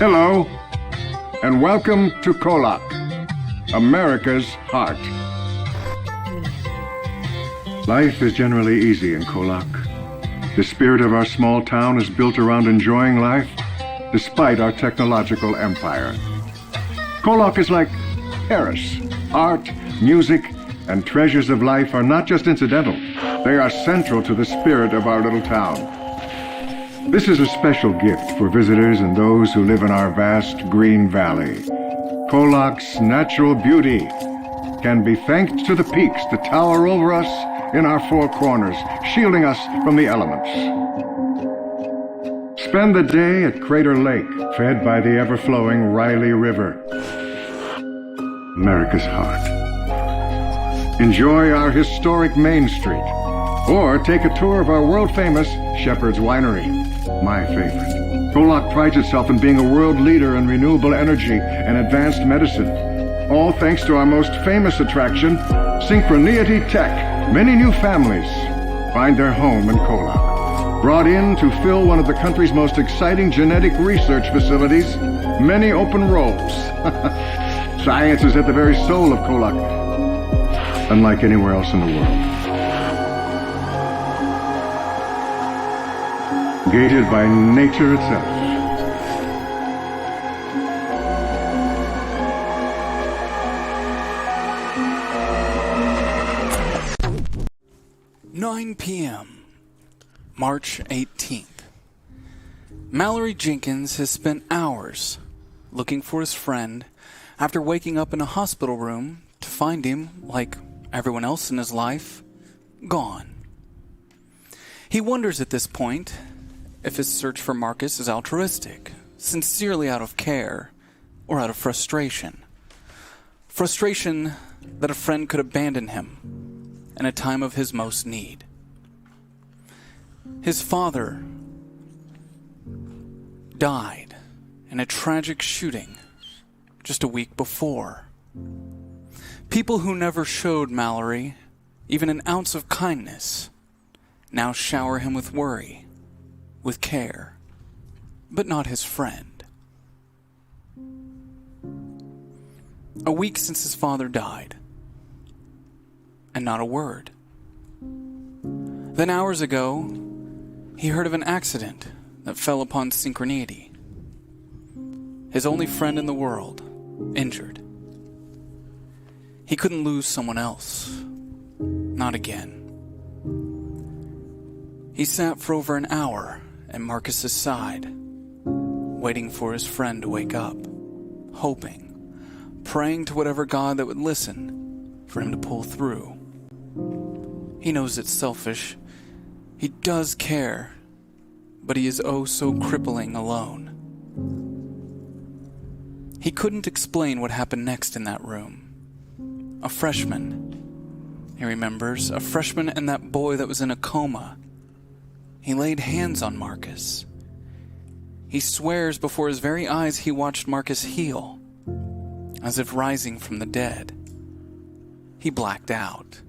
Hello, and welcome to KOllOK, America's heart. Life is generally easy in KOllOK. The spirit of our small town is built around enjoying life, despite our technological empire. KOllOK is like Paris. Art, music, and treasures of life are not just incidental. They are central to the spirit of our little town. This is a special gift for visitors and those who live in our vast green valley. KOllOK's natural beauty can be thanked to the peaks that tower over us in our four corners, shielding us from the elements. Spend the day at Crater Lake, fed by the ever-flowing Riley River, America's heart. Enjoy our historic Main Street, or take a tour of our world-famous Shepherd's Winery, my favorite. KOllOK prides itself in being a world leader in renewable energy and advanced medicine, all thanks to our most famous attraction, Synchronity Tech. Many new families find their home in KOllOK. Brought in to fill one of the country's most exciting genetic research facilities, many open roles. Science is at the very soul of KOllOK, unlike anywhere else in the world. Gated by nature itself. "9 p.m., March 18th. Mallory Jenkins has spent hours looking for his friend after waking up in a hospital room to find him, like everyone else in his life, gone. He wonders at this point if his search for Marcus is altruistic, sincerely out of care, or out of frustration. Frustration that a friend could abandon him in a time of his most need. His father died in a tragic shooting just a week before. People who never showed Mallory even an ounce of kindness now shower him with worry, with care, but not his friend. A week since his father died, and not a word. Then hours ago, he heard of an accident that fell upon Synchronity. His only friend in the world, injured. He couldn't lose someone else. Not again. He sat for over an hour at Marcus's side, waiting for his friend to wake up, hoping, praying to whatever God that would listen for him to pull through. He knows it's selfish. He does care, but he is oh so crippling alone. He couldn't explain what happened next in that room. A freshman, he remembers, a freshman and that boy that was in a coma. He laid hands on Marcus. He swears before his very eyes he watched Marcus heal, as if rising from the dead. He blacked out.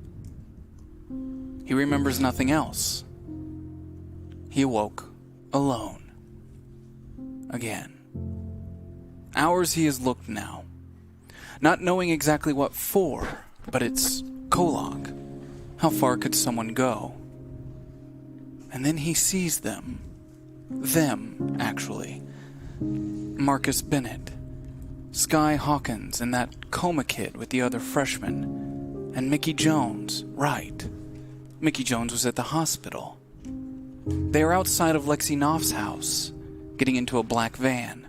He remembers nothing else. He awoke alone. Again. Hours he has looked now, not knowing exactly what for, but it's KOllOK. How far could someone go? And then he sees them. Them, actually. Marcus Bennett, Sky Hawkins, and that coma kid with the other freshmen, and Mickey Jones, right. Mickey Jones was at the hospital. They are outside of Lexi Knopf's house, getting into a black van.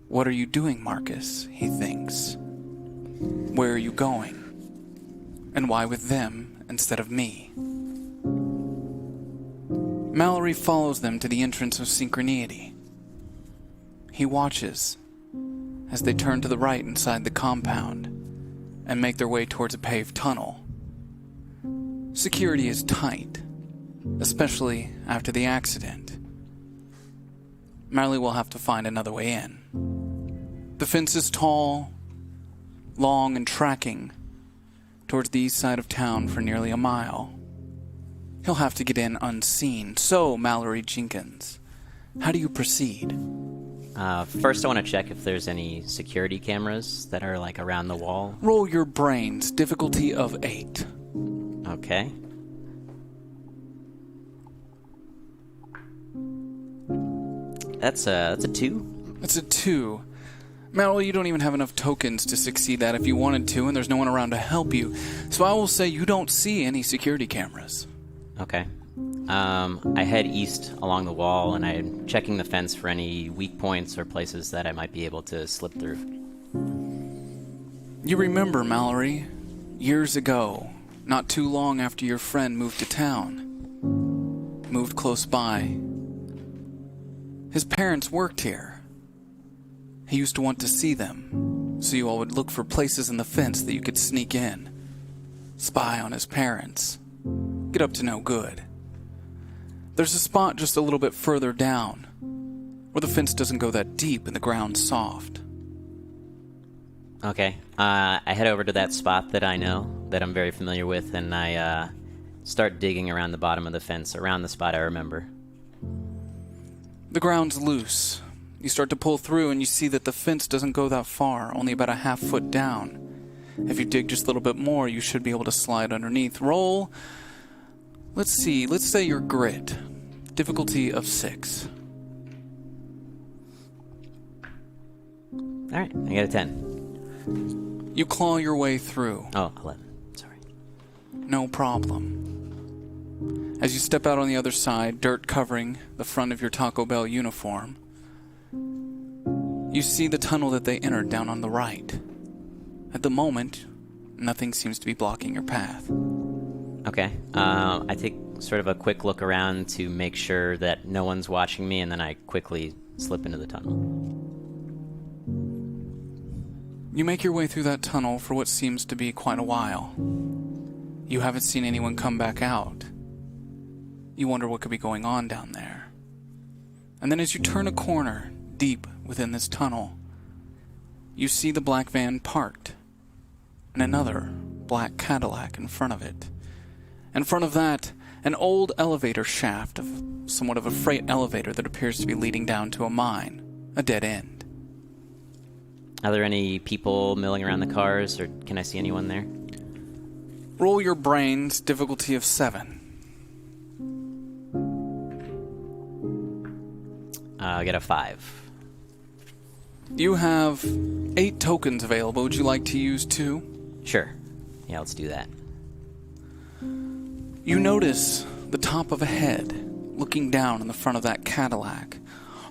What are you doing, Marcus? He thinks. Where are you going? And why with them instead of me? Mallory follows them to the entrance of Synchronity. He watches as they turn to the right inside the compound and make their way towards a paved tunnel. Security is tight, especially after the accident. Mallory will have to find another way in. The fence is tall, long, and tracking towards the east side of town for nearly a mile. He'll have to get in unseen, so Mallory Jenkins How do you proceed? First, I want to check if there's any security cameras that are, like, around the wall. Roll your brains. Difficulty of 8. Okay. That's a 2. That's a 2. Mallory, you don't even have enough tokens to succeed that if you wanted to, and there's no one around to help you. So I will say you don't see any security cameras. Okay. I head east along the wall, and I'm checking the fence for any weak points or places that I might be able to slip through. You remember, Mallory, years ago, not too long after your friend moved to town, moved close by. His parents worked here. He used to want to see them, so you all would look for places in the fence that you could sneak in, spy on his parents, get up to no good. There's a spot just a little bit further down, where the fence doesn't go that deep and the ground's soft. Okay. I head over to that spot that I know, that I'm very familiar with, and I start digging around the bottom of the fence, around the spot I remember. The ground's loose. You start to pull through and you see that the fence doesn't go that far, only about a half foot down. If you dig just a little bit more, you should be able to slide underneath. Roll, let's say your grit. Difficulty of 6. Alright, I got a 10. You claw your way through. Oh, 11. Sorry. No problem. As you step out on the other side, dirt covering the front of your Taco Bell uniform, you see the tunnel that they entered down on the right. At the moment, nothing seems to be blocking your path. Okay. I take sort of a quick look around to make sure that no one's watching me, and then I quickly slip into the tunnel. You make your way through that tunnel for what seems to be quite a while. You haven't seen anyone come back out. You wonder what could be going on down there. And then as you turn a corner, deep within this tunnel, you see the black van parked, and another black Cadillac in front of it. In front of that, an old elevator shaft of somewhat of a freight elevator that appears to be leading down to a mine, a dead end. Are there any people milling around the cars, or can I see anyone there? Roll your brains, difficulty of 7. I get a 5. You have 8 tokens available. Would you like to use 2? Sure. Yeah, let's do that. You notice the top of a head looking down in the front of that Cadillac.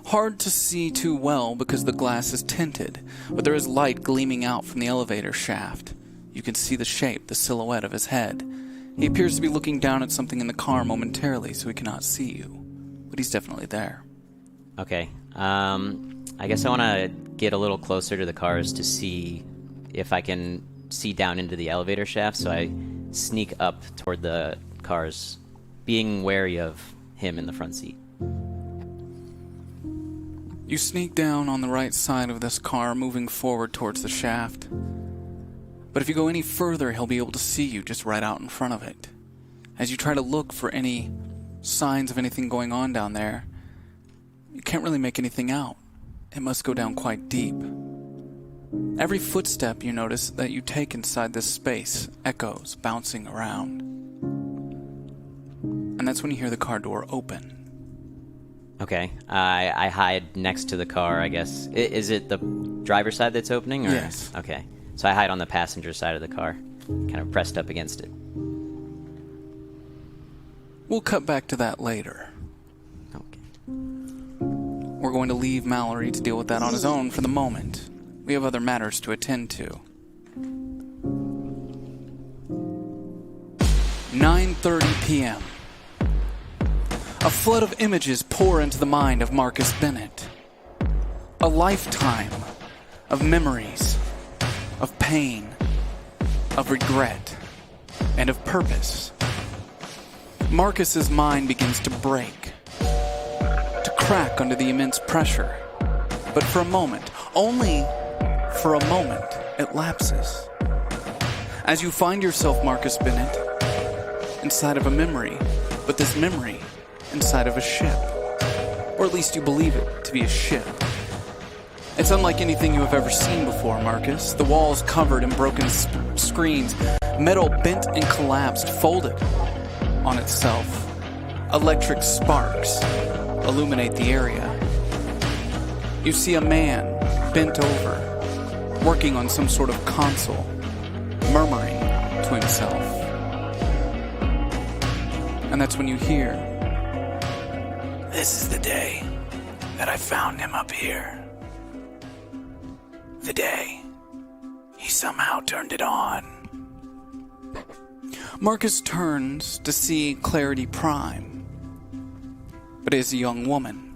Hard to see too well because the glass is tinted, but there is light gleaming out from the elevator shaft. You can see the shape, the silhouette of his head. He appears to be looking down at something in the car momentarily, so he cannot see you. But he's definitely there. Okay. I guess I want to get a little closer to the cars to see if I can see down into the elevator shaft, so I sneak up toward the cars, being wary of him in the front seat. You sneak down on the right side of this car, moving forward towards the shaft. But if you go any further, he'll be able to see you just right out in front of it. As you try to look for any signs of anything going on down there, you can't really make anything out. It must go down quite deep. Every footstep you notice that you take inside this space echoes, bouncing around. And that's when you hear the car door open. Okay. I hide next to the car, I guess. Is it the driver's side that's opening? Or? Yes. Okay. So I hide on the passenger side of the car, kind of pressed up against it. We'll cut back to that later. Okay. We're going to leave Mallory to deal with that on his own for the moment. We have other matters to attend to. 9:30 p.m. A flood of images pour into the mind of Marcus Bennett. A lifetime of memories, of pain, of regret, and of purpose. Marcus's mind begins to break, to crack under the immense pressure. But for a moment, only for a moment, it lapses. As you find yourself, Marcus Bennett, inside of a memory, but this memory inside of a ship. Or at least you believe it to be a ship. It's unlike anything you have ever seen before, Marcus. The walls covered in broken screens, metal bent and collapsed, folded on itself. Electric sparks illuminate the area. You see a man bent over, working on some sort of console, murmuring to himself. And that's when you hear, "This is the day that I found him up here. The day he somehow turned it on." Marcus turns to see Clarity Prime, but is a young woman.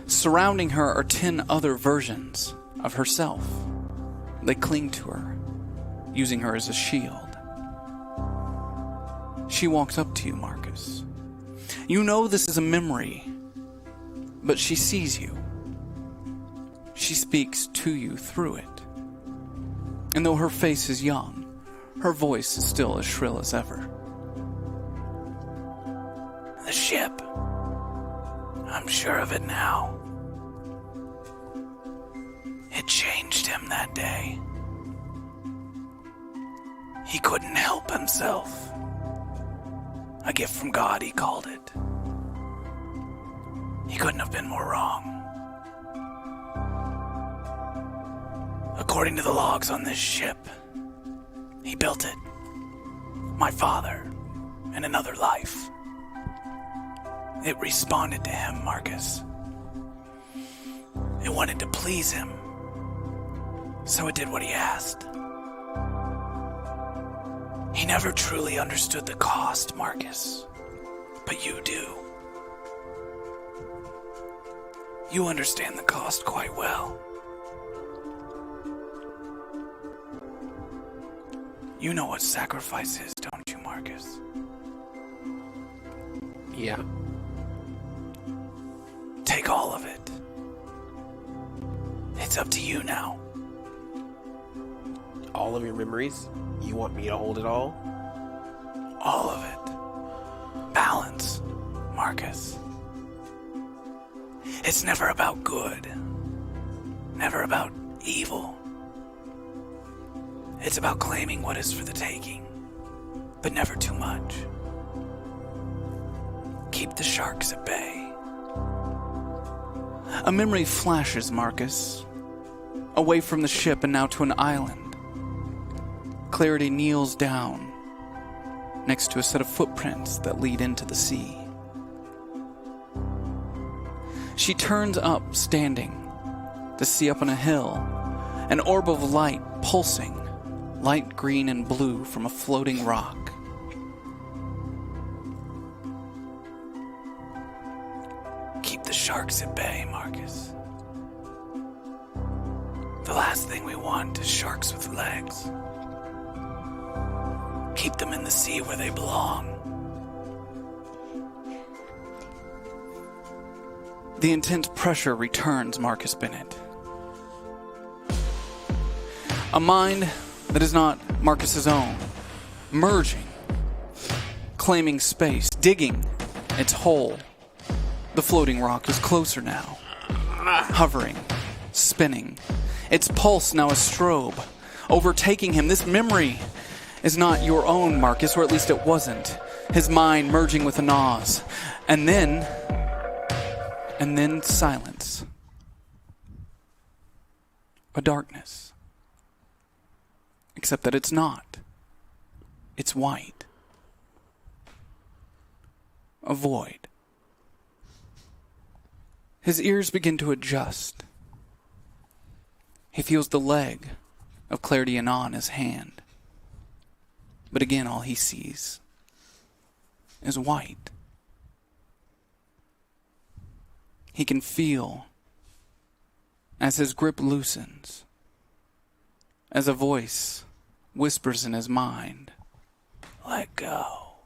Surrounding her are 10 other versions of herself. They cling to her, using her as a shield. She walks up to you, Marcus. You know this is a memory, but she sees you. She speaks to you through it. And though her face is young, her voice is still as shrill as ever. "The ship. I'm sure of it now. It changed him that day. He couldn't help himself. A gift from God, he called it. He couldn't have been more wrong. According to the logs on this ship, he built it. My father, in another life. It responded to him, Marcus. It wanted to please him. So it did what he asked. He never truly understood the cost, Marcus. But you do. You understand the cost quite well. You know what sacrifice is, don't you, Marcus? Yeah. Take all of it. It's up to you now. All of your memories? You want me to hold it all? All of it. Balance, Marcus. It's never about good. Never about evil. It's about claiming what is for the taking, but never too much. Keep the sharks at bay. A memory flashes, Marcus. Away from the ship and now to an island. Clarity kneels down next to a set of footprints that lead into the sea. She turns up, standing, to see up on a hill, an orb of light pulsing, light green and blue from a floating rock. Keep the sharks at bay, Marcus. The last thing we want is sharks with legs. Keep them in the sea where they belong. The intense pressure returns, Marcus Bennett. A mind that is not Marcus's own, merging, claiming space, digging its hole. The floating rock is closer now, hovering, spinning, its pulse now a strobe, overtaking him. This memory is not your own, Marcus, or at least it wasn't. His mind merging with Anah's. And then silence. A darkness. Except that it's not. It's white. A void. His ears begin to adjust. He feels the leg of Clarity Anah in his hand. But again, all he sees is white. He can feel as his grip loosens, as a voice whispers in his mind, "Let go."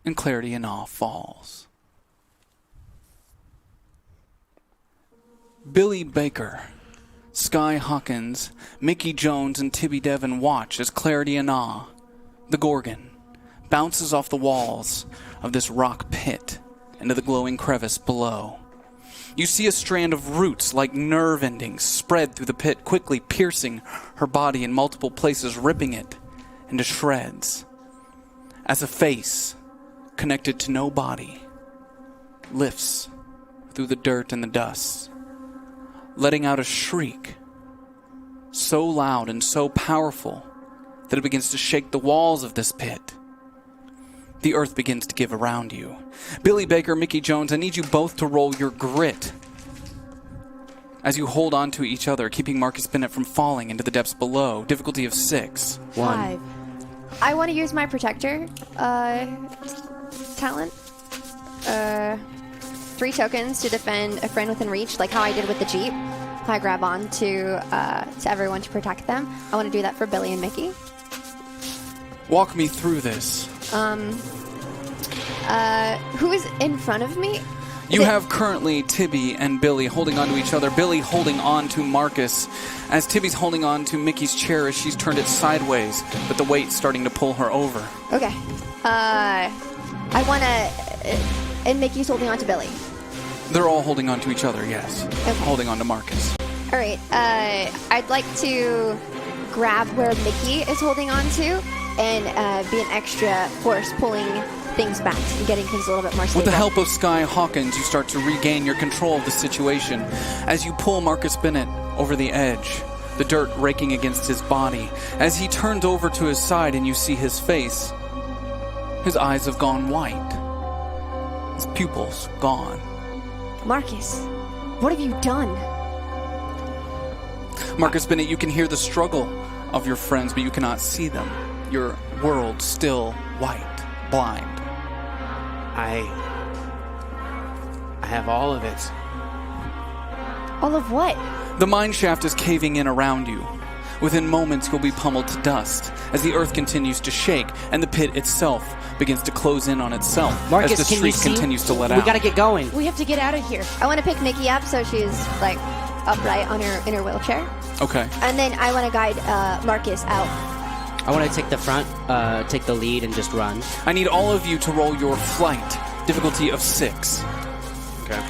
And Clarity Anah falls. Billy Baker, Sky Hawkins, Mickey Jones, and Tibby Devon watch as Clarity Anah, the Gorgon, bounces off the walls of this rock pit into the glowing crevice below. You see a strand of roots like nerve endings spread through the pit, quickly piercing her body in multiple places, ripping it into shreds. As a face, connected to no body, lifts through the dirt and the dust, letting out a shriek so loud and so powerful that it begins to shake the walls of this pit. The earth begins to give around you. Billy Baker, Mickey Jones, I need you both to roll your grit as you hold on to each other, keeping Marcus Bennett from falling into the depths below. Difficulty of 6. 5. I want to use my protector talent. 3 tokens to defend a friend within reach, like how I did with the Jeep. I grab on to everyone to protect them. I want to do that for Billy and Mickey. Walk me through this. Who is in front of me? You have currently Tibby and Billy holding on to each other. Billy holding on to Marcus, as Tibby's holding on to Mickey's chair as she's turned it sideways, but the weight's starting to pull her over. Okay. I want to... and Mickey's holding on to Billy. They're all holding on to each other, yes. Okay. Holding on to Marcus. All right. I'd like to grab where Mickey is holding on to and be an extra force pulling things back and getting things a little bit more stable. With the help of Sky Hawkins, you start to regain your control of the situation as you pull Marcus Bennett over the edge, the dirt raking against his body. As he turns over to his side and you see his face, his eyes have gone white. His pupils gone. Marcus, what have you done? Marcus Bennett, you can hear the struggle of your friends, but you cannot see them. Your world still white, blind. I have all of it. All of what? The mineshaft is caving in around you. Within moments, you'll be pummeled to dust as the earth continues to shake and the pit itself begins to close in on itself. Marcus, as the can you shriek see? continues to let out. We gotta get going. We have to get out of here. I want to pick Mickey up so she's like upright on her in her wheelchair, Okay. and then I want to guide Marcus out. I want to take the front, take the lead, and just run. I need all of you to roll your flight. Difficulty of 6. Okay.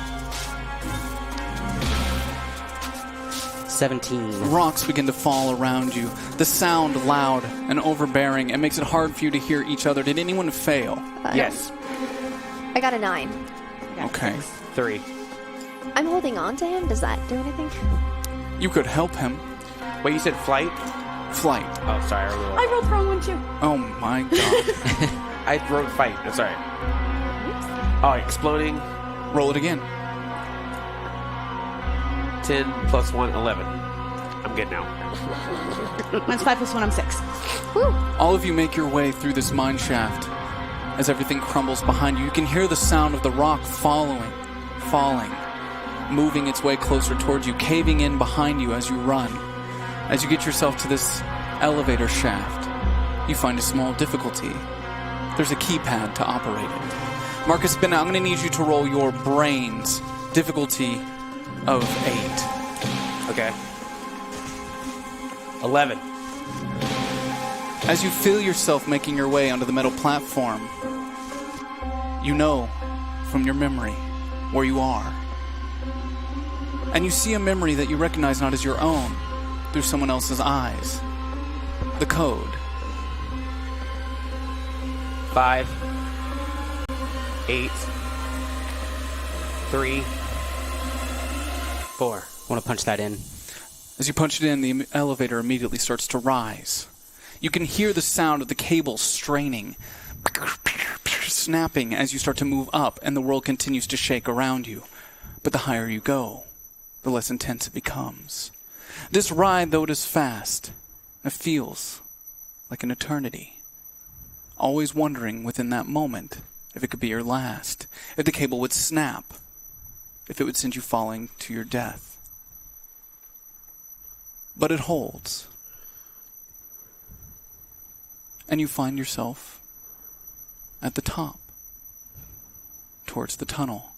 17. Rocks begin to fall around you. The sound loud and overbearing. It makes it hard for you to hear each other. Did anyone fail? Yes. I got a 9. Okay. 3. I'm holding on to him. Does that do anything? You could help him. Wait, you said flight? Flight. Oh, sorry. I rolled the wrong one too. Oh my god. I wrote fight. I'm sorry. Oh, exploding. Roll it again. 10 plus 1, 11. I'm good now. Mine's 5 plus 1, I'm 6. Woo! All of you make your way through this mine shaft. As everything crumbles behind you, you can hear the sound of the rock falling, moving its way closer towards you, caving in behind you as you run. As you get yourself to this elevator shaft, you find a small difficulty. There's a keypad to operate it. Marcus Bennett, I'm going to need you to roll your brains. Difficulty of 8. Okay. 11. As you feel yourself making your way onto the metal platform, you know from your memory where you are. And you see a memory that you recognize not as your own through someone else's eyes. The code. 5. 8. 3. 4. I want to punch that in. As you punch it in, the elevator immediately starts to rise. You can hear the sound of the cables straining, snapping as you start to move up, and the world continues to shake around you. But the higher you go, the less intense it becomes. This ride, though it is fast, it feels like an eternity. Always wondering within that moment if it could be your last, if the cable would snap, if it would send you falling to your death. But it holds. And you find yourself at the top, towards the tunnel.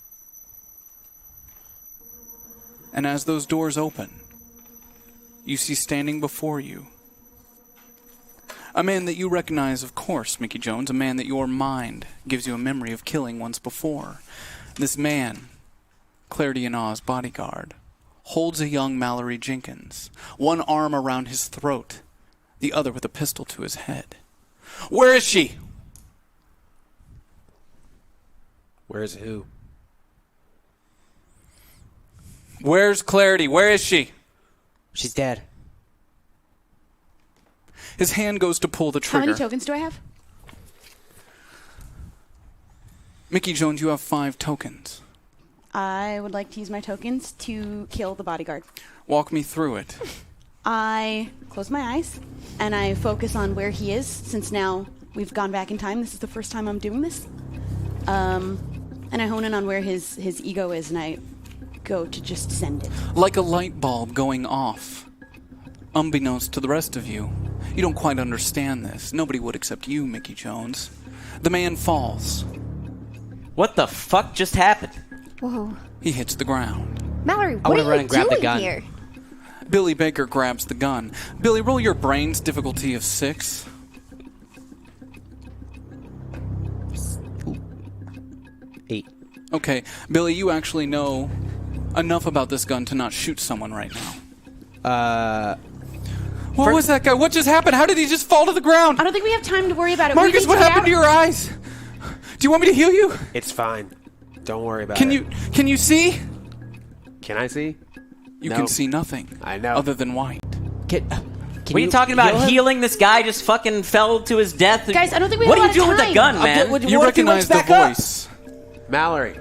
And as those doors open, you see standing before you a man that you recognize, of course, Mickey Jones, a man that your mind gives you a memory of killing once before. This man, Clarity and Aw's bodyguard, holds a young Mallory Jenkins, one arm around his throat, the other with a pistol to his head. Where is she? Where's who? Where's Clarity? Where is she? She's dead. His hand goes to pull the How trigger. many tokens do I have? Mickey Jones, you have 5 tokens. I would like to use my tokens to kill the bodyguard. Walk me through it. I close my eyes and I focus on where he is, since now we've gone back in time. This is the first time I'm doing this. And I hone in on where his ego is, and I go to just send it. Like a light bulb going off. Unbeknownst to the rest of you, you don't quite understand this. Nobody would except you, Mickey Jones. The man falls. What the fuck just happened? Whoa. He hits the ground. Mallory, I what wanna are run you and grab the doing gun. here? Billy Baker grabs the gun. Billy, roll your brains, difficulty of 6. Eight. Okay, Billy, you actually know enough about this gun to not shoot someone right now. What was that guy? What just happened? How did he just fall to the ground? I don't think we have time to worry about it. Marcus, what happened to your eyes? Do you want me to heal you? It's fine. Don't worry about Can it. you see? Can I see? You No. can see nothing. I know. Other than white. Can What are you talking about? heal him? Healing this guy just fucking fell to his death? Guys, I don't think we What have are you a lot doing of with the time. gun, man? What You if he recognize wakes the back up? voice. Mallory,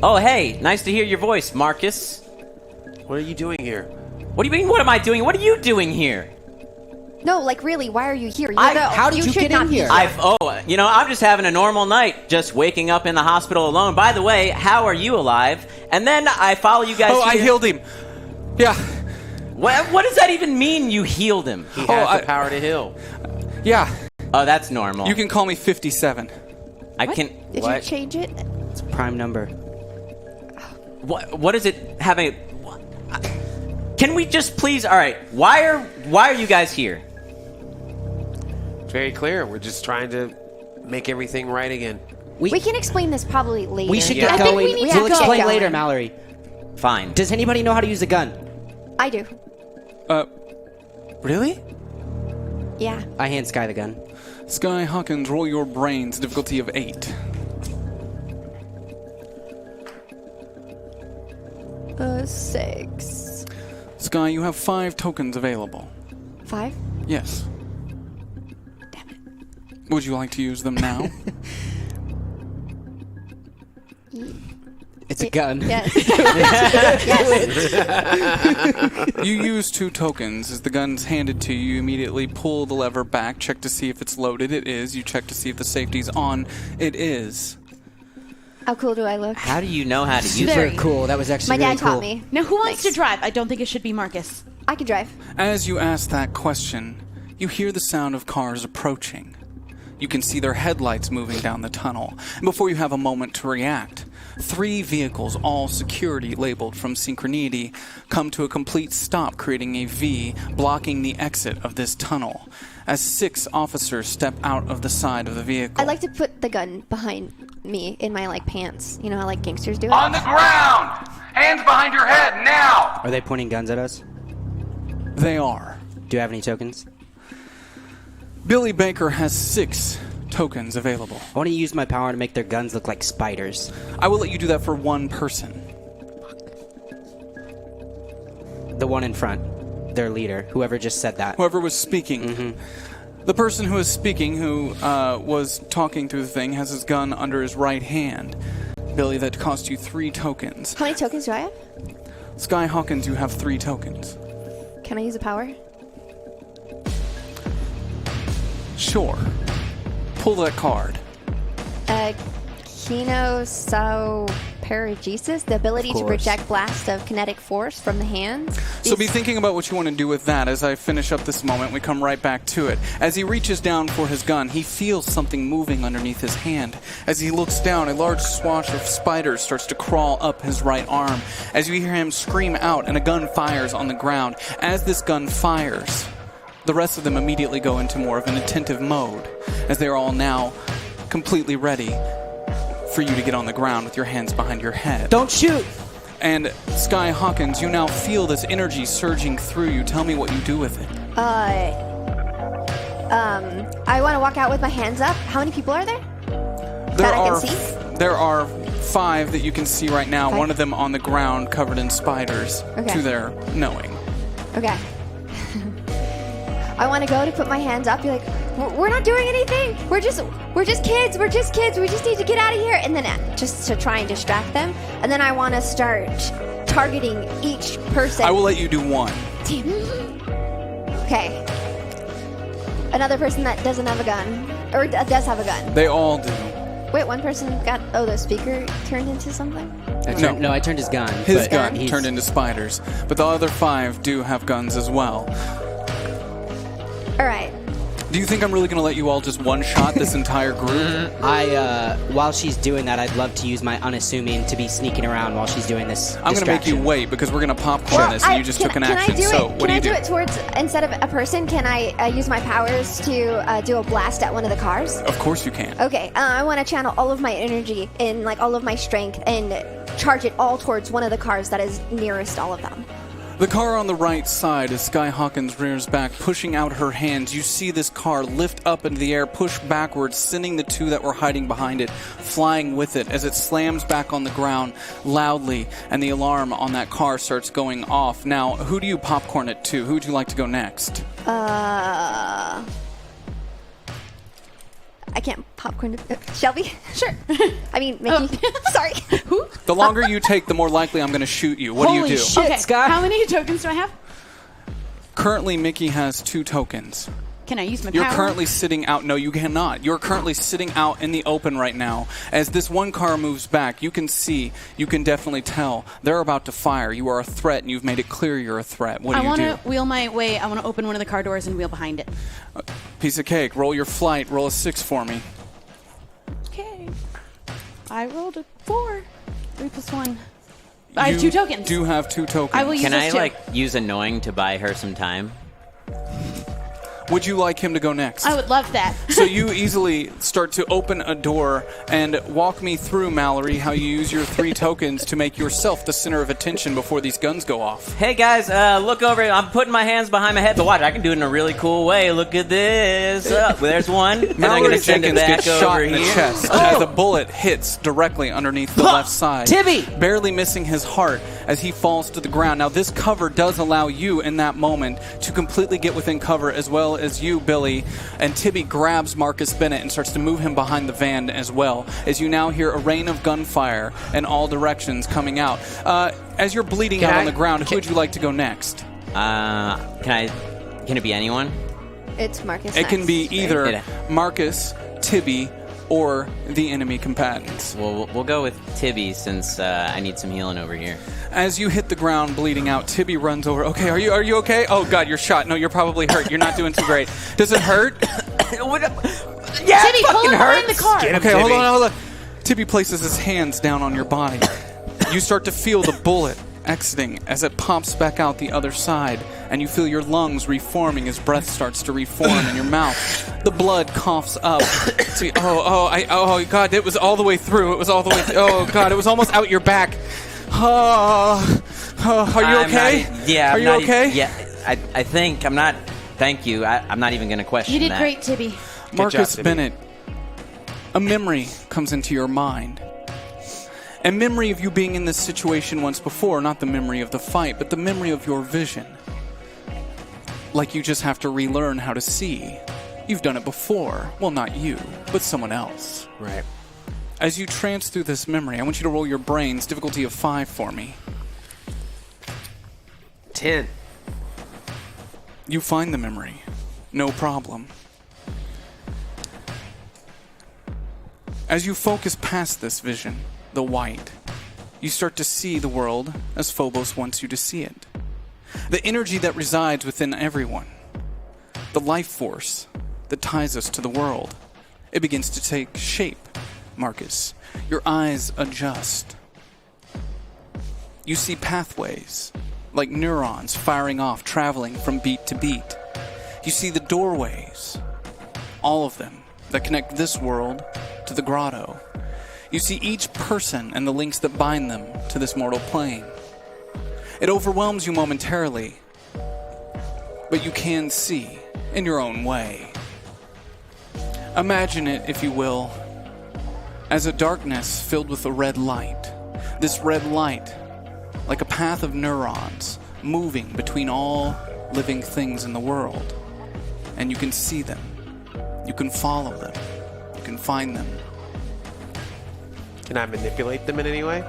Oh, hey, nice to hear your voice, Marcus. what are you doing here? What do you mean, what am I doing? What are you doing here? No, like really, why are you here? How did you should get not in be here? I'm just having a normal night, just waking up in the hospital alone. By the way, how are you alive? And then I follow you guys. Oh, I here. healed him. Yeah. What does that even mean, you healed him? He has the power to heal. Yeah. Oh, that's normal. You can call me 57. I can. Did What? you change it? It's a prime number. What is it having? Can we just please? All right. Why are you guys here? It's very clear. We're just trying to make everything right again. We can explain this probably later. We should Yeah. get I think going. we need We'll to go. explain Get later, going. Mallory. Fine. Does anybody know how to use a gun? I do. Really? Yeah. I hand Sky the gun. Sky Hawkins, roll your brains, difficulty of 8. 6. Sky, you have 5 tokens available. 5? Yes. Damn it. Would you like to use them now? It's a gun. Yes. yes. You use 2 tokens. As the gun's handed to you, you immediately pull the lever back, check to see if it's loaded. It is. You check to see if the safety's on. It is. How cool do I look? How do you know how to use Super it? cool. That was actually My really dad taught cool. me. Now, who wants to Thanks. drive? I don't think it should be Marcus. I can drive. As you ask that question, you hear the sound of cars approaching. You can see their headlights moving down the tunnel. And before you have a moment to react, 3 vehicles, all security labeled from Synchronity, come to a complete stop, creating a V, blocking the exit of this tunnel. As 6 officers step out of the side of the vehicle. I'd like to put the gun behind me in my pants. You know how gangsters do it? On the ground! Hands behind your head, now! Are they pointing guns at us? They are. Do you have any tokens? Billy Baker has 6 tokens available. I want to use my power to make their guns look like spiders. I will let you do that for 1 person. The one in front. Their leader. Whoever just said that. Whoever was speaking. The person who is speaking, who was talking through the thing, has his gun under his right hand. Billy, that cost you 3 tokens. How many tokens do I have? Sky Hawkins, you have 3 tokens. Can I use a power? Sure. Pull that card. Kino Sao Paragesis, the ability to course. project blast of kinetic force from the hands. So be thinking about what you want to do with that. As I finish up this moment, we come right back to it. As he reaches down for his gun, he feels something moving underneath his hand. As he looks down, a large swash of spiders starts to crawl up his right arm. As you hear him scream out, and a gun fires on the ground. As this gun fires, the rest of them immediately go into more of an attentive mode, as they are all now completely ready for you to get on the ground with your hands behind your head. Don't shoot! And Sky Hawkins, you now feel this energy surging through you. Tell me what you do with it. I want to walk out with my hands up. How many people are there? That I can see? There are 5 that you can see right now. 5? One of them on the ground covered in spiders, Okay. to their knowing. Okay. I want to go to put my hands up. Be like, we're not doing anything. We're just kids. We're just kids. We just need to get out of here. And then just to try and distract them. And then I want to start targeting each person. I will let you do one. Okay. Another person that doesn't have a gun, or does have a gun. They all do. Wait, one person got. Oh, the speaker turned into something. No, I turned his gun. His but gun he's- turned into spiders, but the other 5 do have guns as well. All right. Do you think I'm really going to let you all just one-shot this entire group? While she's doing that, I'd love to use my unassuming to be sneaking around while she's doing this. I'm going to make you wait because we're going to popcorn this, and you just took an action. So what do you do? Can I do it towards, instead of a person, can I use my powers to do a blast at one of the cars? Of course you can. Okay, I want to channel all of my energy and like all of my strength and charge it all towards one of the cars that is nearest all of them. The car on the right side, as Sky Hawkins rears back, pushing out her hands, you see this car lift up into the air, push backwards, sending the 2 that were hiding behind it, flying with it as it slams back on the ground loudly, and the alarm on that car starts going off. Now, who do you popcorn it to? Who would you like to go next? I can't popcorn. Shelby? Sure. I mean, Mickey. Sorry. Who? The longer you take, the more likely I'm going to shoot you. What do you Holy do? shit, Okay. Sky! How many tokens do I have? Currently, Mickey has 2 tokens. Can I use my You're power? currently sitting out. No, you cannot. You're currently sitting out in the open right now. As this one car moves back, you can see, you can definitely tell they're about to fire. You are a threat, and you've made it clear you're a threat. What do I you want do? to wheel my way. I want to open one of the car doors and wheel behind it. Piece of cake. Roll your flight. Roll a 6 for me. Okay. I rolled a 4. 3 plus 1. I have 2 tokens. Do have 2 tokens. I will use Can I those 2. like use annoying to buy her some time? Would you like him to go next? I would love that. So you easily start to open a door and walk me through, Mallory, how you use your 3 tokens to make yourself the center of attention before these guns go off. Hey guys, look over. I'm putting my hands behind my head, but watch, I can do it in a really cool way. Look at this. There's one. And I'm Mallory going to send it Jenkins back gets over shot in the here. chest as a bullet hits directly underneath the left side. Tibby! Barely missing his heart as he falls to the ground. Now, this cover does allow you in that moment to completely get within cover, as well as you, Billy. And Tibby grabs Marcus Bennett and starts to move him behind the van as well, as you now hear a rain of gunfire in all directions coming out. As you're bleeding out on the ground, who would you like to go next? Can it be anyone? It's Marcus. It can be next, either right? Marcus, Tibby, or the enemy combatants. Well, we'll go with Tibby since I need some healing over here. As you hit the ground bleeding out, Tibby runs over. Okay, are you okay? Oh God, you're shot. No, you're probably hurt. You're not doing too great. Does it hurt? Yeah, Tibby, pull him behind the car. Okay, hold on. Tibby places his hands down on your body. You start to feel the bullet exiting as it pops back out the other side, and you feel your lungs reforming as breath starts to reform in your mouth. The blood coughs up. Oh God, it was all the way through. It was all the way. Oh God, it was almost out your back. Are you okay? Are you okay? Yeah, I think I'm not. Thank you. I'm not even going to question You did that. great, Tibby. Marcus Tibby. Bennett, a memory comes into your mind. A memory of you being in this situation once before, not the memory of the fight, but the memory of your vision. Like you just have to relearn how to see. You've done it before. Well, not you, but someone else. Right. As you trance through this memory, I want you to roll your brains, difficulty of 5 for me. 10. You find the memory. No problem. As you focus past this vision, the white, you start to see the world as Phobos wants you to see it. The energy that resides within everyone. The life force that ties us to the world. It begins to take shape, Marcus. Your eyes adjust. You see pathways, like neurons firing off, traveling from beat to beat. You see the doorways, all of them, that connect this world to the grotto. You see each person and the links that bind them to this mortal plane. It overwhelms you momentarily, but you can see in your own way. Imagine it, if you will, as a darkness filled with a red light. This red light, like a path of neurons, moving between all living things in the world. And you can see them. You can follow them. You can find them. Can I manipulate them in any way?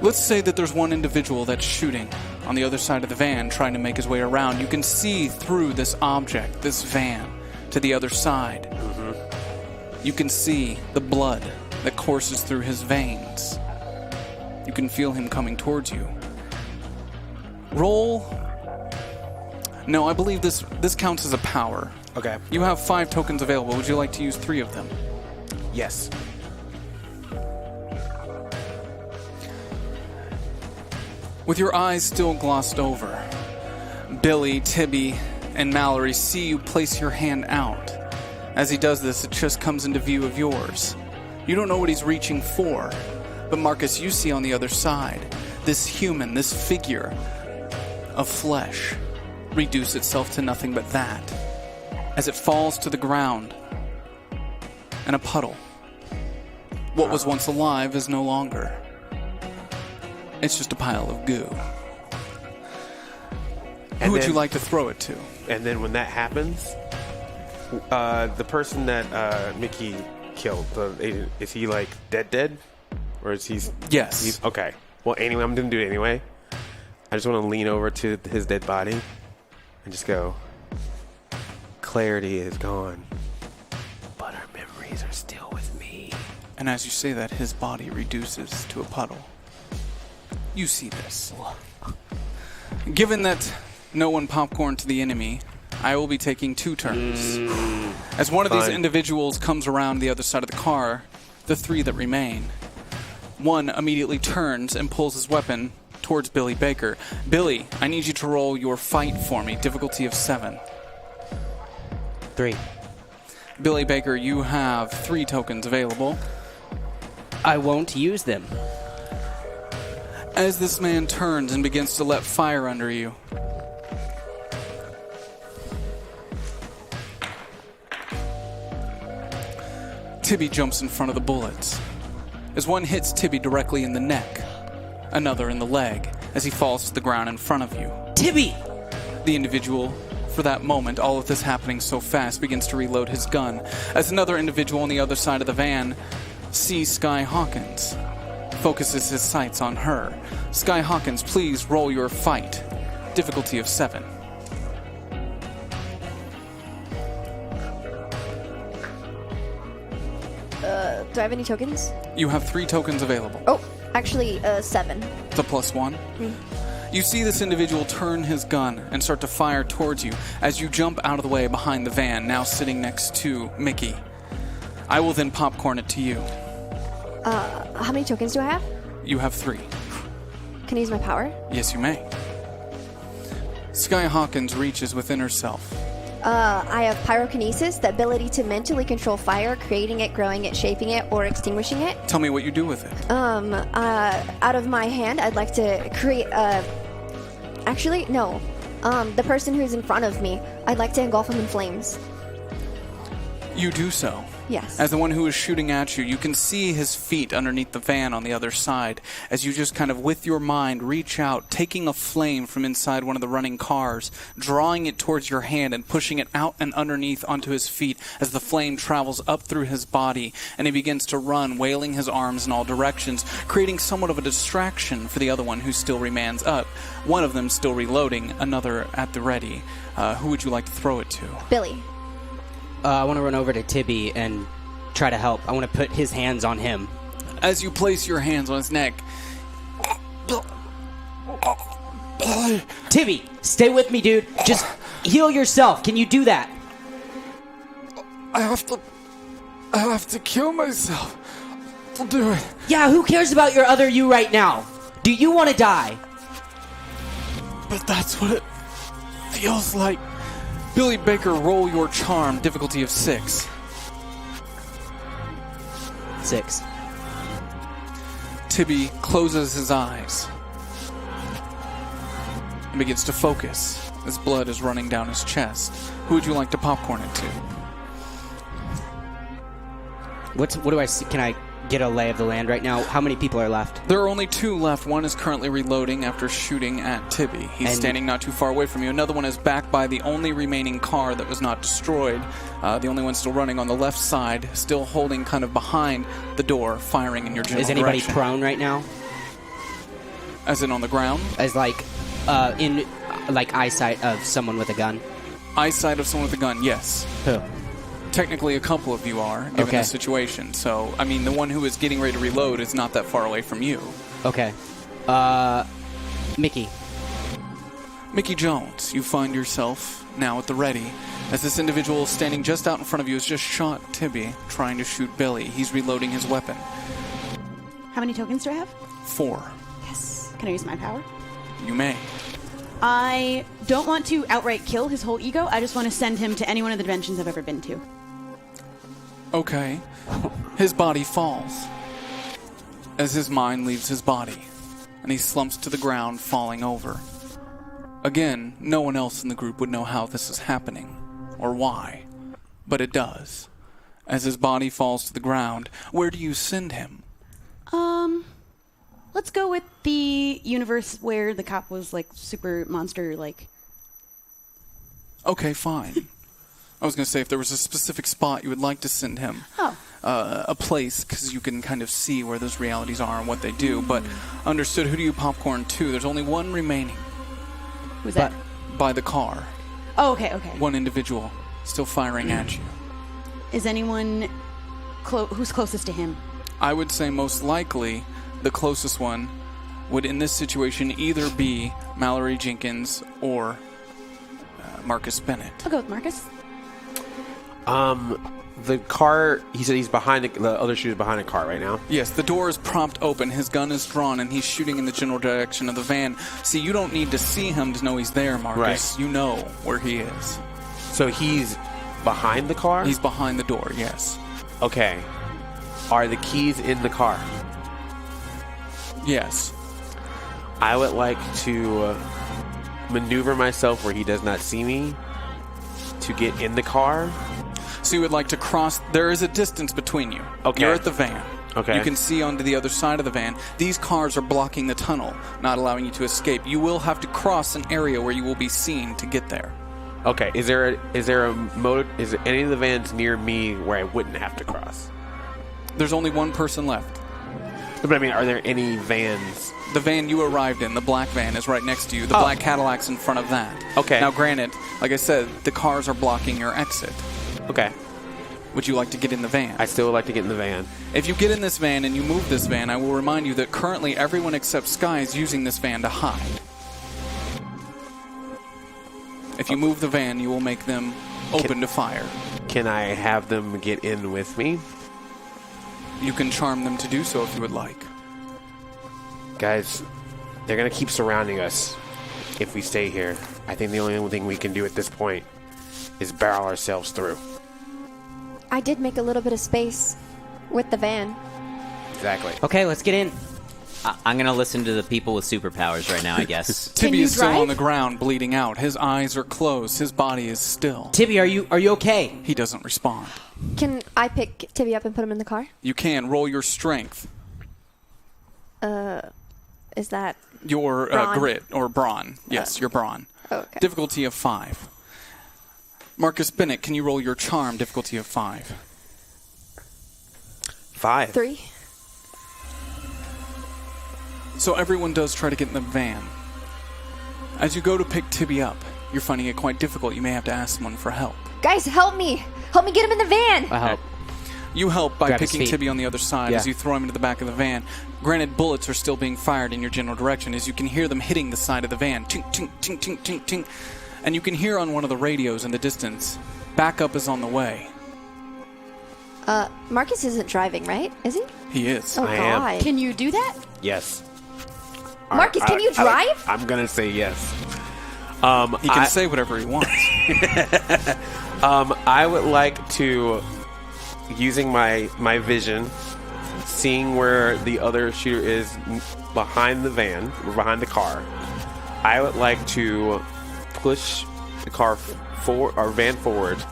Let's say that there's one individual that's shooting on the other side of the van, trying to make his way around. You can see through this object, this van, to the other side. You can see the blood that courses through his veins. You can feel him coming towards you. Roll. No, I believe this counts as a power. Okay. You have 5 tokens available. Would you like to use 3 of them? Yes. With your eyes still glossed over, Billy, Tibby, and Mallory see you place your hand out. As he does this, it just comes into view of yours. You don't know what he's reaching for, but Marcus, you see on the other side, this human, this figure of flesh, reduce itself to nothing but that, as it falls to the ground in a puddle. What was once alive is no longer. It's just a pile of goo. Who would you like to throw it to? And then when that happens, the person that Mickey killed, is he like dead? Or is he... Yes. He's, okay. Well, anyway, I'm going to do it anyway. I just want to lean over to his dead body and just go, clarity is gone, but our memories are still with me. And as you say that, his body reduces to a puddle. You see this. Given that no one popcorned to the enemy, I will be taking 2 turns. As one of these individuals comes around the other side of the car, the 3 that remain, one immediately turns and pulls his weapon towards Billy Baker. Billy, I need you to roll your fight for me, difficulty of 7. 3. Billy Baker, you have 3 tokens available. I won't use them. As this man turns and begins to let fire under you, Tibby jumps in front of the bullets. As one hits Tibby directly in the neck, another in the leg, as he falls to the ground in front of you. Tibby! The individual, for that moment, all of this happening so fast, begins to reload his gun, as another individual on the other side of the van sees Sky Hawkins, focuses his sights on her. Sky Hawkins, please roll your fight. Difficulty of 7. Do I have any tokens? You have 3 tokens available. Oh, actually, 7. It's a +1. You see this individual turn his gun and start to fire towards you as you jump out of the way behind the van, now sitting next to Mickey. I will then popcorn it to you. How many tokens do I have? You have 3. Can I use my power? Yes, you may. Sky Hawkins reaches within herself. I have pyrokinesis, the ability to mentally control fire, creating it, growing it, shaping it, or extinguishing it. Tell me what you do with it. Out of my hand, I'd like to create actually, no. The person who's in front of me, I'd like to engulf him in flames. You do so. Yes. As the one who is shooting at you, you can see his feet underneath the van on the other side as you just kind of, with your mind, reach out, taking a flame from inside one of the running cars, drawing it towards your hand and pushing it out and underneath onto his feet as the flame travels up through his body and he begins to run, wailing his arms in all directions, creating somewhat of a distraction for the other one who still remains up. One of them still reloading, another at the ready. Who would you like to throw it to? Billy. I want to run over to Tibby and try to help. I want to put his hands on him. As you place your hands on his neck, Tibby, stay with me, dude. Just heal yourself. Can you do that? I have to kill myself to do it. Yeah, who cares about your other you right now? Do you want to die? But that's what it feels like Billy Baker, roll your charm, difficulty of 6. 6. Tibby closes his eyes and begins to focus as blood is running down his chest. Who would you like to popcorn into? What do I see? Can I get a lay of the land right now? How many people are left? There are only 2 left. One is currently reloading after shooting at Tibby. He's standing not too far away from you. Another one is back by the only remaining car that was not destroyed. The only one still running on the left side, still holding kind of behind the door, firing in your general Is anybody direction. prone right now? As in on the ground? As in eyesight of someone with a gun? Eyesight of someone with a gun, yes. Who? Technically, a couple of you are, given Okay. the situation. So, I mean, the one who is getting ready to reload is not that far away from you. Okay. Mickey. Mickey Jones, you find yourself now at the ready, as this individual standing just out in front of you has just shot Tibby, trying to shoot Billy. He's reloading his weapon. How many tokens do I have? 4. Yes. Can I use my power? You may. I don't want to outright kill his whole ego. I just want to send him to any one of the dimensions I've ever been to. Okay. His body falls as his mind leaves his body, and he slumps to the ground, falling over. Again, no one else in the group would know how this is happening, or why, but it does. As his body falls to the ground, where do you send him? Let's go with the universe where the cop was like super monster like. Okay, fine. I was going to say if there was a specific spot you would like to send him. Oh. A place, because you can kind of see where those realities are and what they do. But understood, who do you popcorn to? There's only one remaining. Who's that? By the car. Oh, okay. One individual still firing at you. Is anyone who's closest to him? I would say most likely the closest one would in this situation either be Mallory Jenkins or Marcus Bennett. I'll go with Marcus. The car, he said he's behind the other shooter's behind a car right now. Yes, the door is propped open, his gun is drawn, and he's shooting in the general direction of the van. See, you don't need to see him to know he's there, Marcus. Right. You know where he is. So he's behind the car? He's behind the door, yes. Okay. Are the keys in the car? Yes. I would like to maneuver myself where he does not see me to get in the car. So you would like to cross... There is a distance between you. Okay. You're at the van. Okay. You can see onto the other side of the van. These cars are blocking the tunnel, not allowing you to escape. You will have to cross an area where you will be seen to get there. Okay. Is there any of the vans near me where I wouldn't have to cross? There's only one person left. But I mean, are there any vans? The van you arrived in, the black van, is right next to you. The black Cadillac's in front of that. Okay. Now, granted, like I said, the cars are blocking your exit. Okay. Would you like to get in the van? I still would like to get in the van. If you get in this van and you move this van, I will remind you that currently everyone except Sky is using this van to hide. If you move the van, you will make them open to fire. Can I have them get in with me? You can charm them to do so if you would like. Guys, they're going to keep surrounding us if we stay here. I think the only thing we can do at this point is barrel ourselves through. I did make a little bit of space with the van. Exactly. Okay, let's get in. I'm going to listen to the people with superpowers right now, I guess. Tibby you is still drive? on the ground, bleeding out. His eyes are closed. His body is still. Tibby, are you okay? He doesn't respond. Can I pick Tibby up and put him in the car? You can roll your strength. Is that... Your Brawn? grit, or brawn. Yes, your brawn. Okay. Difficulty of 5. Marcus Bennett, can you roll your charm? Difficulty of 5. 5. 3. So everyone does try to get in the van. As you go to pick Tibby up, you're finding it quite difficult. You may have to ask someone for help. Guys, help me! Help me get him in the van! I help. You help by Grab his picking feet. Tibby on the other side Yeah. as you throw him into the back of the van. Granted, bullets are still being fired in your general direction as you can hear them hitting the side of the van. Tink, tink, tink, tink, tink, tink. And you can hear on one of the radios in the distance, backup is on the way. Marcus isn't driving, right? Is he? He is. Oh, I am. God. Can you do that? Yes. Marcus, can you drive? I'm going to say yes. He can say whatever he wants. I would like to, using my vision, seeing where the other shooter is behind the van, or behind the car, I would like to push the van forward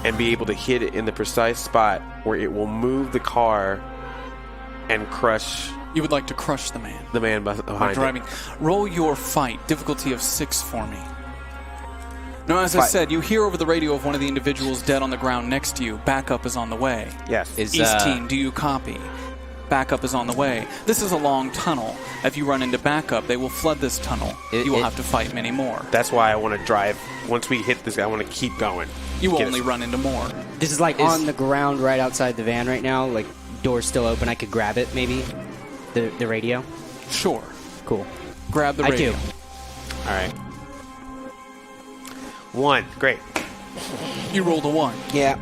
and be able to hit it in the precise spot where it will move the car and crush. You would like to crush the man. The man behind driving. Roll your fight. Difficulty of 6 for me. Now, as I said, you hear over the radio of one of the individuals dead on the ground next to you. Backup is on the way. Yes. East team, do you copy? Backup is on the way. This is a long tunnel. If you run into backup, they will flood this tunnel. You will have to fight many more. That's why I want to drive. Once we hit this guy, I want to keep going. You will only run into more. This is like on the ground right outside the van right now. Like, door's still open. I could grab it, maybe? The radio? Sure. Cool. Grab the radio. I do. All right. 1. Great. You rolled a 1. Yeah.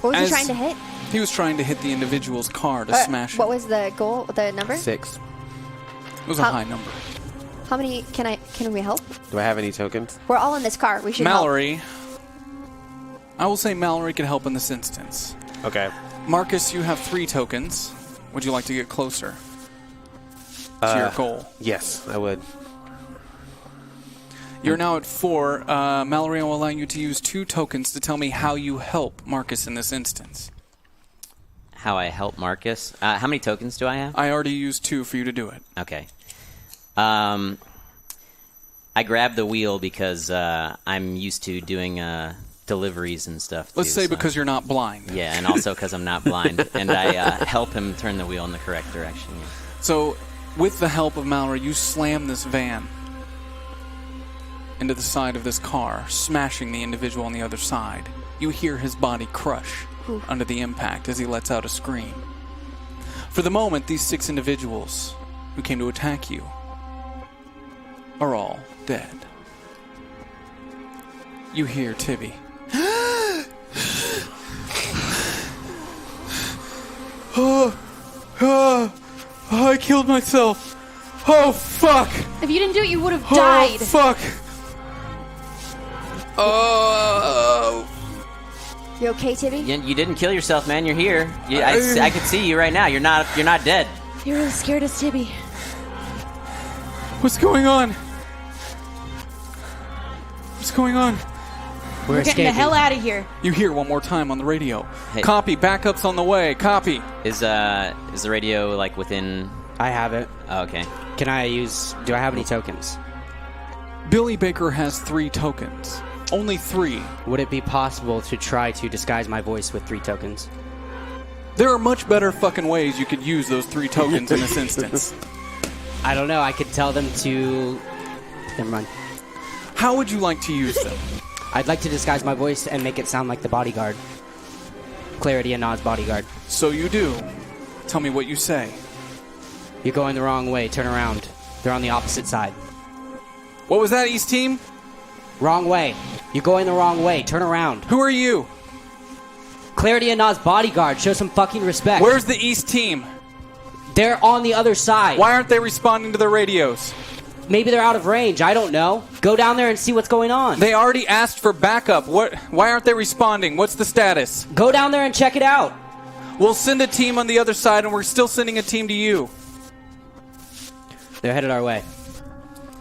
What was he trying to hit? He was trying to hit the individual's car to smash it. What was the goal? The number? 6. It was a high number. How many can we help? Do I have any tokens? We're all in this car. We should Mallory. I will say Mallory can help in this instance. Okay. Marcus, you have 3 tokens. Would you like to get closer to your goal? Yes, I would. You're now at 4. Mallory, I will allow you to use 2 tokens to tell me how you help Marcus in this instance. How I help Marcus? How many tokens do I have? I already used 2 for you to do it. Okay. I grabbed the wheel because I'm used to doing deliveries and stuff. Let's say because you're not blind. Yeah, and also because I'm not blind. And I help him turn the wheel in the correct direction. Yeah. So, with the help of Mallory, you slam this van into the side of this car, smashing the individual on the other side. You hear his body crush under the impact as he lets out a scream. For the moment, these 6 individuals who came to attack you are all dead. You hear Tibby. I killed myself. Oh, fuck. If you didn't do it, you would have died. Oh, fuck. Oh. You okay, Tibby? You didn't kill yourself, man. You're here. I can see you right now. You're not dead. You're really scared as Tibby. What's going on? What's going on? We're getting the hell out of here. You hear one more time on the radio. Hey. Copy. Backup's on the way. Copy. Is the radio like within? I have it. Oh, okay. Can I use... Do I have any tokens? Billy Baker has 3 tokens. Only 3. Would it be possible to try to disguise my voice with 3 tokens? There are much better fucking ways you could use those 3 tokens in this instance. I don't know. I could tell them to... Never mind. How would you like to use them? I'd like to disguise my voice and make it sound like the bodyguard. Clarity and Nod's bodyguard. So you do. Tell me what you say. You're going the wrong way. Turn around. They're on the opposite side. What was that, East Team? Wrong way. You're going the wrong way. Turn around. Who are you? Clarity and Nod's bodyguard. Show some fucking respect. Where's the East Team? They're on the other side. Why aren't they responding to their radios? Maybe they're out of range. I don't know. Go down there and see what's going on. They already asked for backup. Why aren't they responding? What's the status? Go down there and check it out. We'll send a team on the other side, and we're still sending a team to you. They're headed our way.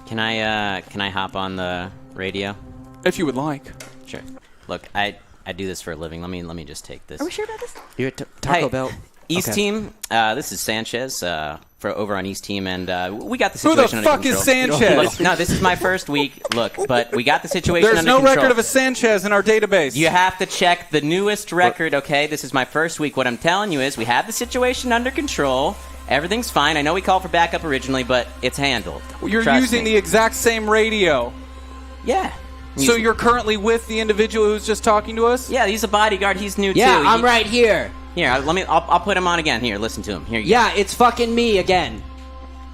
Can I hop on the radio? If you would like. Sure. Look, I do this for a living. Let me just take this. Are we sure about this? You're at Taco Bell. East Okay. Team, this is Sanchez for over on East Team, and we got the Who situation the under fuck control. is Sanchez? Look, no, this is my first week. Look, but we got the situation There's under no control. record of a Sanchez in our database. You have to check the newest record, okay? This is my first week. What I'm telling you is we have the situation under control. Everything's fine. I know we called for backup originally, but it's handled. You're Trust using me. the exact same radio. Yeah. So you're currently with the individual who's just talking to us? Yeah, he's a bodyguard. He's new Yeah, too. I'm right here. Here, I'll put him on again. Here, listen to him. Here. Yeah, it's fucking me again.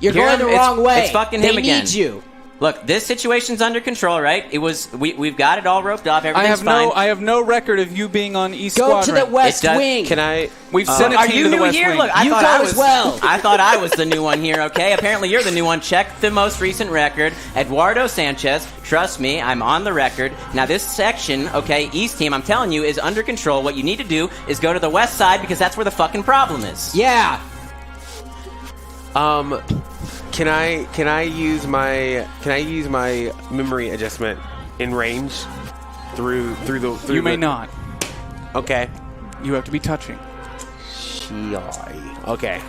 You're Hear going him? the wrong way. It's fucking him they again. need you. Look, this situation's under control, right? We've got it all roped off. Everything's fine. I have no record of you being on East Go Squadron. to the West Wing. Can I? We've sent a Are team you to the new West here? Wing. Look, I You thought go I was as well. I thought I was the new one here. Okay, apparently you're the new one. Check the most recent record. Eduardo Sanchez. Trust me, I'm on the record. Now this section, okay, East team, I'm telling you, is under control. What you need to do is go to the West side because that's where the fucking problem is. Yeah. Can I use my memory adjustment in range through the? You may not. Okay. You have to be touching. Okay.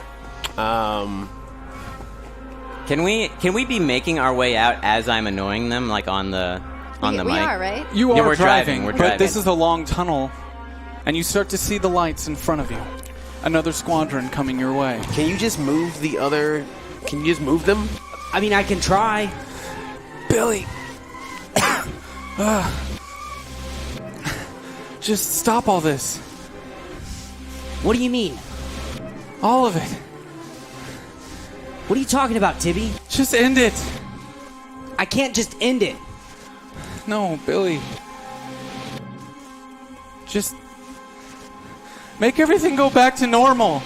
Can we be making our way out as I'm annoying them, like on the mic? We are, right? You Yeah, are we're driving, we're but this driving. is a long tunnel, and you start to see the lights in front of you. Another squadron coming your way. Can you just move the other? Can you just move them? I mean, I can try. Billy! Just stop all this. What do you mean? All of it. What are you talking about, Tibby? Just end it. I can't just end it. No, Billy. Just make everything go back to normal.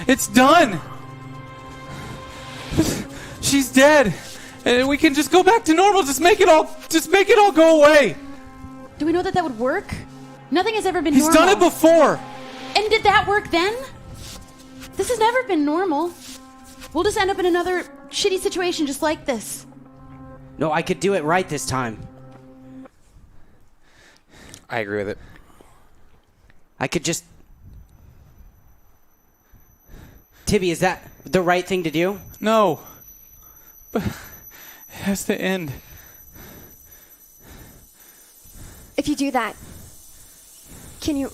It's done. She's dead. And we can just go back to normal. Just make it all go away. Do we know that would work? Nothing has ever been He's normal. done it before. And did that work then? This has never been normal. We'll just end up in another shitty situation just like this. No, I could do it right this time. I agree with it. I could just... Tibby, is that the right thing to do? No. But it has to end. If you do that, can you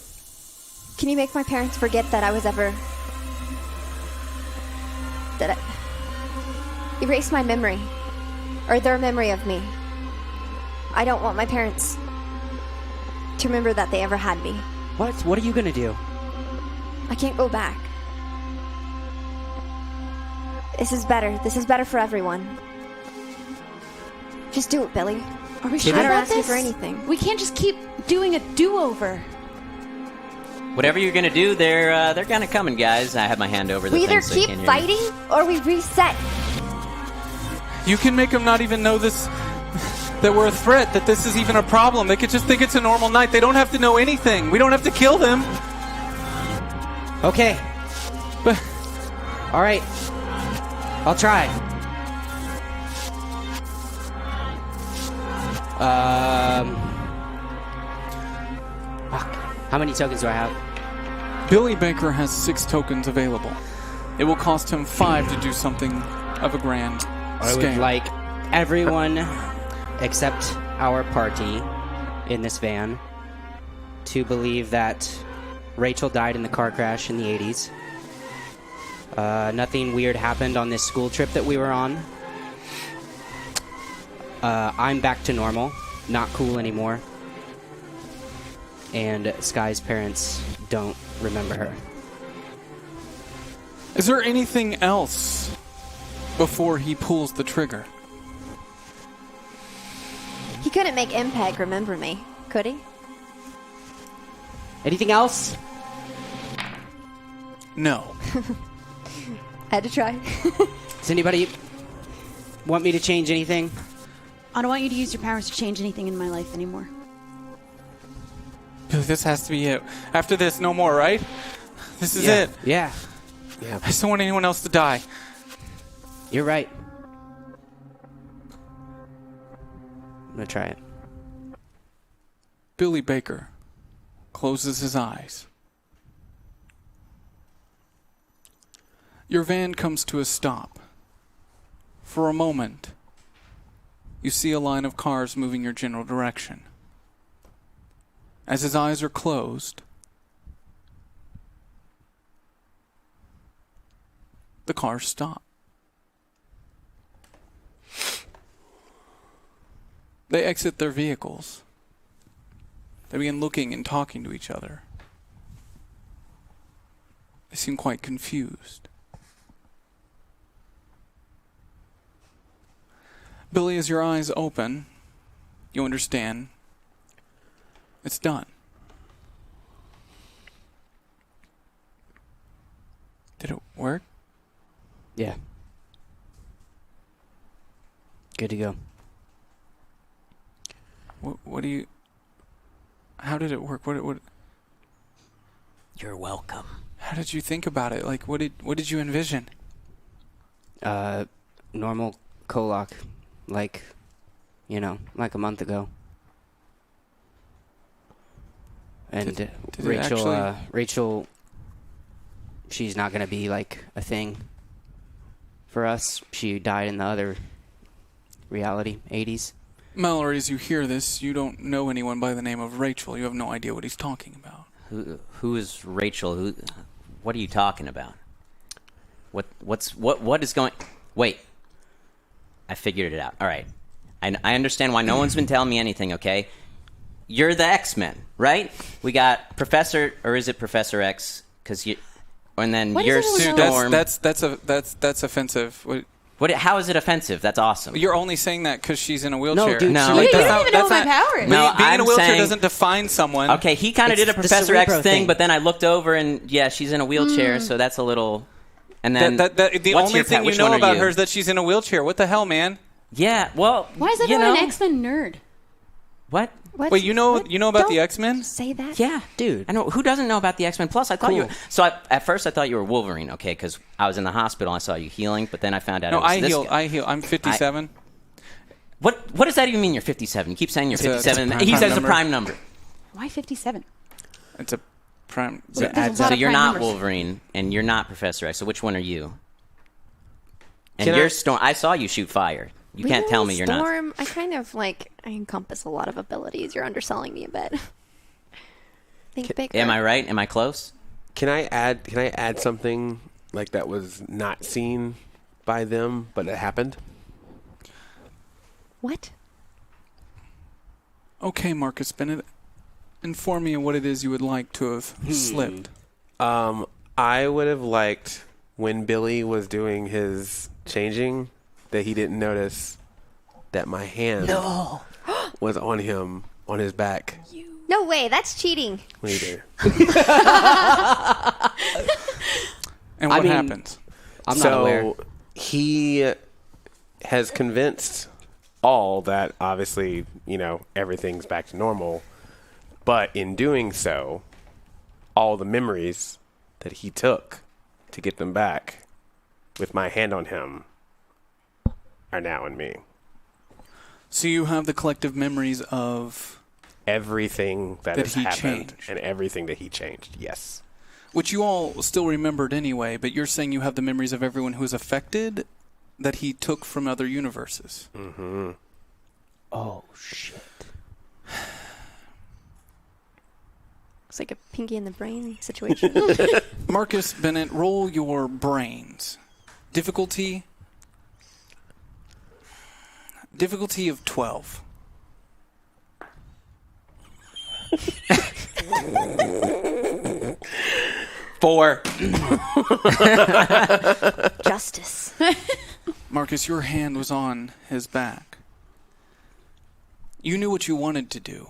make my parents forget that I was ever... that I... erase my memory. Or their memory of me. I don't want my parents to remember that they ever had me. What? What are you gonna do? I can't go back. This is better. This is better for everyone. Just do it, Billy. Are we I sure don't about ask you this? for anything. We can't just keep doing a do-over. Whatever you're gonna do, they're kind of coming, guys. I have my hand over the We thing either so you keep can't hear me. fighting or we reset. You can make them not even know this, that we're a threat, that this is even a problem. They could just think it's a normal night. They don't have to know anything. We don't have to kill them. Okay. But All right. I'll try. Fuck. How many tokens do I have? Billy Baker has 6 tokens available. It will cost him 5 to do something of a grand I scale. would like everyone except our party in this van to believe that Rachel died in the car crash in the 80s. Nothing weird happened on this school trip that we were on. I'm back to normal, not cool anymore. And Sky's parents don't remember her. Is there anything else before he pulls the trigger? He couldn't make MPEG remember me, could he? Anything else? No. Had to try. Does anybody want me to change anything? I don't want you to use your powers to change anything in my life anymore. Billy, this has to be it. After this, no more, right? This is Yeah. it. Yeah, I just don't want anyone else to die. you're right. I'm gonna try it. Billy Baker closes his eyes. Your van comes to a stop. For a moment, you see a line of cars moving your general direction. As his eyes are closed, the cars stop. They exit their vehicles. They begin looking and talking to each other. They seem quite confused. Billy, as your eyes open, you understand. It's done. Did it work? Yeah. Good to go. What do you... How did it work? What? You're welcome. How did you think about it? Like, what did you envision? Normal KOllOK, like a month ago. And Did it Rachel, actually- Rachel, she's not gonna be like a thing for us. She died in the other reality, 80s. Mallory, as you hear this, you don't know anyone by the name of Rachel. You have no idea what he's talking about. Who is Rachel? What are you talking about? What is going... Wait. I figured it out. All right. I understand why no one's been telling me anything, okay? You're the X-Men, right? We got Professor... Or is it Professor X? Because you... And then What you're is everyone Storm. That's offensive. How is it offensive? That's awesome. You're only saying that because she's in a wheelchair. No, dude, No. she- You that's don't even know what my power is. No, being in a I'm wheelchair saying- doesn't define someone. Okay, he kind of It's did a the Professor X Cerebro thing, thing. but then I looked over and, yeah, she's in a wheelchair, so that's a little... And then... The what's only your thing you which know one are about you? her is that she's in a wheelchair. What the hell, man? Yeah, well, Why is you everyone know... an X-Men nerd? What? What? Wait, you know What? about Don't the X-Men? Say that. Yeah, Dude. I know. Who doesn't know about the X-Men? Plus, I thought you were... Cool. So at first I thought you were Wolverine, okay, because I was in the hospital and I saw you healing, but then I found out No, it was I this heal. guy. I heal. I'm 57. What does that even mean, you're 57? You keep saying you're It's a 57. prime He says number. a prime number. Why 57? It's a prime. There's a lot So of you're prime not numbers. Wolverine, and you're not Professor X, so which one are you? And Can you're I- Storm. I saw you shoot fire. You can't tell me you're not. Storm, I kind of I encompass a lot of abilities. You're underselling me a bit. Think bigger. Am I right? Am I close? Can I add something like that was not seen by them, but it happened? What? Okay, Marcus Bennett. Inform me of what it is you would like to have slipped. I would have liked when Billy was doing his changing that he didn't notice that my hand was on him, on his back. No way. That's cheating. What do you do? And what mean, happens? I'm not aware. He has convinced all that obviously, everything's back to normal. But in doing so, all the memories that he took to get them back with my hand on him are now in me. So you have the collective memories of Everything that has he happened changed. and everything that he changed, yes. which you all still remembered anyway, but you're saying you have the memories of everyone who was affected that he took from other universes. Mm-hmm. Oh, shit. It's like a Pinky in the Brain situation. Marcus Bennett, roll your brains. Difficulty of 12. Four. Justice. Marcus, your hand was on his back. You knew what you wanted to do.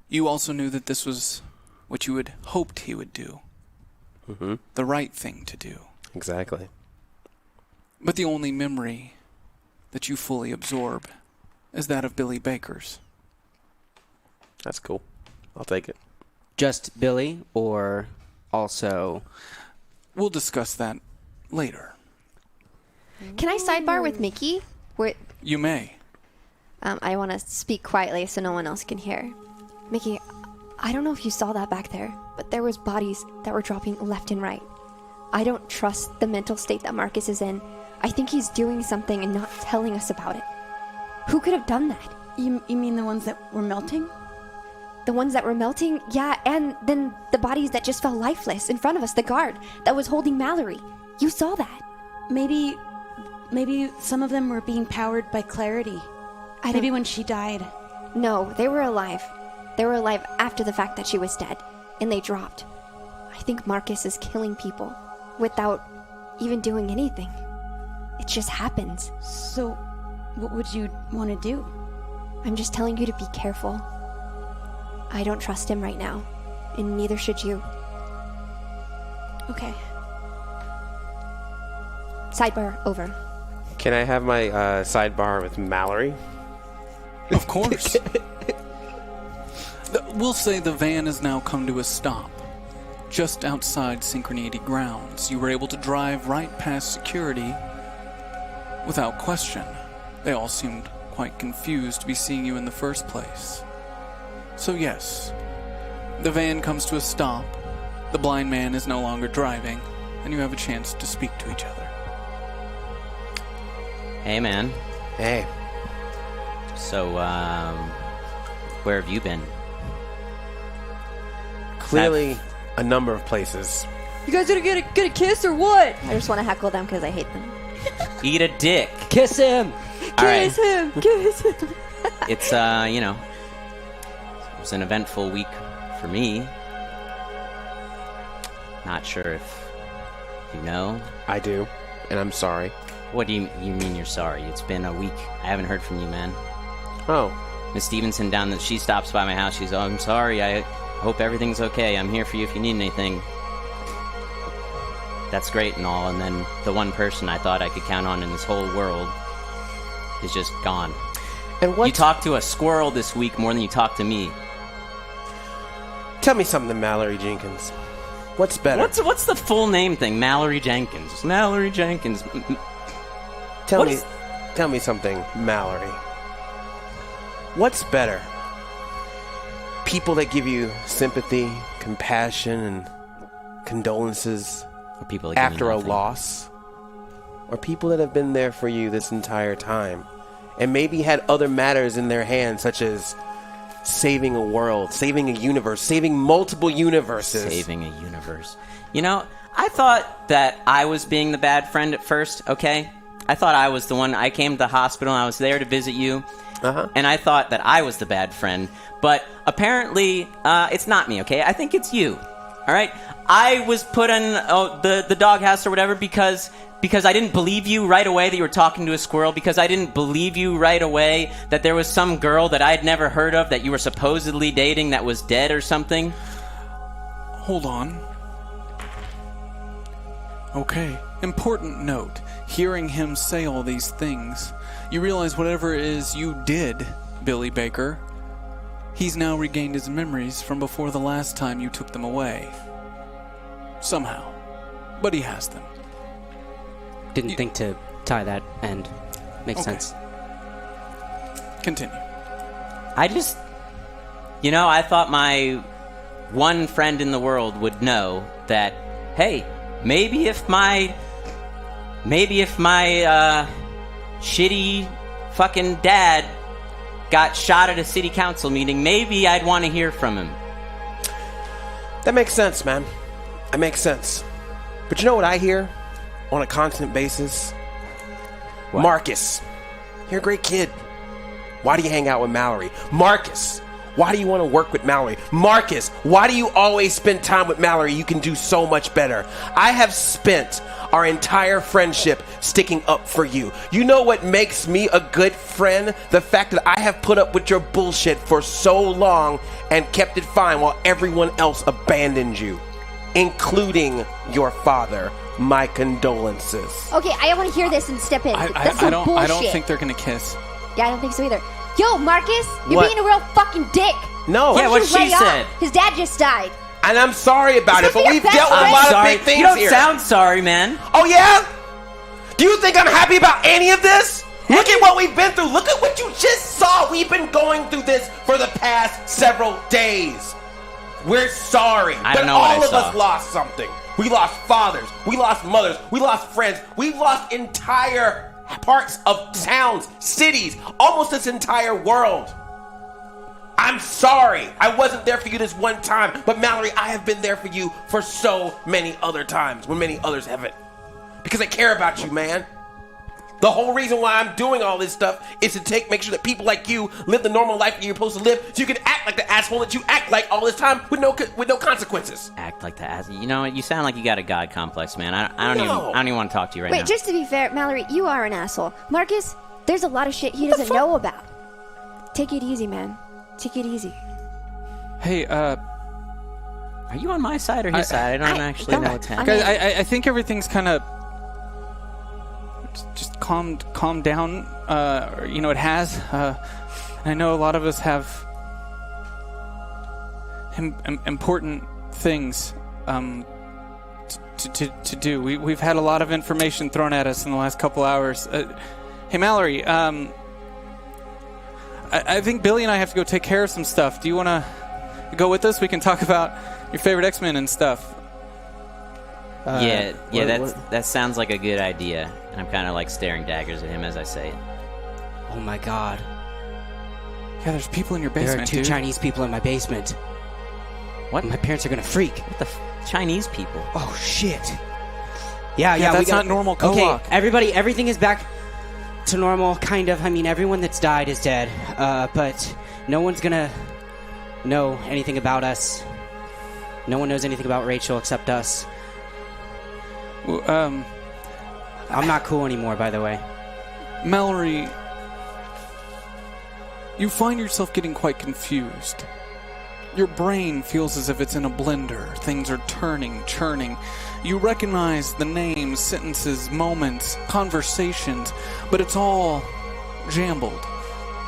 You also knew that this was what you had hoped he would do. Mm-hmm. The right thing to do. Exactly. But the only memory that you fully absorb is that of Billy Baker's. That's cool. I'll take it. Just Billy, or also... We'll discuss that later. Can I sidebar with Mickey? You may. I want to speak quietly so no one else can hear. Mickey, I don't know if you saw that back there, but there was bodies that were dropping left and right. I don't trust the mental state that Marcus is in. I think he's doing something and not telling us about it. Who could have done that? You mean the ones that were melting? The ones that were melting? Yeah, and then the bodies that just fell lifeless in front of us, the guard that was holding Mallory. You saw that. Maybe some of them were being powered by clarity. Maybe when she died. No, they were alive. They were alive after the fact that she was dead, and they dropped. I think Marcus is killing people without even doing anything. It just happens. So What would you want to do? I'm just telling you to be careful. I don't trust him right now, and neither should you. Okay. Sidebar over. Can I have my sidebar with Mallory? Of course. We'll say the van has now come to a stop. Just outside Synchronity grounds, you were able to drive right past security without question. They all seemed quite confused to be seeing you in the first place. So yes, the van comes to a stop, the blind man is no longer driving, and you have a chance to speak to each other. Hey, man. Hey. So, where have you been? Clearly, a number of places. You guys gonna get a kiss or what? I just want to heckle them because I hate them. Eat a dick. Kiss him! Kiss him! Kiss him! It's, you know, it was an eventful week for me. Not sure if you know. I do, and I'm sorry. What do you mean you're sorry? It's been a week. I haven't heard from you, man. Oh. Miss Stevenson she stops by my house. She's, I'm sorry. I hope everything's okay. I'm here for you if you need anything. That's great and all. And then the one person I thought I could count on in this whole world is just gone. And what? You talked to a squirrel this week more than you talked to me. Tell me something, Mallory Jenkins. What's better? What's the full name thing? Mallory Jenkins. Mallory Jenkins. Tell me something, Mallory. What's better? People that give you sympathy, compassion, and condolences Or people that give after me a nothing. loss? Or people that have been there for you this entire time and maybe had other matters in their hands, such as saving a world, saving a universe, saving multiple universes. Saving a universe. You know, I thought that I was being the bad friend at first, okay? I thought I was the one. I came to the hospital and I was there to visit you. And I thought that I was the bad friend. But apparently, it's not me, okay? I think it's you. All right? I was put in the doghouse or whatever because I didn't believe you right away that you were talking to a squirrel, because I didn't believe you right away that there was some girl that I'd never heard of that you were supposedly dating that was dead or something. Hold on. Okay, important note. Hearing him say all these things, you realize whatever it is you did, Billy Baker, he's now regained his memories from before the last time you took them away. Somehow. But he has them. Didn't think to tie that end. Makes Okay. sense. Continue. I just, you know, I thought my one friend in the world would know that, hey, maybe if my shitty fucking dad got shot at a city council meeting, maybe I'd want to hear from him. That makes sense, man. That makes sense. But you know what I hear on a constant basis? What? Marcus, you're a great kid. Why do you hang out with Mallory? Marcus, why do you want to work with Mallory? Marcus, why do you always spend time with Mallory? You can do so much better. I have spent our entire friendship sticking up for you. You know what makes me a good friend? The fact that I have put up with your bullshit for so long and kept it fine while everyone else abandoned you, including your father. My condolences. Okay, I want to hear this and step in. That's some bullshit. I don't think they're gonna kiss. Yeah, I don't think so either. Yo, Marcus, you're What? being a real fucking dick. No. Why Yeah, don't what you she lay off? said. His dad just died. And I'm sorry about it, Is but this we've your dealt best with a friend? lot of Sorry. big things You don't here. sound sorry, man. Oh, yeah? Do you think I'm happy about any of this? Look at what we've been through. Look at what you just saw. We've been going through this for the past several days. We're sorry. I but don't know what I all of saw. us lost something. We lost fathers. We lost mothers. We lost friends. We've lost entire parts of towns, cities, almost this entire world. I'm sorry. I wasn't there for you this one time. But Mallory, I have been there for you for so many other times when many others haven't. Because I care about you, man. The whole reason why I'm doing all this stuff is to make sure that people like you live the normal life that you're supposed to live, so you can act like the asshole that you act like all this time with no consequences. Act like that. You know, you sound like you got a god complex, man. I don't No. even want to talk to you right now. Wait, just to be fair, Mallory, you are an asshole. Marcus, There's a lot of shit he doesn't know about. Take it easy, man. Take it easy. Hey, Are you on my side or his side? I don't actually know what's happening. guys, I think everything's kind of just calmed down. It has. I know a lot of us have important things to do. We've had a lot of information thrown at us in the last couple hours. Hey, Mallory, I think Billy and I have to go take care of some stuff. Do you want to go with us? We can talk about your favorite X-Men and stuff. That sounds like a good idea. And I'm kind of like staring daggers at him as I say it. Oh my god. Yeah, there's people in your basement, There are two dude. Chinese people in my basement. What? My parents are gonna freak. What the Chinese people? Oh shit. Yeah, that's not normal, KOllOK. Okay, everything is back to normal, kind of. I mean, everyone that's died is dead. But no one's gonna know anything about us. No one knows anything about Rachel except us. Well, I'm not cool anymore, by the way. Mallory, you find yourself getting quite confused. Your brain feels as if it's in a blender. Things are turning, churning. You recognize the names, sentences, moments, conversations, but it's all jumbled.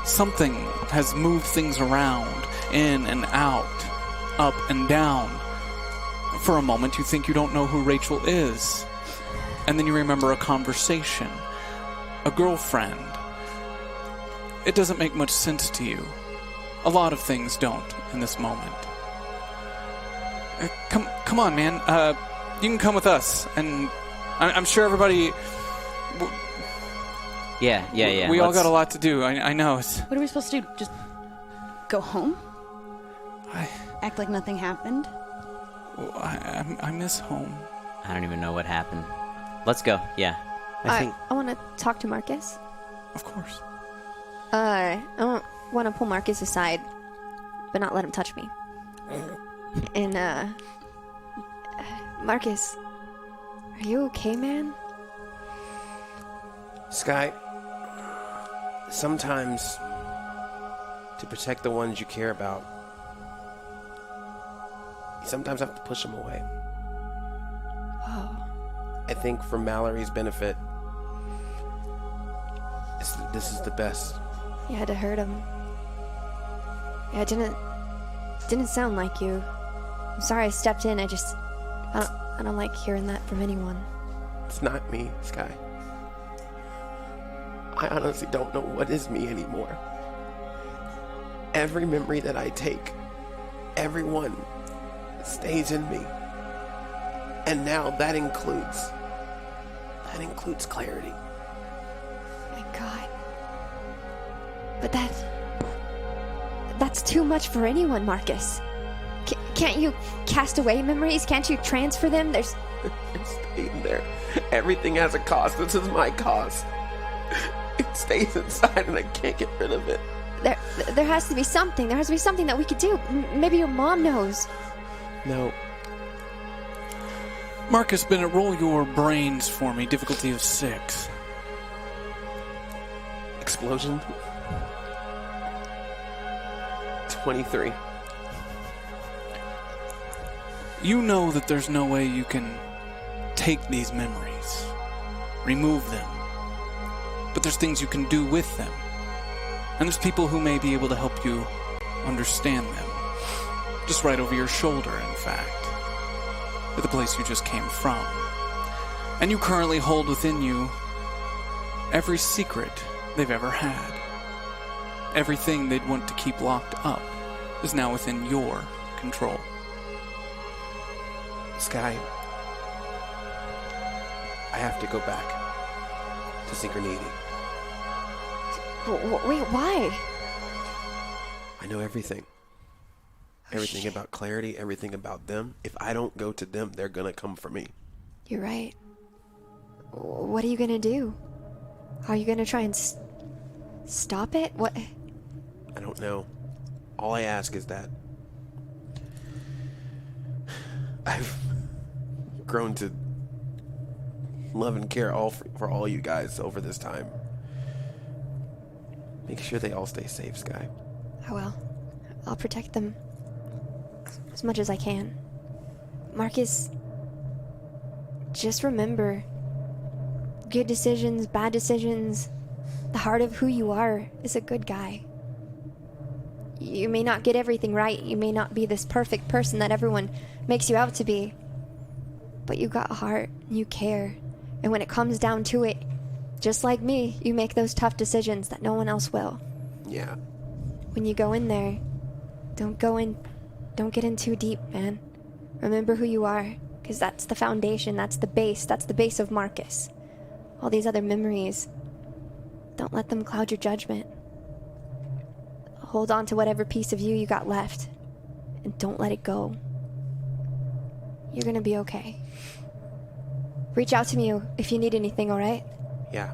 Something has moved things around, in and out, up and down. For a moment, you think you don't know who Rachel is. And then you remember a conversation, a girlfriend. It doesn't make much sense to you. A lot of things don't in this moment. Come on, man. You can come with us, and I'm sure everybody. Yeah. We all got a lot to do. I know. What are we supposed to do? Just go home? Act like nothing happened? I miss home. I don't even know what happened. Let's go. Yeah. I want to talk to Marcus. Of course. I want to pull Marcus aside, but not let him touch me. And, Marcus, are you okay, man? Sky, sometimes to protect the ones you care about, you sometimes have to push them away. Oh. I think for Mallory's benefit, this is the best. You had to hurt him. Yeah, it didn't sound like you. I'm sorry I stepped in. I don't like hearing that from anyone. It's not me, Sky. I honestly don't know what is me anymore. Every memory that I take, everyone stays in me. And now that includes clarity. My God. But that's too much for anyone, Marcus. Can't you cast away memories? Can't you transfer them? It's staying there. Everything has a cost. This is my cost. It stays inside and I can't get rid of it. There has to be something. There has to be something that we could do. Maybe your mom knows. No. Marcus Bennett, roll your brains for me. Difficulty of 6. Explosion. 23. You know that there's no way you can take these memories, remove them, but there's things you can do with them. And there's people who may be able to help you understand them. Just right over your shoulder, in fact, at the place you just came from. And you currently hold within you every secret they've ever had. Everything they'd want to keep locked up is now within your control. Sky, I have to go back to Synchronity. Wait, why? I know everything. Everything about Clarity, everything about them. If I don't go to them, they're gonna come for me. You're right. What are you gonna do? Are you gonna try and stop it? What? I don't know. All I ask is that I've grown to love and care for all you guys over this time. Make sure they all stay safe, Sky. I will. I'll protect them as much as I can. Marcus, just remember, good decisions, bad decisions, the heart of who you are is a good guy. You may not get everything right. You may not be this perfect person that everyone makes you out to be. But you got a heart. You care. And when it comes down to it, just like me, you make those tough decisions that no one else will. Yeah. When you go in there, don't get in too deep, man. Remember who you are, because that's the foundation, that's the base of Marcus. All these other memories, don't let them cloud your judgment. Hold on to whatever piece of you got left, and don't let it go. You're gonna be okay. Reach out to me if you need anything, alright? Yeah.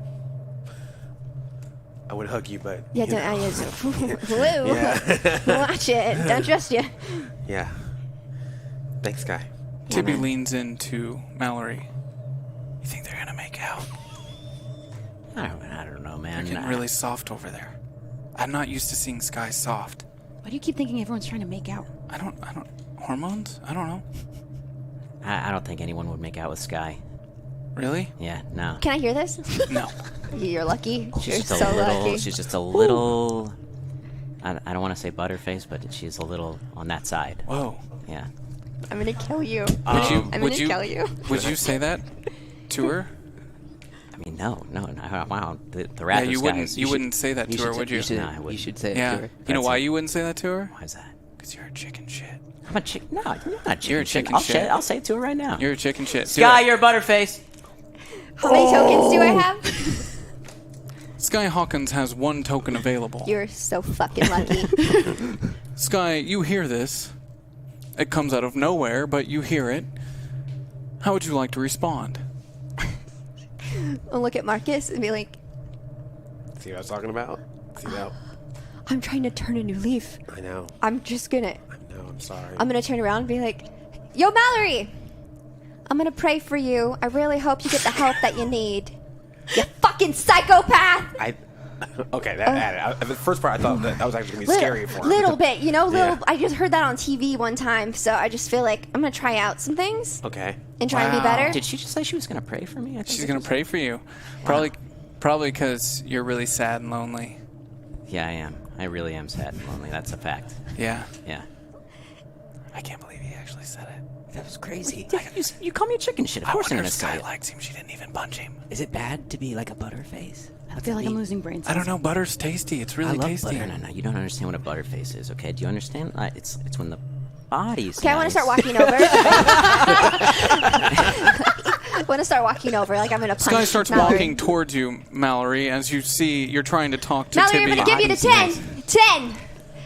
I would hug you, but... Yeah, whoa. Yeah. Watch it. Don't trust you. Yeah. Thanks, Sky. Tibby man. leans into Mallory. You think they're gonna make out? I don't know, They're man. getting really soft over there. I'm not used to seeing Sky soft. Why do you keep thinking everyone's trying to make out? I don't... Hormones? I don't know. I don't think anyone would make out with Sky. Really? Yeah, no. Can I hear this? No. You're lucky. You're She's just so a little. lucky. She's just a little. I don't want to say butterface, but she's a little on that side. Whoa. Yeah. I'm gonna kill you. Would I'm gonna kill you. Would you say that to her? I mean, no. Wow, the Raptors You guys. wouldn't say that to her, would you? No, I wouldn't. You should say it Yeah. to her. You know That's why it. you wouldn't say that to her? Why is that? Because you're a chicken shit. I'm a chicken. No, you're not a chicken. You're a shit. chicken shit. I'll say it to her right now. You're a chicken shit. Do Sky, it. you're a butterface. How many tokens do I have? Sky Hawkins has one token available. You're so fucking lucky. Sky, you hear this. It comes out of nowhere, but you hear it. How would you like to respond? I'll look at Marcus and be like, See what I was talking about? See that? I'm trying to turn a new leaf. I know. I'm sorry. gonna turn around and be like, yo, Mallory! I'm gonna pray for you. I really hope you get the help that you need. You fucking psychopath! Okay, the first part I thought that was actually going to be scary for him. Little bit, you know? Yeah. I just heard that on TV one time, so I just feel like I'm gonna try out some things Okay. and try and be better. Did she just say she was going to pray for me? I think She's it going was- to pray for you. Probably because you're really sad and lonely. Yeah, I am. I really am sad and lonely. That's a fact. Yeah. Yeah. I can't believe he actually said it. That was crazy. You call me a chicken shit. Of I course I'm wonder going if to say Sky it. likes him. She didn't even punch him. Is it bad to be like a butterface? I feel like I'm losing brain cells. I don't know. Butter's tasty. It's I really love tasty. butter. No, you don't understand what a butterface is, okay? Do you understand? It's when the body's Okay, I want to nice. start walking over. I want to start walking over, like I'm gonna punch Sky starts Mallory. walking towards you, Mallory, as you see you're trying to talk to Mallory, Tibby. I'm gonna give you the 10. 10.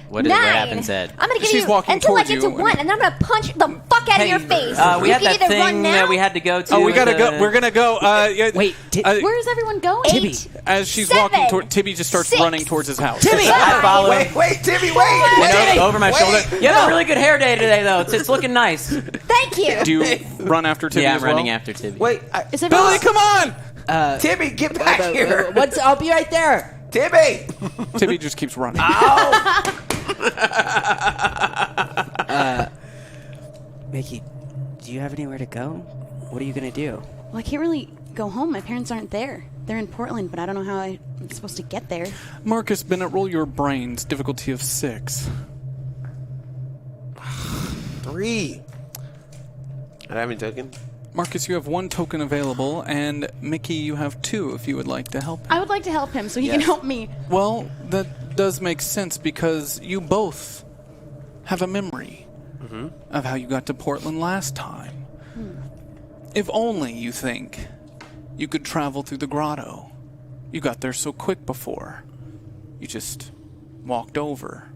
What 9. happens, Ed? I'm gonna give She's you walking until I towards get to you. 1, and then I'm gonna punch the fuck out of your face. We you had can that either run thing now. that we had to go to. Oh, we gotta the- go. We're gonna go. Wait, Where's everyone going? 8. As she's 7, walking toward Tibby, just starts 6. running towards his house. Timmy, I follow. Wait, Timmy, You know, over my shoulder. You have a really good hair day today, though. It's looking nice. Thank you. Do you run after Tibby Yeah, as I'm well? running after Tibby. Wait, Is everyone Billy, come on! Timmy, get back here. I'll be right there. Timmy! Tibby just keeps running. Mickey, do you have anywhere to go? What are you gonna do? Well, I can't really go home. My parents aren't there. They're in Portland, but I don't know how I'm supposed to get there. Marcus Bennett, roll your brains. Difficulty of 6. 3. I have any token? Marcus, you have 1 token available, and Mickey, you have 2 if you would like to help. I would like to help him so he can help me. Well, that does make sense because you both have a memory of how you got to Portland last time. If only, you think, you could travel through the grotto. You got there so quick before. You just walked over.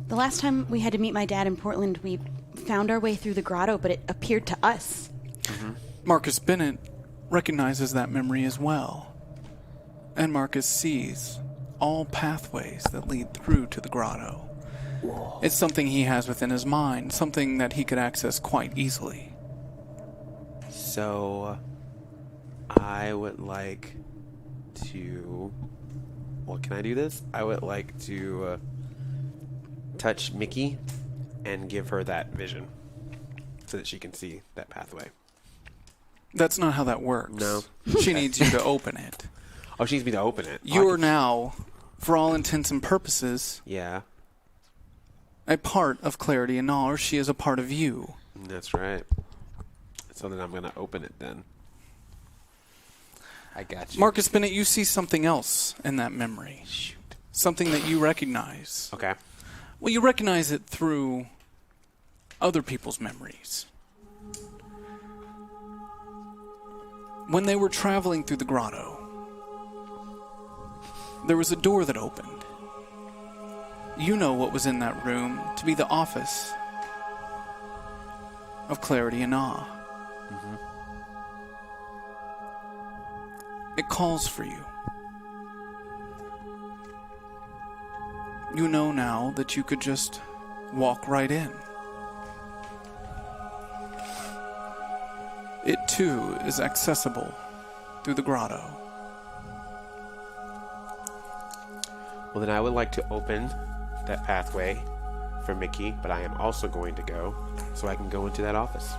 The last time we had to meet my dad in Portland, we found our way through the grotto, but it appeared to us. Marcus Bennett recognizes that memory as well. And Marcus sees all pathways that lead through to the grotto. It's something he has within his mind, something that he could access quite easily. So, I would like to well, can I do this? I would like to touch Mickey and give her that vision so that she can see that pathway. That's not how that works. No. She needs you to open it. Oh, she needs me to open it. You're now, for all intents and purposes, Yeah, a part of Clarity and Null, or she is a part of you. that's right. So then I'm going to open it then. I got you. Marcus Bennett, you see something else in that memory. Shoot. Something that you recognize. Okay. Well, you recognize it through other people's memories. When they were traveling through the grotto, there was a door that opened. You know what was in that room to be the office of Clarity and Awe. Mm-hmm. It calls for you. You know now that you could just walk right in. It too is accessible through the grotto. Well, then I would like to open that pathway for Mickey, but I am also going to go so I can go into that office.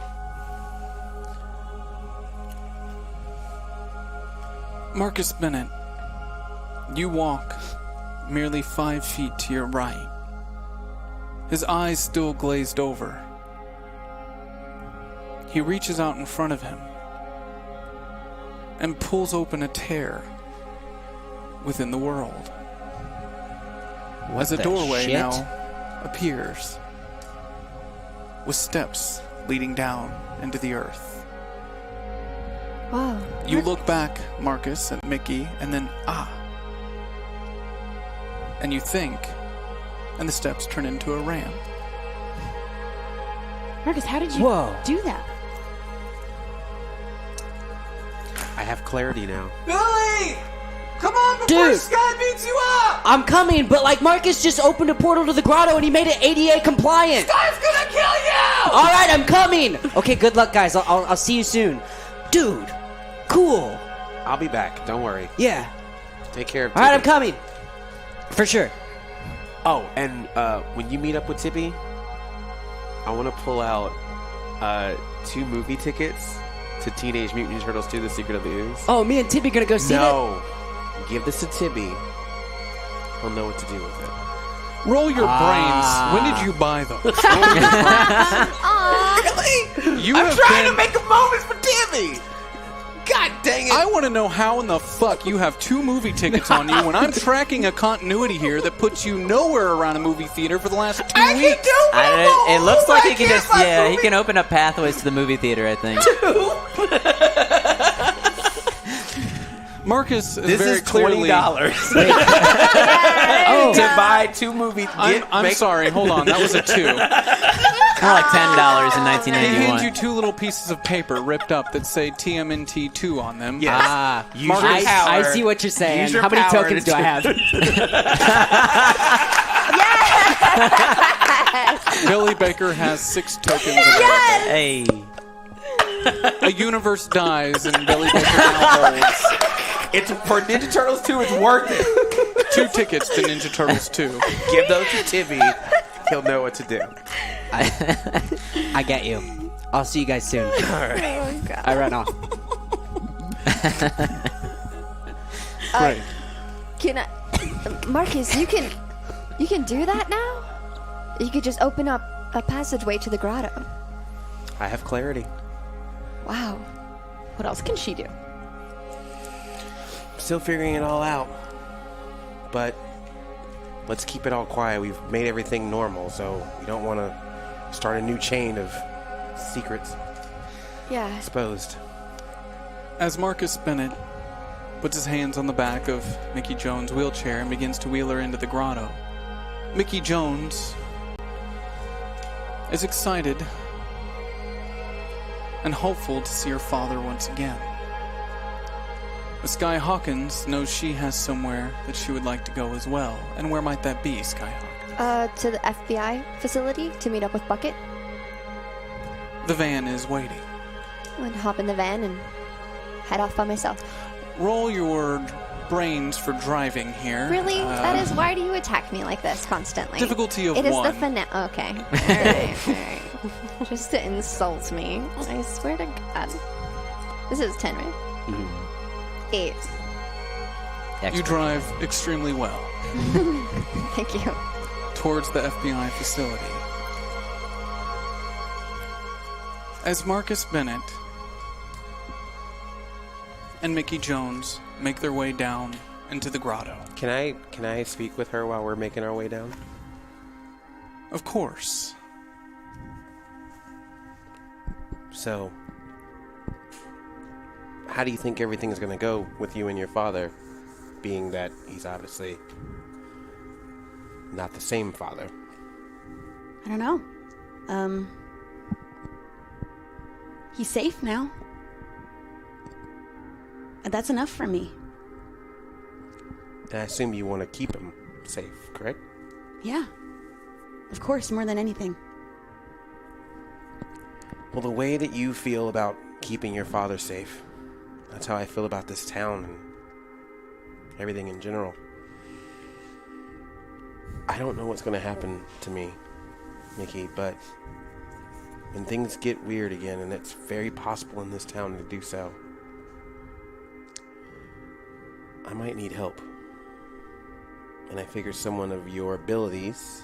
Marcus Bennett, you walk merely 5 feet to your right. His eyes still glazed over. He reaches out in front of him and pulls open a tear within the world. As a doorway now appears with steps leading down into the earth. Wow. You look back, Marcus, at Mickey, and then, and you think, and the steps turn into a ramp. Marcus, how did you do that? I have clarity now. Billy! Come on before Dude. Sky beats you up! I'm coming, but like Marcus just opened a portal to the grotto and he made it ADA compliant. Sky's gonna kill you! All right, I'm coming. Okay, good luck, guys. I'll see you soon. Dude, cool. I'll be back. Don't worry. Yeah. Take care of All right, I'm Tippy. coming. For sure. Oh, and when you meet up with Tippy, I want to pull out 2 movie tickets to Teenage Mutant Ninja Turtles 2: The Secret of the Ooze. Oh, me and Tippy gonna go see that? No. Give this to Tibby. He'll know what to do with it. Roll your brains. When did you buy those? Really? You I'm have trying been- to make a moment for Timmy! God dang it! I want to know how in the fuck you have 2 movie tickets on you when I'm tracking a continuity here that puts you nowhere around a movie theater for the last 2 I weeks. can do no It looks more! like I he can can't just, buy he movie- can open up pathways to the movie theater, I think. Marcus is This very is clearly. $20 Oh, to buy 2 movies. I'm sorry. Hold on. That was a 2. More like $10 in He hands you 1991. 2 little pieces of paper ripped up that say TMNT2 on them. Yes. Use your I power. see what you're saying. Use your How many power tokens to do I have? Billy Baker has 6 tokens. Hey. A universe dies, and Billy Baker now holds It's for Ninja Turtles 2. It's worth it. 2 tickets to Ninja Turtles 2. Give those to Tibby. He'll know what to do. I get you. I'll see you guys soon. All right. Oh, God. I run off. Great. Can I, Marcus? You can do that now. You could just open up a passageway to the grotto. I have clarity. Wow. What else can she do? Still figuring it all out. But let's keep it all quiet. We've made everything normal, so we don't want to start a new chain of secrets Yeah. exposed. As Marcus Bennett puts his hands on the back of Mickey Jones' wheelchair and begins to wheel her into the grotto, Mickey Jones is excited and hopeful to see her father once again. Sky Hawkins knows she has somewhere that she would like to go as well. And where might that be, Sky Hawkins? To the FBI facility to meet up with Bucket. The van is waiting. I'm gonna hop in the van and head off by myself. Roll your brains for driving here. Really? That is, why do you attack me like this constantly? Difficulty of It is the one. Okay. Alright. Just to insult me. I swear to God. This is 10, right? 8. You Expert. drive extremely well Thank you. towards the FBI facility. As Marcus Bennett and Mickey Jones make their way down into the grotto. Can I speak with her while we're making our way down? Of course. So, how do you think everything is going to go with you and your father, being that he's obviously not the same father? I don't know. He's safe now. And that's enough for me. And I assume you want to keep him safe, correct? Yeah. Of course, more than anything. Well, the way that you feel about keeping your father safe, that's how I feel about this town and everything in general. I don't know what's going to happen to me, Mickey, but when things get weird again, and it's very possible in this town to do so, I might need help. And I figure someone of your abilities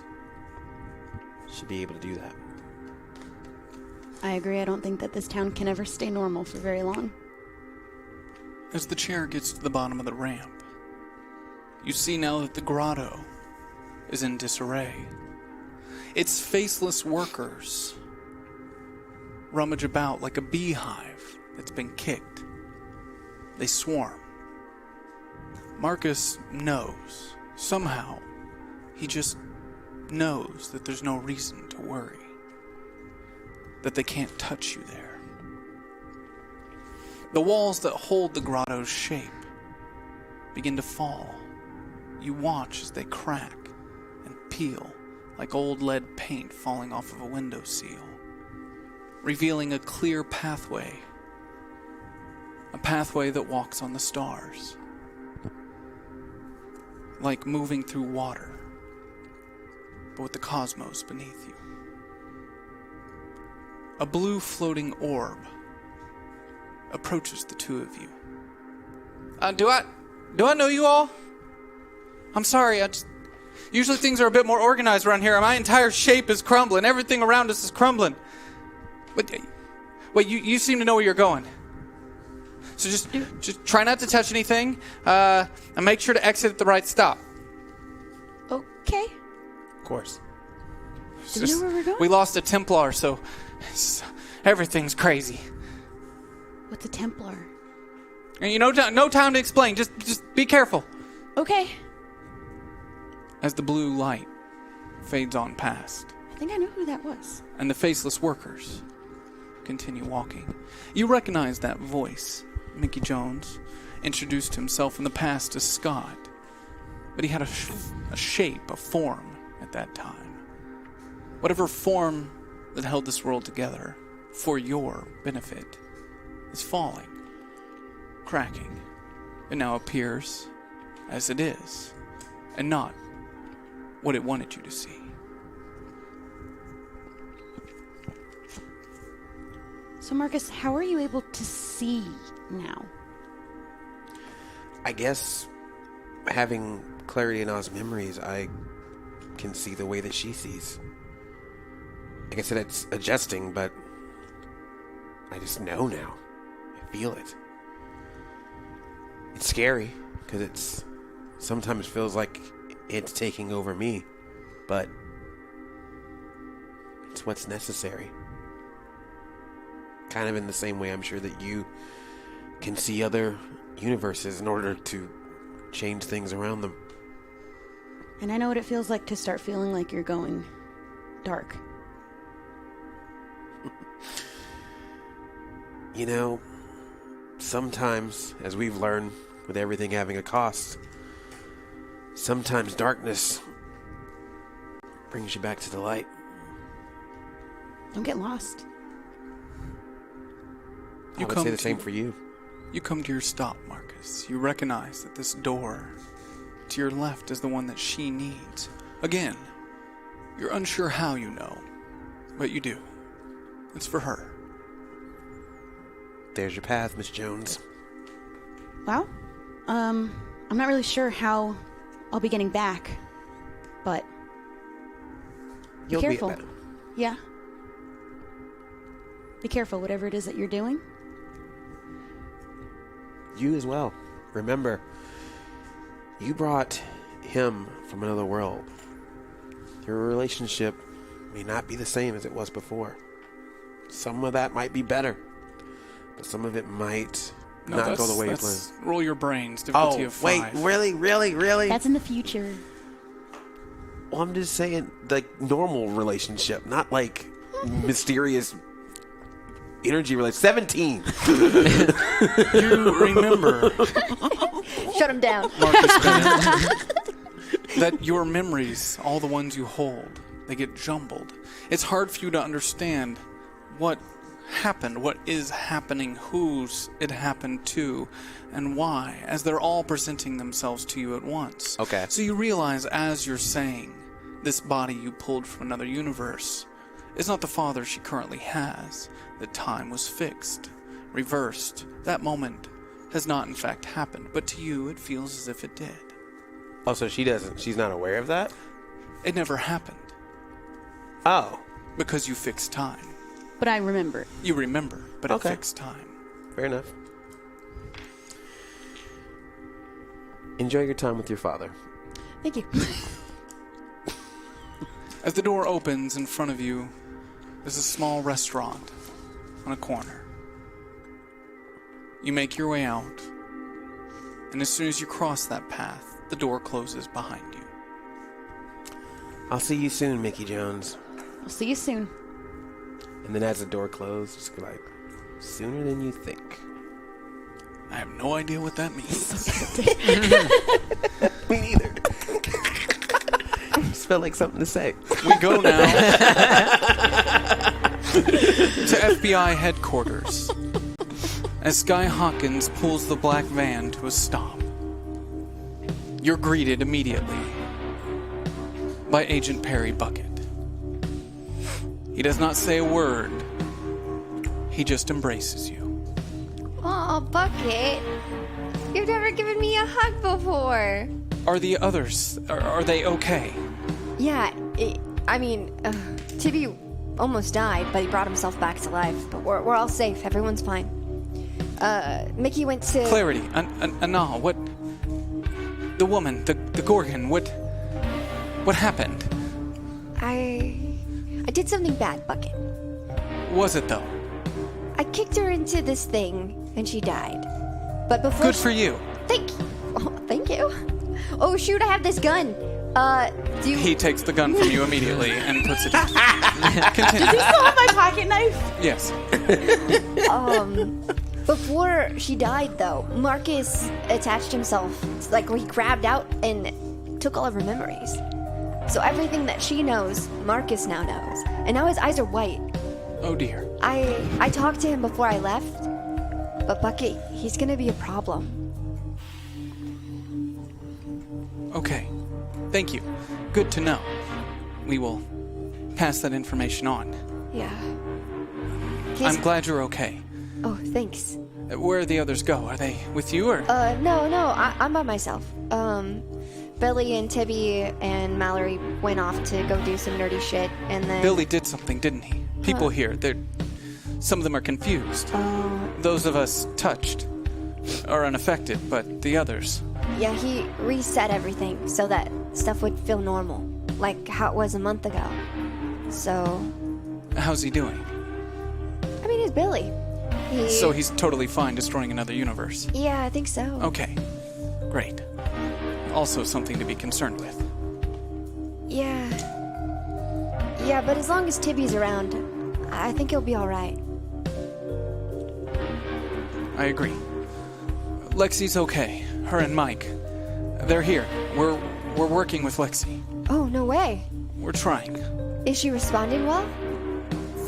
should be able to do that. I agree. I don't think that this town can ever stay normal for very long. As the chair gets to the bottom of the ramp, you see now that the grotto is in disarray. Its faceless workers rummage about like a beehive that's been kicked. They swarm. Marcus knows, somehow, he just knows that there's no reason to worry. That they can't touch you there. The walls that hold the grotto's shape begin to fall. You watch as they crack and peel like old lead paint falling off of a windowsill, revealing a clear pathway. A pathway that walks on the stars. Like moving through water, but with the cosmos beneath you. A blue floating orb approaches the two of you. Do I know you all? I'm sorry, usually things are a bit more organized around here. My entire shape is crumbling. Everything around us is crumbling. Wait, you seem to know where you're going. So just try not to touch anything, and make sure to exit at the right stop. Okay. Of course. Do we know where we're going? We lost a Templar, so everything's crazy. What's a Templar? And no time to explain. Just be careful. Okay. As the blue light fades on past, I think I know who that was. and the faceless workers continue walking, you recognize that voice. Mickey Jones introduced himself in the past as Scott, but he had a shape, a form at that time. Whatever form that held this world together for your benefit is falling, cracking. It now appears as it is, and not what it wanted you to see. So, Marcus, how are you able to see now? I guess having clarity in Oz memories, I can see the way that she sees. Like I said, it's adjusting, but I just know now. I feel it. It's scary, because it's sometimes feels like it's taking over me, but it's what's necessary. Kind of in the same way I'm sure that you can see other universes in order to change things around them. And I know what it feels like to start feeling like you're going dark. You know, sometimes, as we've learned with everything having a cost, sometimes darkness brings you back to the light. Don't get lost. I would say the same for you. You come to your stop, Marcus. You recognize that this door to your left is the one that she needs. Again, you're unsure how you know, but you do. It's for her. There's your path, Miss Jones. Well, I'm not really sure how I'll be getting back, but You'll be careful. Be better. Yeah. Be careful, whatever it is that you're doing. You as well. Remember, you brought him from another world. Your relationship may not be the same as it was before. Some of that might be better, but some of it might not go the way you planned. Roll your brains. Difficulty of 5. Wait, really? That's in the future. Well, I'm just saying, like, normal relationship, not like mysterious energy relationship. 17. You remember, Shut him down. Marcus Bennett, that your memories, all the ones you hold, they get jumbled. It's hard for you to understand what happened, what is happening, whose it happened to, and why, as they're all presenting themselves to you at once. Okay. So you realize as you're saying, this body you pulled from another universe is not the father she currently has. The time was fixed, reversed. That moment has not in fact happened, but to you it feels as if it did. Oh, so she's not aware of that? It never happened. Oh. Because you fixed time. But I remember. You remember, but Okay. it fixed time. Fair enough. Enjoy your time with your father. Thank you. As the door opens in front of you, there's a small restaurant on a corner. You make your way out, and as soon as you cross that path, the door closes behind you. I'll see you soon, Mickey Jones. I'll see you soon. And then as the door closes, just go like, sooner than you think. I have no idea what that means. Me neither. Just felt like something to say. We go now to FBI headquarters as Guy Hawkins pulls the black van to a stop. You're greeted immediately by Agent Perry Bucket. He does not say a word. He just embraces you. Oh, Bucket. You've never given me a hug before. Are the others, are they okay? Yeah, Tibby almost died, but he brought himself back to life. But we're all safe. Everyone's fine. Mickey went to... Clarity, Anal, what... The woman, the Gorgon, what happened? I did something bad, Bucket. Was it, though? I kicked her into this thing, and she died. But before... Good for you. Thank you. Oh, shoot, I have this gun. Do you... He takes the gun from you immediately and puts it in. Does Continue. he still have my pocket knife? Yes. Before she died, though, Marcus attached himself. It's like he grabbed out and took all of her memories. So everything that she knows, Marcus now knows. And now his eyes are white. Oh, dear. I talked to him before I left. But Bucket, he's gonna be a problem. Okay. Thank you. Good to know. We will pass that information on. Yeah. I'm glad you're okay. Oh, thanks. Where the others go? Are they with you or? No, I'm by myself. Billy and Tibby and Mallory went off to go do some nerdy shit, and then... Billy did something, didn't he? People here, some of them are confused. Those of us touched are unaffected, but the others... Yeah, he reset everything so that stuff would feel normal, like how it was a month ago. So... How's he doing? I mean, he's Billy. So he's totally fine destroying another universe? Yeah, I think so. Okay. Great. Also something to be concerned with. Yeah. Yeah, but as long as Tibby's around, I think he'll be alright. I agree. Lexi's okay. Her and Mike. They're here. We're working with Lexi. Oh, no way. We're trying. Is she responding well?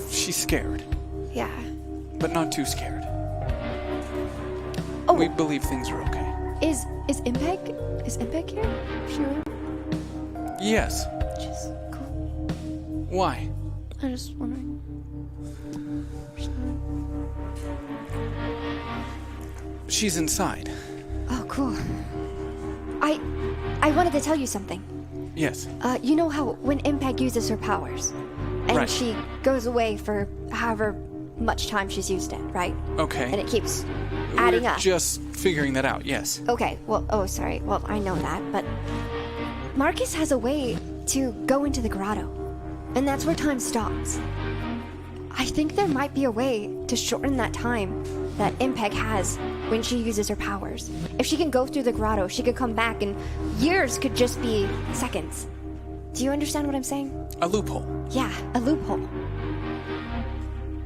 She's scared, Yeah. but not too scared. We believe things are okay. Is Impeg here? Sure. Yes. Just cool. Why? I'm just wondering. She's inside. Oh, cool. I wanted to tell you something. Yes. You know how when Impeg uses her powers, and Right. she goes away for however much time she's used it, right? Okay. And it keeps adding We're up. just figuring that out, yes. Okay, well, sorry. Well, I know that, but Marcus has a way to go into the grotto, and that's where time stops. I think there might be a way to shorten that time that Impeg has when she uses her powers. If she can go through the grotto, she could come back, and years could just be seconds. Do you understand what I'm saying? A loophole. Yeah, a loophole.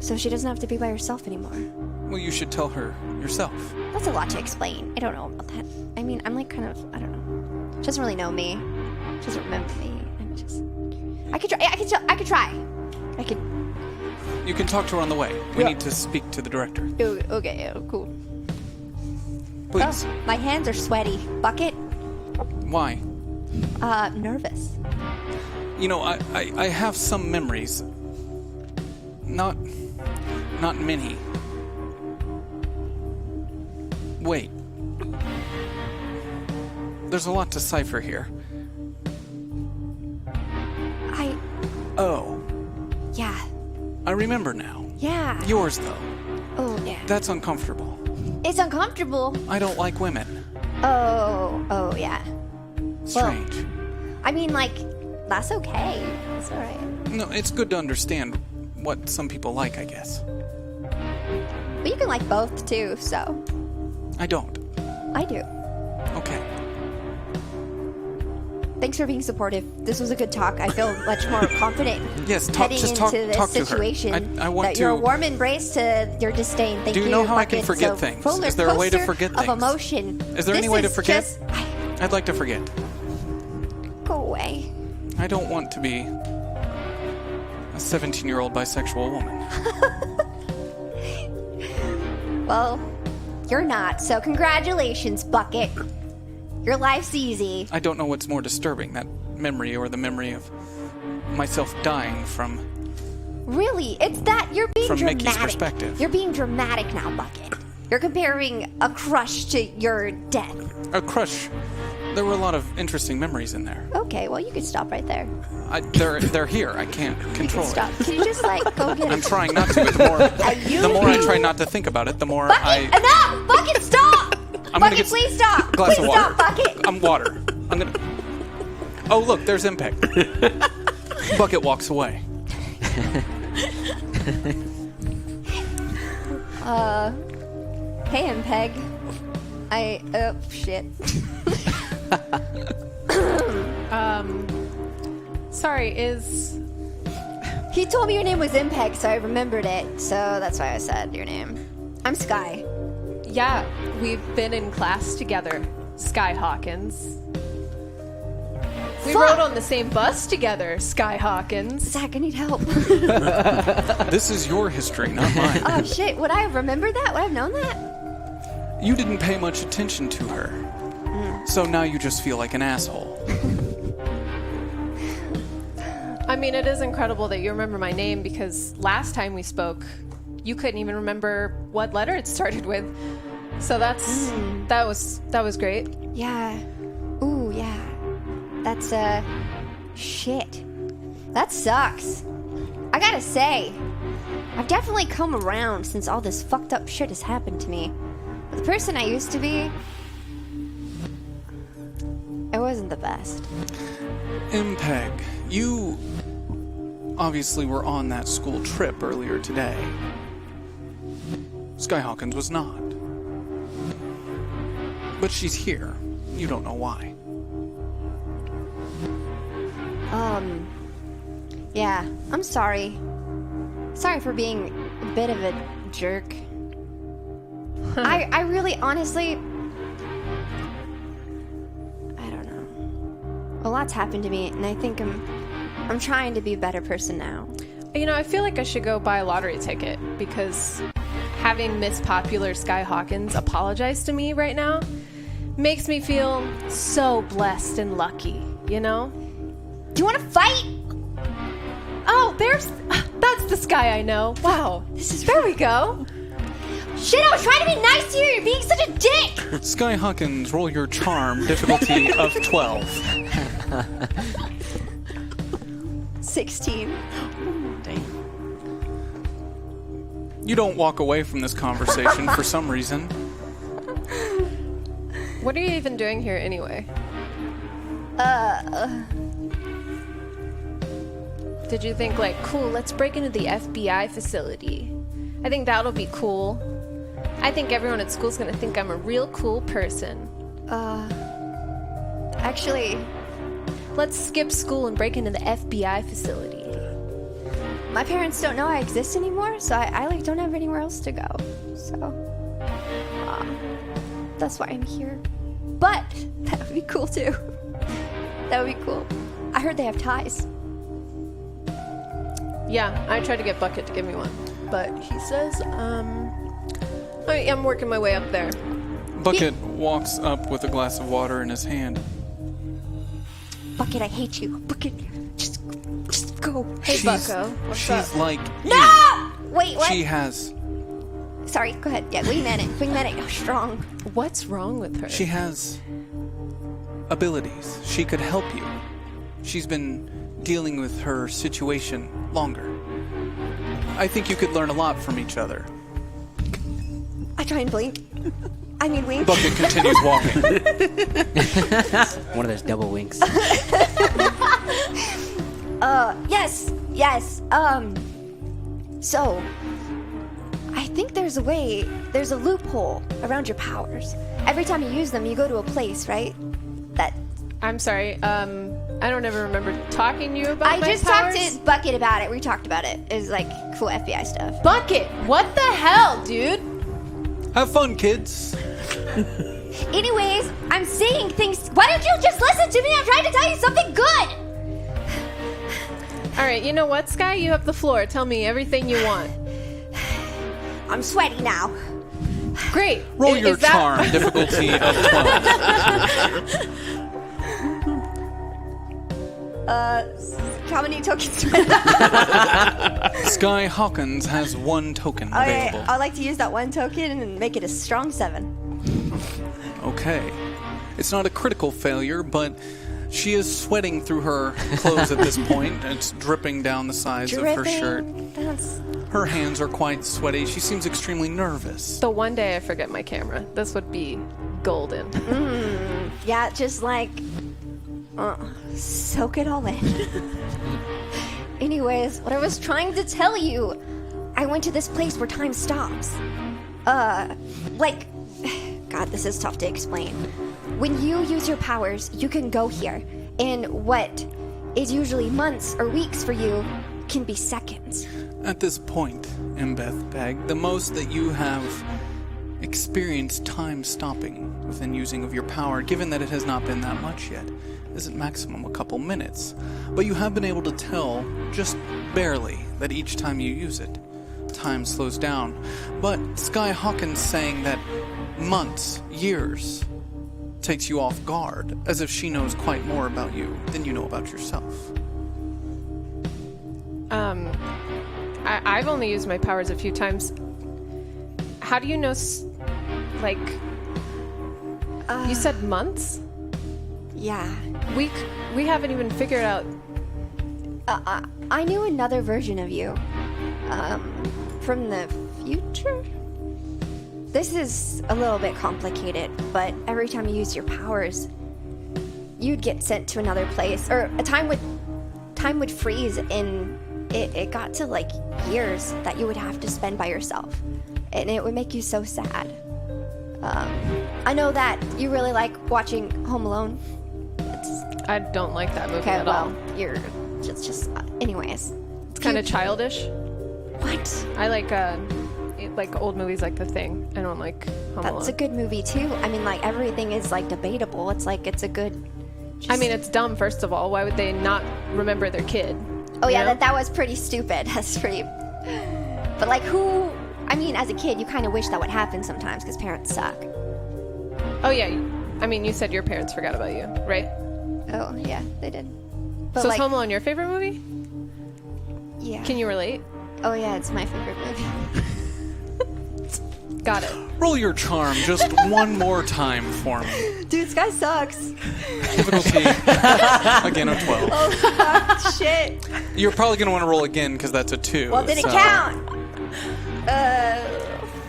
So she doesn't have to be by herself anymore. Well, you should tell her yourself. That's a lot to explain. I don't know about that. I mean, I'm like kind of, I don't know. She doesn't really know me. She doesn't remember me. I'm just, I could try. You can talk to her on the way. We need to speak to the director. Okay, cool. Please. Oh, my hands are sweaty. Bucket? Why? Nervous. You know, I have some memories. Not many. Wait. There's a lot to cipher here. Oh. Yeah. I remember now. Yeah. Yours, though. Oh, yeah. That's uncomfortable. It's uncomfortable. I don't like women. Oh, yeah. Strange. I mean, like, that's okay. It's alright. No, it's good to understand what some people like, I guess. But you can like both, too, so. I don't. I do. Okay. Thanks for being supportive. This was a good talk. I feel much more confident Yes, heading just into this talk to her. situation. I want that you're a to... warm embrace to your disdain. Thank Do you know how I can Bucket. forget So, things? roller Is there a way to coaster forget of things? emotion. Is there any This way to is forget? just- I'd like to forget. Go away. I don't want to be a 17-year-old bisexual woman. Well, you're not. So congratulations, Bucket. Your life's easy. I don't know what's more disturbing, that memory or the memory of myself dying from... Really? It's that you're being From dramatic. Mickey's perspective. You're being dramatic now, Bucket. You're comparing a crush to your death. A crush. There were a lot of interesting memories in there. Okay, well, you could stop right there. They're here. I can't control Stop. it. Can you just, like, go get I'm it? trying not to. The more I try not to think about it, the more Bucket, enough! Bucket, stop! I'm gonna Bucket, get please stop! glass Please of water. stop, Bucket! I'm water. I'm gonna... Oh, look, there's Impact. Bucket walks away. Hey, Impeg. Oh, shit. Sorry, is... He told me your name was Impeg, so I remembered it. So that's why I said your name. I'm Sky. Yeah, we've been in class together, Sky Hawkins. We Fuck! rode on the same bus together, Sky Hawkins. Zach, I need help. This is your history, not mine. Oh, shit. Would I have remembered that? Would I have known that? You didn't pay much attention to her. So now you just feel like an asshole. I mean, it is incredible that you remember my name because last time we spoke, you couldn't even remember what letter it started with. So that was great. Yeah. Ooh, yeah. That's, shit. That sucks. I gotta say, I've definitely come around since all this fucked up shit has happened to me. But the person I used to be, it wasn't the best. Impeg, you obviously were on that school trip earlier today. Sky Hawkins was not. But she's here. You don't know why. Yeah, I'm sorry. Sorry for being a bit of a jerk. I really, honestly, I don't know. A lot's happened to me, and I think I'm trying to be a better person now. You know, I feel like I should go buy a lottery ticket because having Miss Popular Sky Hawkins apologize to me right now makes me feel so blessed and lucky, you know? Do you want to fight? Oh, that's the Sky I know. Wow. There we go. Shit, I was trying to be nice to you. You're being such a dick. Sky Hawkins, roll your charm, difficulty of 12. 16. You don't walk away from this conversation for some reason. What are you even doing here anyway? Did you think like, cool, let's break into the FBI facility? I think that'll be cool. I think everyone at school's gonna think I'm a real cool person. Actually, let's skip school and break into the FBI facility. My parents don't know I exist anymore, so I like don't have anywhere else to go. So that's why I'm here. But that would be cool too. That would be cool. I heard they have ties. Yeah, I tried to get Bucket to give me one, but he says, I'm working my way up there. Bucket walks up with a glass of water in his hand. Bucket, I hate you. Bucket, just go. Hey, Bucko, what's up? She's like No! Wait, what? She has. Sorry, go ahead. Yeah, wingman it. Oh, strong. What's wrong with her? She has abilities. She could help you. She's been dealing with her situation longer. I think you could learn a lot from each other. I try and blink. I mean wink. Bucket continues walking. One of those double winks. Yes. So, I think there's a loophole around your powers. Every time you use them, you go to a place, right? I'm sorry, I don't ever remember talking to you about my powers. Talked to Bucket about it. We talked about it. It was like cool FBI stuff. Bucket, what the hell, dude? Have fun, kids. Anyways, I'm saying things. Why don't you just listen to me? I'm trying to tell you something good. All right, you know what, Sky? You have the floor. Tell me everything you want. I'm sweaty now. Great. Roll your charm, difficulty of 12. How many tokens do I have? Sky Hawkins has 1 token available. I'd like to use that 1 token and make it a strong 7. Okay. It's not a critical failure, but she is sweating through her clothes at this point. It's dripping down the sides of her shirt. Her hands are quite sweaty. She seems extremely nervous. The one day I forget my camera, this would be golden. Yeah, just like soak it all in. Anyways, what I was trying to tell you, I went to this place where time stops. God, this is tough to explain. When you use your powers, you can go here, and what is usually months or weeks for you can be seconds. At this point, Mbeth Peg, the most that you have experienced time stopping within using of your power, given that it has not been that much yet, is at maximum a couple minutes. But you have been able to tell, just barely, that each time you use it, time slows down. But Sky Hawkins saying that months, years, takes you off guard, as if she knows quite more about you than you know about yourself. I've only used my powers a few times. How do you know, you said months? Yeah. We haven't even figured out. I knew another version of you. From the future? This is a little bit complicated, but every time you use your powers, you'd get sent to another place, or time would freeze, and it got to like years that you would have to spend by yourself, and it would make you so sad. I know that you really like watching Home Alone. I don't like that movie at all. You're just anyways. It's kind of childish. What? I like old movies like The Thing. I don't like Home Alone. That's a good movie too. I mean, like everything is like debatable. It's like it's a good. I mean, it's dumb. First of all, why would they not remember their kid? Oh yeah, that was pretty stupid. That's pretty. But like, who? I mean, as a kid, you kind of wish that would happen sometimes because parents suck. Oh, yeah. I mean, you said your parents forgot about you, right? Oh, yeah, they did. But So like, is Home Alone your favorite movie? yeah. Can you relate? Oh, yeah, it's my favorite movie. Got it. Roll your charm just one more time for me. Dude, this guy sucks. Difficulty, again, a 12. Oh, shit. You're probably going to want to roll again because that's a 2. Well, did it so- count?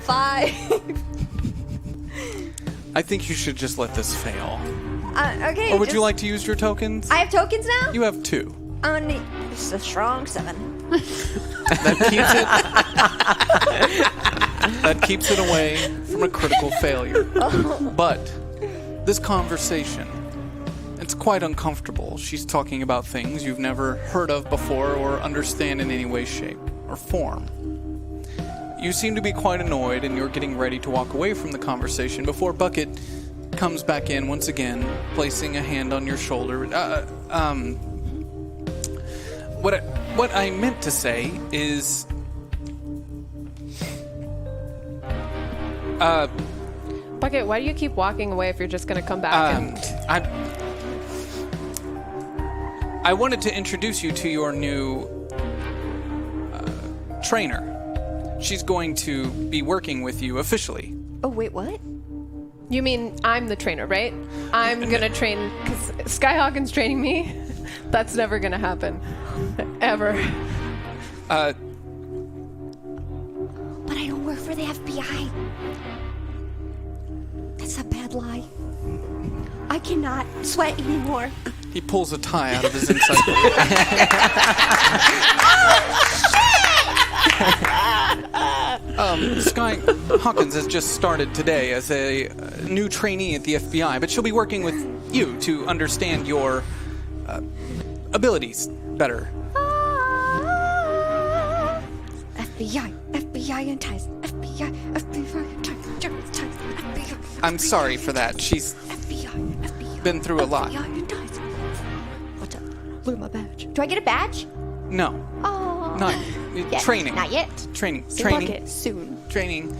5. I think you should just let this fail. Okay. Or would you like to use your tokens? I have tokens now? You have 2. I'm gonna need just a strong 7. That keeps it away from a critical failure. But this conversation, it's quite uncomfortable. She's talking about things you've never heard of before or understand in any way, shape, or form. You seem to be quite annoyed, and you're getting ready to walk away from the conversation before Bucket comes back in once again, placing a hand on your shoulder. What I meant to say is, Bucket, why do you keep walking away if you're just going to come back? I wanted to introduce you to your new trainer. She's going to be working with you officially. Oh, wait, what? You mean I'm the trainer, right? I'm going to train, because Skyhawken's training me. That's never going to happen. Ever. But I don't work for the FBI. That's a bad lie. I cannot sweat anymore. He pulls a tie out of his inside. Sky Hawkins has just started today as a new trainee at the FBI, but she'll be working with you to understand your abilities better. FBI and ties. FBI and ties. FBI. I'm sorry for that. She's FBI. been through a lot. FBI and ties. What's up? Look at my badge. Do I get a badge? No. Oh. Not Yet. training. Not yet. Training. Bucket, soon. Training.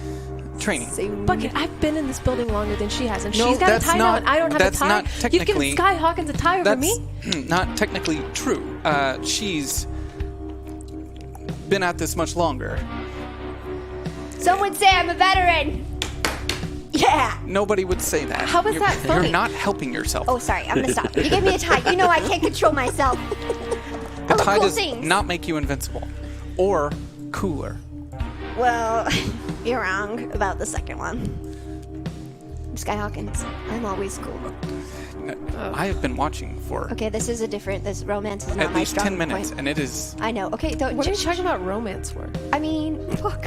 Bucket, I've been in this building longer than she has, and No, she's got a that's tie not- now, and I don't have that's a tie. not You've technically- given Sky Hawkins a tie over That's me? not technically true. She's been at this much longer. Someone say I'm a veteran. Yeah. Nobody would say that. How is that funny? You're not helping yourself. Oh, sorry. I'm gonna stop. You gave me a tie. You know I can't control myself. The I love tie cool does things. not make you invincible. Or cooler. Well, you're wrong about the second one. Sky Hawkins. I'm always cool. I have been watching for Okay, this romance is not at my least strong 10 minutes, point. and it is... I know. Okay, don't. What are you talking about romance for? I mean, look.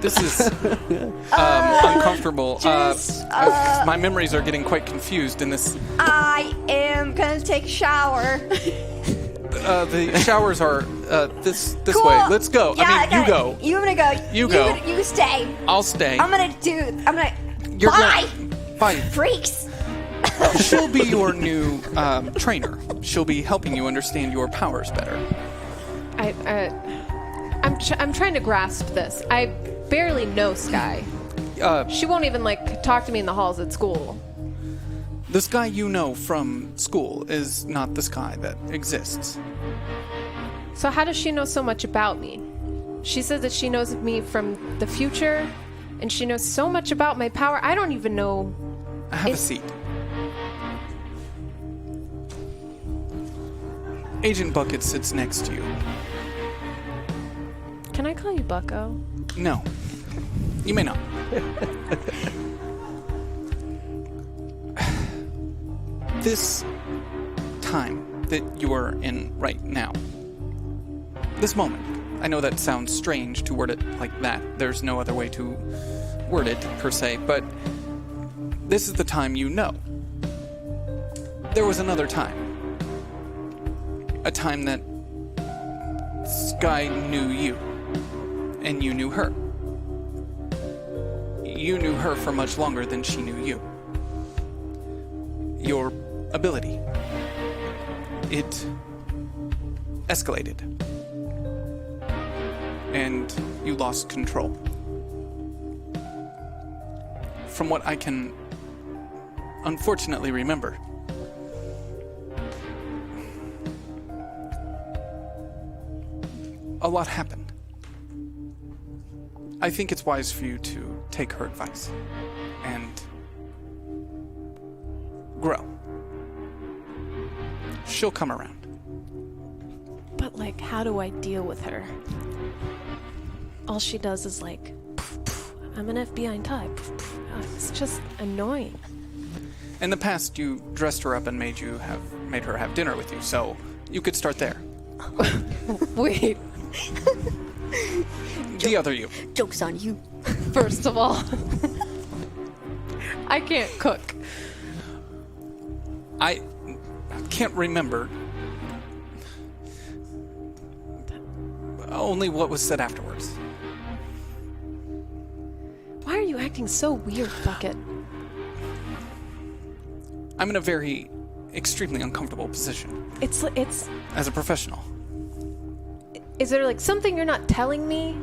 This is uncomfortable. My memories are getting quite confused in this. I am gonna take a shower. The showers are this Cool. way. Let's go. Yeah, I mean, you got go. it. You're gonna go. You go. You stay. I'll stay. I'm gonna. You're Bye, Bye. freaks. She'll be your new trainer. She'll be helping you understand your powers better. I'm trying to grasp this. I barely know Sky. She won't even talk to me in the halls at school. The Sky you know from school is not the Sky that exists. So how does she know so much about me? She says that she knows of me from the future, and she knows so much about my power. I don't even know. Have a seat. Agent Bucket sits next to you. Can I call you Bucko? No. You may not. This time that you are in right now, this moment, I know that sounds strange to word it like that. There's no other way to word it, per se, but this is the time you know. There was another time. A time that Sky knew you, and you knew her. You knew her for much longer than she knew you. Your ability. It escalated. And you lost control. From what I can unfortunately remember, a lot happened. I think it's wise for you to take her advice and grow. She'll come around. But, like, how do I deal with her? All she does is, like, poof, poof, I'm an FBI type. Poof, poof. Oh, it's just annoying. In the past, you dressed her up and made her have dinner with you, so you could start there. Wait. The other you. Joke's on you. First of all, I can't cook. I can't remember. Only what was said afterwards. Why are you acting so weird, Bucket? I'm in a very, extremely uncomfortable position. It's. As a professional. Is there, like, something you're not telling me?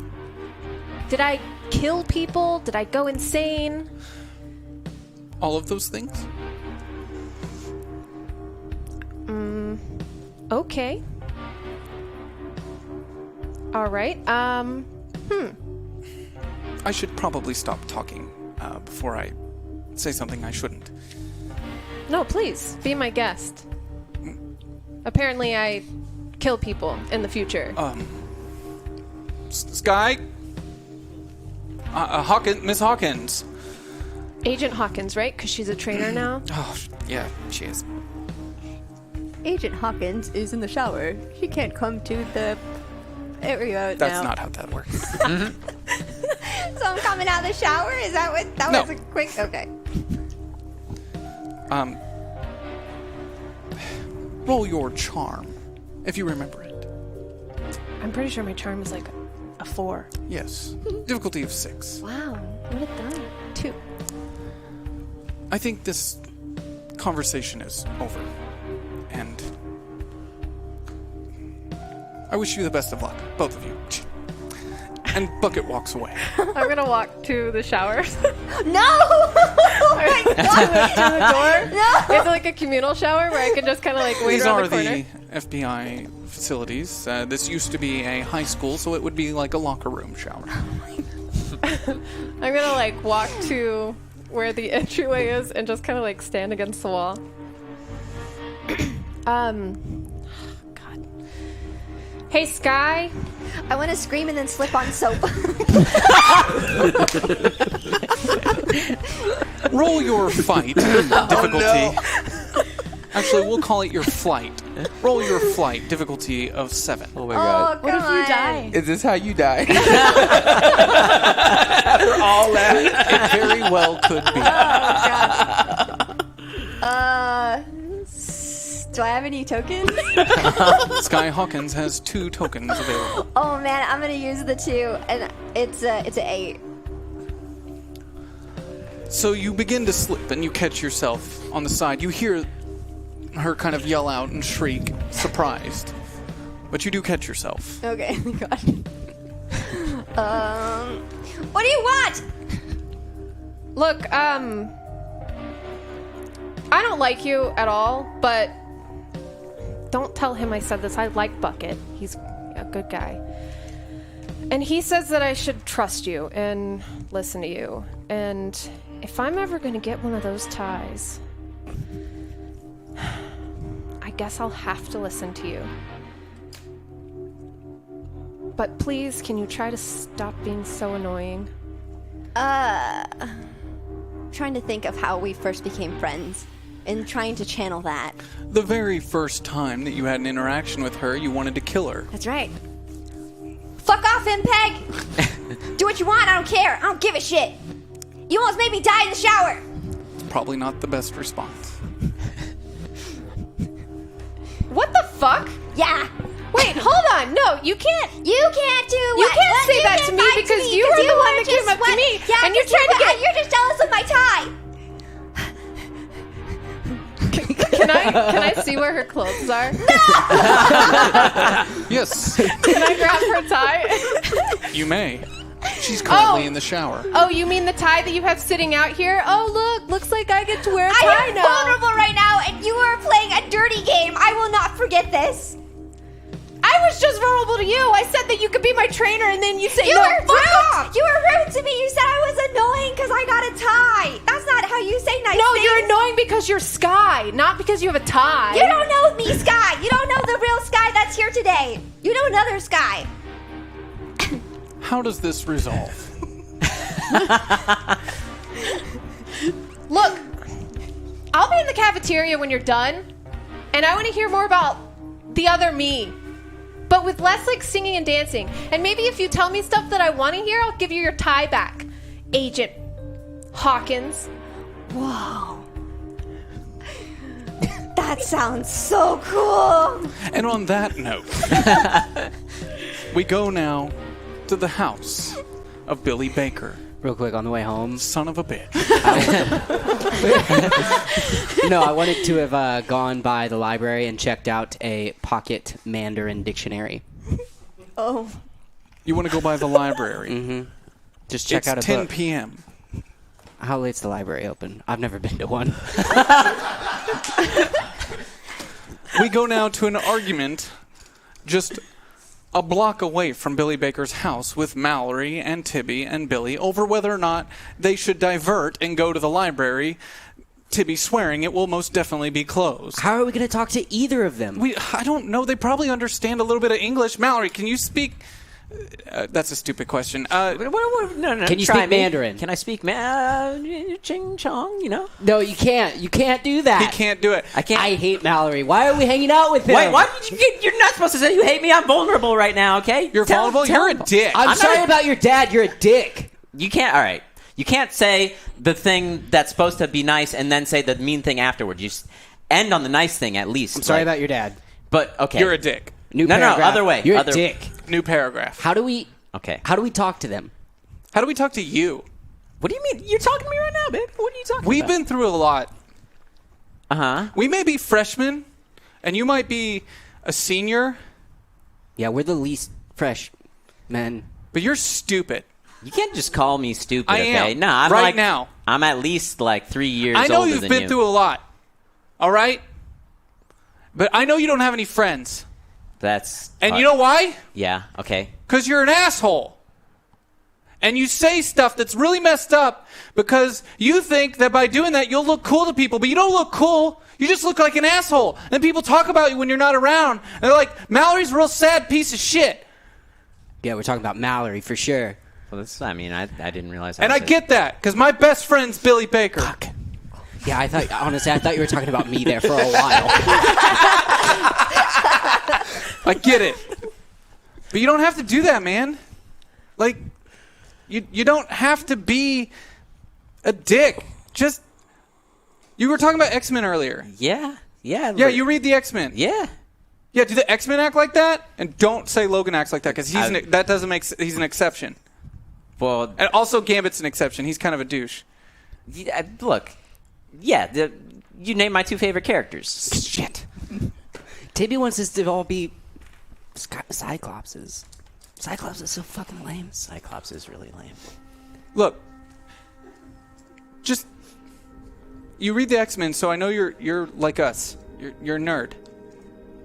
Did I kill people? Did I go insane? All of those things? Okay. All right. I should probably stop talking before I say something I shouldn't. No, please, be my guest. Apparently I kill people in the future. Sky? Miss Hawkins. Agent Hawkins, right? Because she's a trainer now? Oh, yeah, she is. Agent Hawkins is in the shower. She can't come to the area now. That's not how that works. So I'm coming out of the shower? Is that what? That No. was a quick. Okay. Roll your charm, if you remember it. I'm pretty sure my charm is like a 4. Yes. Difficulty of 6. Wow. What a done. 2. I think this conversation is over. And I wish you the best of luck, both of you. And Bucket walks away. I'm gonna walk to the shower. No! Oh my God. To the door. No! It's like a communal shower where I can just kind of like wait These around are the corner. the FBI facilities. This used to be a high school, so it would be like a locker room shower. I'm gonna like walk to where the entryway is and just kind of like stand against the wall. God. Hey, Sky. I want to scream and then slip on soap. Roll your fight difficulty. Actually, we'll call it your flight. Roll your flight difficulty of 7. Oh my god. What if you die? Is this how you die? After all that? It very well could be. Do I have any tokens? Sky Hawkins has 2 tokens available. Oh man, I'm gonna use the 2, and it's an 8. So you begin to slip and you catch yourself on the side. You hear her kind of yell out and shriek, surprised. But you do catch yourself. Okay, thank God. What do you want? Look, I don't like you at all, but don't tell him I said this. I like Bucket. He's a good guy. And he says that I should trust you and listen to you. And if I'm ever going to get one of those ties, I guess I'll have to listen to you. But please, can you try to stop being so annoying? Trying to think of how we first became friends and trying to channel that. The very first time that you had an interaction with her, you wanted to kill her. That's right. Fuck off, Impeg! Do what you want, I don't care. I don't give a shit. You almost made me die in the shower. It's probably not the best response. What the fuck? Yeah. Wait, hold on. No, you can't. You can't do You what? can't say that to me fight because you were the one that came up to me, Yeah, and you're trying to get. You're just jealous of my tie. Can Can I see where her clothes are? Yes, Can I grab her tie? you may. She's currently in the shower. Oh, you mean the tie that you have sitting out here? Oh, look, looks like I get to wear a tie I am now. vulnerable right now, and you are playing a dirty game. I will not forget this. I was just vulnerable to you. I said that you could be my trainer, and then you say, You no, were fuck off. rude. You were rude to me. You said I was annoying because I got a tie. That's not how you say nice No, things. you're annoying because you're Sky, not because you have a tie. You don't know me, Sky. You don't know the real Sky that's here today. You know another Sky. How does this resolve? Look, I'll be in the cafeteria when you're done, and I want to hear more about the other me, but with less like singing and dancing. And maybe if you tell me stuff that I want to hear, I'll give you your tie back, Agent Hawkins. Whoa. That sounds so cool. And on that note, we go now to the house of Billy Baker. Real quick, on the way home. Son of a bitch. No, I wanted to have gone by the library and checked out a pocket Mandarin dictionary. Oh. You want to go by the library? Mm-hmm. Just check It's out a 10 book. p.m. How late's the library open? I've never been to one. We go now to an argument just a block away from Billy Baker's house with Mallory and Tibby and Billy over whether or not they should divert and go to the library. Tibby swearing it will most definitely be closed. How are we going to talk to either of them? I don't know. They probably understand a little bit of English. Mallory, can you speak? That's a stupid question. No, Can you try speak me. Mandarin? Can I speak ching chong, you know? No, you can't. You can't do that. He can't do it. I can't. I hate Mallory. Why are we hanging out with him? Why did you get... You're not supposed to say you hate me. I'm vulnerable right now, okay? You're vulnerable? You're a dick. I'm sorry about your dad. You're a dick. You can't... All right. You can't say the thing that's supposed to be nice and then say the mean thing afterwards. You end on the nice thing at least. I'm sorry about your dad. But, okay. You're a dick. New No, paragraph. other way. You're Other- a dick. New paragraph. How do we... Okay. How do we talk to them? How do we talk to you? What do you mean? You're talking to me right now, baby. What are you talking We've about? been through a lot. Uh-huh. We may be freshmen, and you might be a senior, Yeah, we're the least fresh men. but you're stupid. You can't just call me stupid, I okay? am. No, I'm Right like, now. I'm at least like 3 years I know older you've than been you. through a lot, all right? But I know you don't have any friends. That's... And you know why? Yeah, okay. Because you're an asshole. And you say stuff that's really messed up because you think that by doing that you'll look cool to people, but you don't look cool. You just look like an asshole. And people talk about you when you're not around. And they're like, Mallory's a real sad piece of shit. Yeah, we're talking about Mallory for sure. Well, this... I mean, I didn't realize... And I get that because my best friend's Billy Baker. Fuck. Yeah, I thought, honestly, I thought you were talking about me there for a while. I get it. But you don't have to do that, man. Like, you don't have to be a dick. Just... You were talking about X-Men earlier. Yeah. Yeah, but- you read the X-Men. Yeah. Yeah, do the X-Men act like that? And don't say Logan acts like that because that doesn't make he's an exception. Well... And also Gambit's an exception. He's kind of a douche. Yeah, look. Yeah, you named my two favorite characters. Shit. Tibby wants us to all be Cyclopses. Cyclops is so fucking lame. Cyclops is really lame. Look, just you read the X-Men, so I know you're like us. You're a nerd.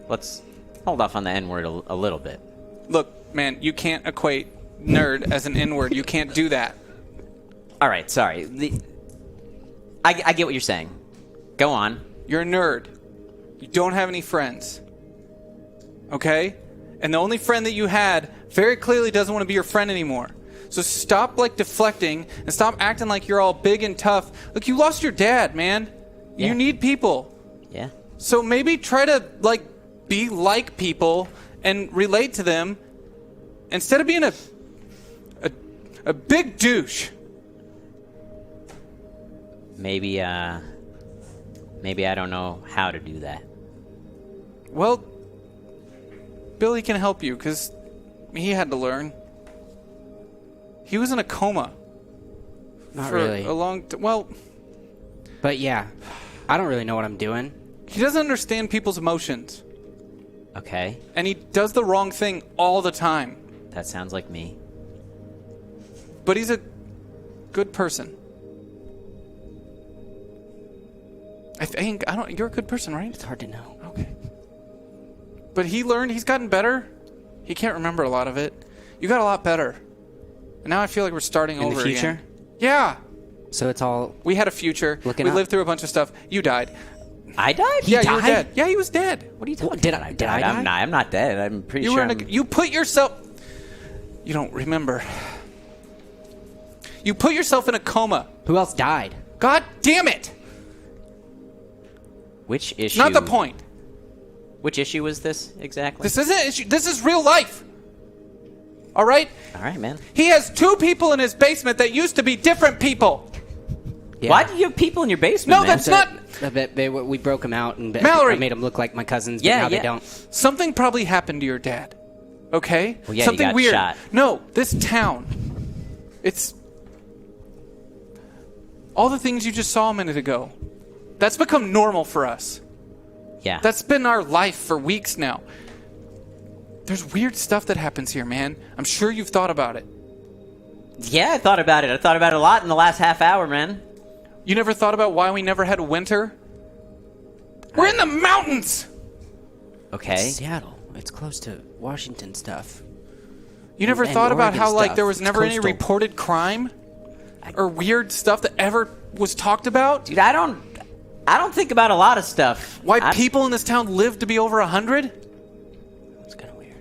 Let's hold off on the N-word a little bit. Look, man, you can't equate nerd as an N-word. You can't do that. All right, sorry. I get what you're saying. Go on. You're a nerd. You don't have any friends. Okay? And the only friend that you had very clearly doesn't want to be your friend anymore. So stop, deflecting and stop acting like you're all big and tough. Look, you lost your dad, man. Yeah. You need people. Yeah. So maybe try to, be like people and relate to them instead of being a big douche. Maybe I don't know how to do that. Well, Billy can help you because he had to learn. He was in a coma. Not for really. a long well, But yeah, I don't really know what I'm doing. He doesn't understand people's emotions. Okay. And he does the wrong thing all the time. That sounds like me. But he's a good person. I think, you're a good person, right? It's hard to know. Okay. But he's gotten better. He can't remember a lot of it. You got a lot better. And now I feel like we're starting In over the future? again. Yeah. So it's all... We had a future. Looking we up. lived through a bunch of stuff. You died. I died? You were died? dead. Yeah, he was dead. What are you talking Did about? I die? I'm not dead. I'm pretty You sure. were you put yourself... You don't remember. You put yourself in a coma. Who else died? God damn it! Which issue? Not the point. Which issue was this exactly? This isn't issue. This is real life. All right? All right, man. He has 2 people in his basement that used to be different people. Yeah. Why do you have people in your basement, No, man? that's not... We broke them out and Mallory. I made them look like my cousins, but Yeah, now they yeah. don't. Something probably happened to your dad. Okay? Well, yeah, he Something got weird. shot. No, this town. It's... All the things you just saw a minute ago. That's become normal for us. Yeah. That's been our life for weeks now. There's weird stuff that happens here, man. I'm sure you've thought about it. Yeah, I thought about it. I thought about it a lot in the last half hour, man. You never thought about why we never had a winter? We're in the mountains! Okay. Seattle. It's close to Washington stuff. You never And thought about Oregon how, like, stuff. there was It's never any coastal. reported crime? Or weird stuff that ever was talked about? Dude, I don't think about a lot of stuff. Why people in this town live to be over 100? It's kind of weird.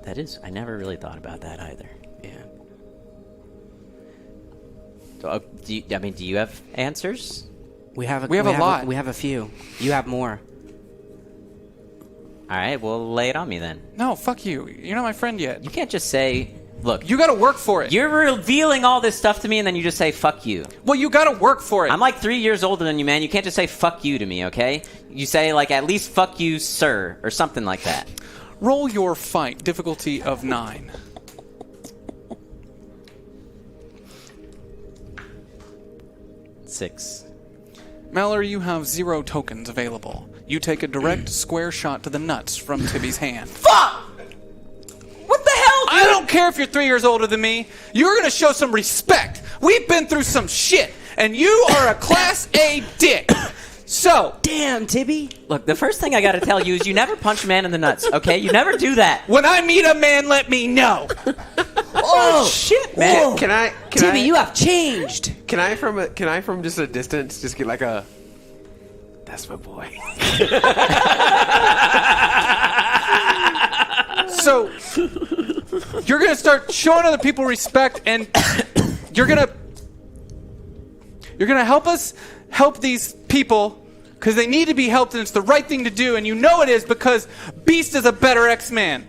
That is, I never really thought about that either. Yeah. So, do you have answers? We have a lot. We have a few. You have more. All right, well, lay it on me then. No, fuck you. You're not my friend yet. You can't just say, look, You gotta work for it. you're revealing all this stuff to me and then you just say, fuck you. Well, you gotta work for it. I'm like 3 years older than you, man. You can't just say, fuck you to me, okay? You say, like, at least fuck you, sir, or something like that. Roll your fight. Difficulty of 9. Six. Mallory, you have 0 tokens available. You take a direct square shot to the nuts from Tibby's hand. Fuck! What the hell, dude? I don't care if you're 3 years older than me. You're gonna show some respect. We've been through some shit, and you are a Class A dick. So, Damn, Tibby. Look, the first thing I gotta tell you is you never punch a man in the nuts, okay? You never do that. when I meet a man, let me know. Oh Shit, man. Whoa. Can I Tibby, you have changed. Can I from just a distance just get like a that's my boy. So, you're gonna start showing other people respect, and you're gonna help these people because they need to be helped, and it's the right thing to do, and you know it is because Beast is a better X-Man,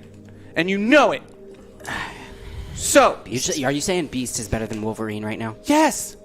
and you know it. So, Are you saying Beast is better than Wolverine right now? yes.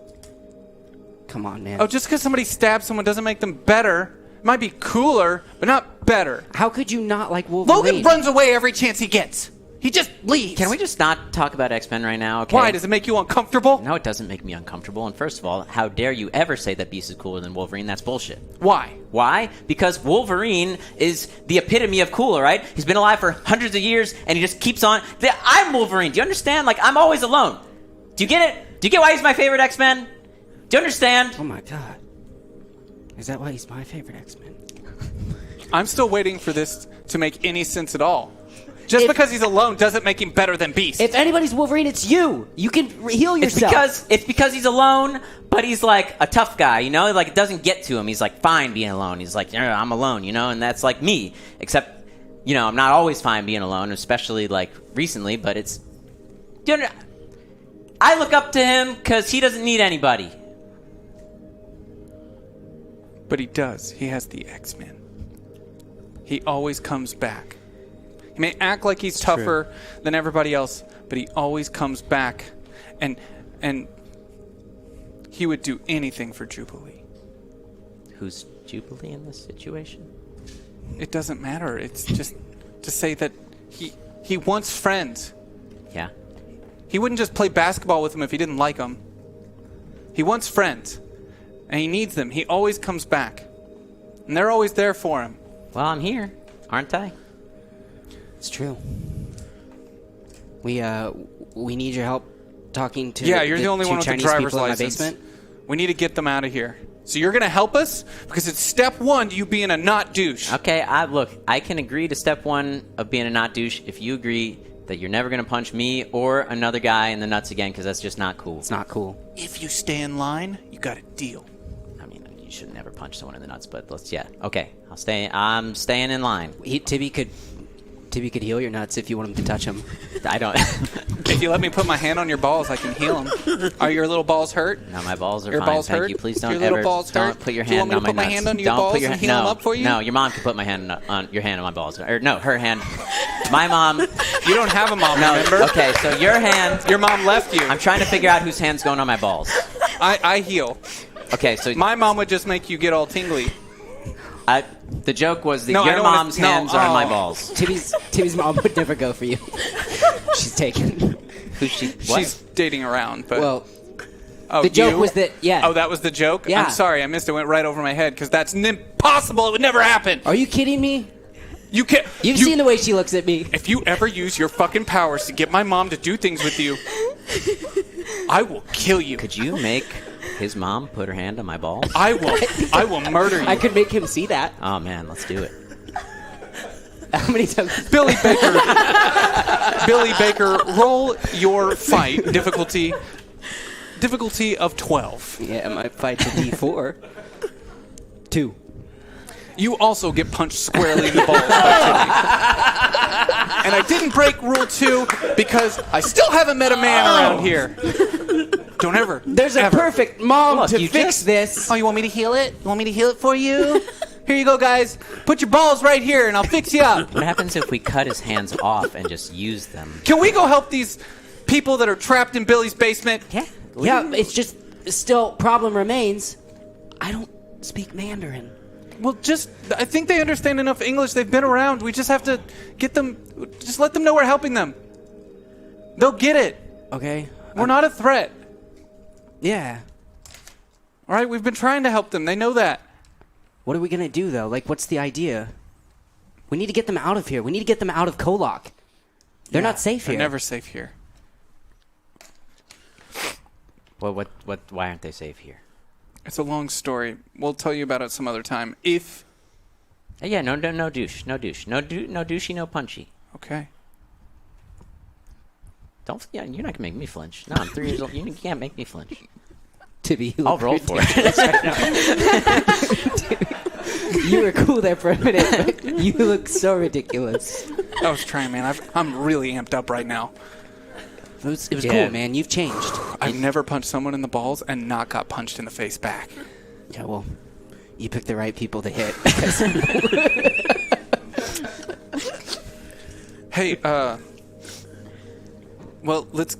Come on, man. Oh, just because somebody stabs someone doesn't make them better. It might be cooler, but not better. How could you not like Wolverine? Logan runs away every chance he gets. He just leaves. Can we just not talk about X-Men right now, okay? Why? Does it make you uncomfortable? No, it doesn't make me uncomfortable. And first of all, how dare you ever say that Beast is cooler than Wolverine? That's bullshit. Why? Why? Because Wolverine is the epitome of cool, all right? He's been alive for hundreds of years, and he just keeps on. I'm Wolverine. Do you understand? Like, I'm always alone. Do you get it? Do you get why he's my favorite X-Men? Do you understand? Oh my god. Is that why he's my favorite X-Men? I'm still waiting for this to make any sense at all. Just because he's alone doesn't make him better than Beast. If anybody's Wolverine, it's you. You can heal yourself. It's because he's alone, but he's like a tough guy, you know? Like, it doesn't get to him. He's like fine being alone. He's like, yeah, I'm alone, you know? And that's like me. Except, you know, I'm not always fine being alone, especially like recently, but it's... You know, I look up to him because he doesn't need anybody. But he does. He has the X-Men. He always comes back. He may act like he's tougher than everybody else, but he always comes back, and he would do anything for Jubilee. Who's Jubilee in this situation? It doesn't matter. It's just to say that he wants friends. Yeah. He wouldn't just play basketball with them if he didn't like them. He wants friends, and he needs them. He always comes back. And And they're always there for him. Well, I'm here, aren't I? It's true. We need your help talking to Yeah, you're the only two one with the Chinese driver's people in my license. basement. We need to get them out of here. So you're going to help us? Because it's step 1 to you being a not douche. Okay, look, I can agree to step 1 of being a not douche if you agree that you're never going to punch me or another guy in the nuts again, because that's just not cool. It's not cool. If you stay in line, you got a deal. I mean, you should never punch someone in the nuts, but okay. I'm staying in line. Tibby could heal your nuts if you want him to touch them. I don't. If you let me put my hand on your balls, I can heal them. Are your little balls hurt? No, my balls are your fine. balls Thank hurt? you. Please don't your little ever balls don't hurt? put your Do you hand want me on to put my my nuts. hand on your Don't balls put your and heal them up for you? No, your mom can put your hand on my balls. Or no, her hand. My mom. You don't have a mom, No. remember? Okay, so your hand. Your mom left you. I'm trying to figure out whose hand's going on my balls. I heal. Okay, so My mom would just make you get all tingly. the joke was that No, I your don't wanna- mom's no, hands are on my oh. balls. Tibby's mom would never go for you. She's taken. Who's she? What? She's dating around, but... Well, Oh, the joke you? was that, yeah. Oh, that was the joke? Yeah. I'm sorry, I missed it. It went right over my head, because that's impossible. It would never happen. Are you kidding me? You can't... You've seen the way she looks at me. If you ever use your fucking powers to get my mom to do things with you, I will kill you. Could you make his mom put her hand on my balls? I will murder you. I could make him see that. Oh man, let's do it. How many times? Billy Baker, roll your fight difficulty of 12. Yeah, my fight's a D4. 2. You also get punched squarely in the balls by Timmy. And I didn't break rule 2 because I still haven't met a man around here. Don't ever. There's a perfect mom Look, to you fix just- this. Oh, you want me to heal it? You want me to heal it for you? Here you go, guys. Put your balls right here, and I'll fix you up. What happens if we cut his hands off and just use them? Can we go help these people that are trapped in Billy's basement? Yeah. Yeah, it's just still problem remains. I don't speak Mandarin. Well, I think they understand enough English. They've been around. We just have to get them, just let them know we're helping them. They'll get it. Okay. We're not a threat. Yeah. All right, we've been trying to help them. They know that. What are we going to do, though? Like, what's the idea? We need to get them out of here. We need to get them out of KOllOK. They're not safe here. They're never safe here. Well, why aren't they safe here? It's a long story. We'll tell you about it some other time. If... Yeah, no douche. No douchey, no punchy. Okay. You're not going to make me flinch. No, I'm 3 years old. You can't make me flinch. Tibby, I'll roll for it. You were cool there for a minute, but you look so ridiculous. I was trying, man. I'm really amped up right now. It was cool, man. You've changed. I've never punched someone in the balls and not got punched in the face back. Yeah, well, you picked the right people to hit. Hey, well, let's...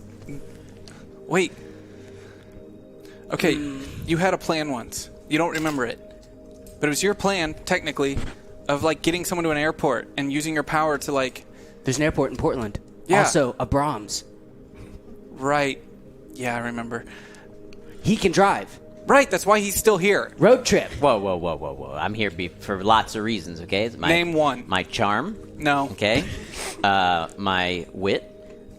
Wait. Okay, you had a plan once. You don't remember it. But it was your plan, technically, of, like, getting someone to an airport and using your power to, like... There's an airport in Portland. Yeah. Also, a Brahms. Right. Yeah, I remember. He can drive. Right, that's why he's still here. Road trip. Whoa. I'm here for lots of reasons, okay? Name one. My charm. No. Okay. My wit.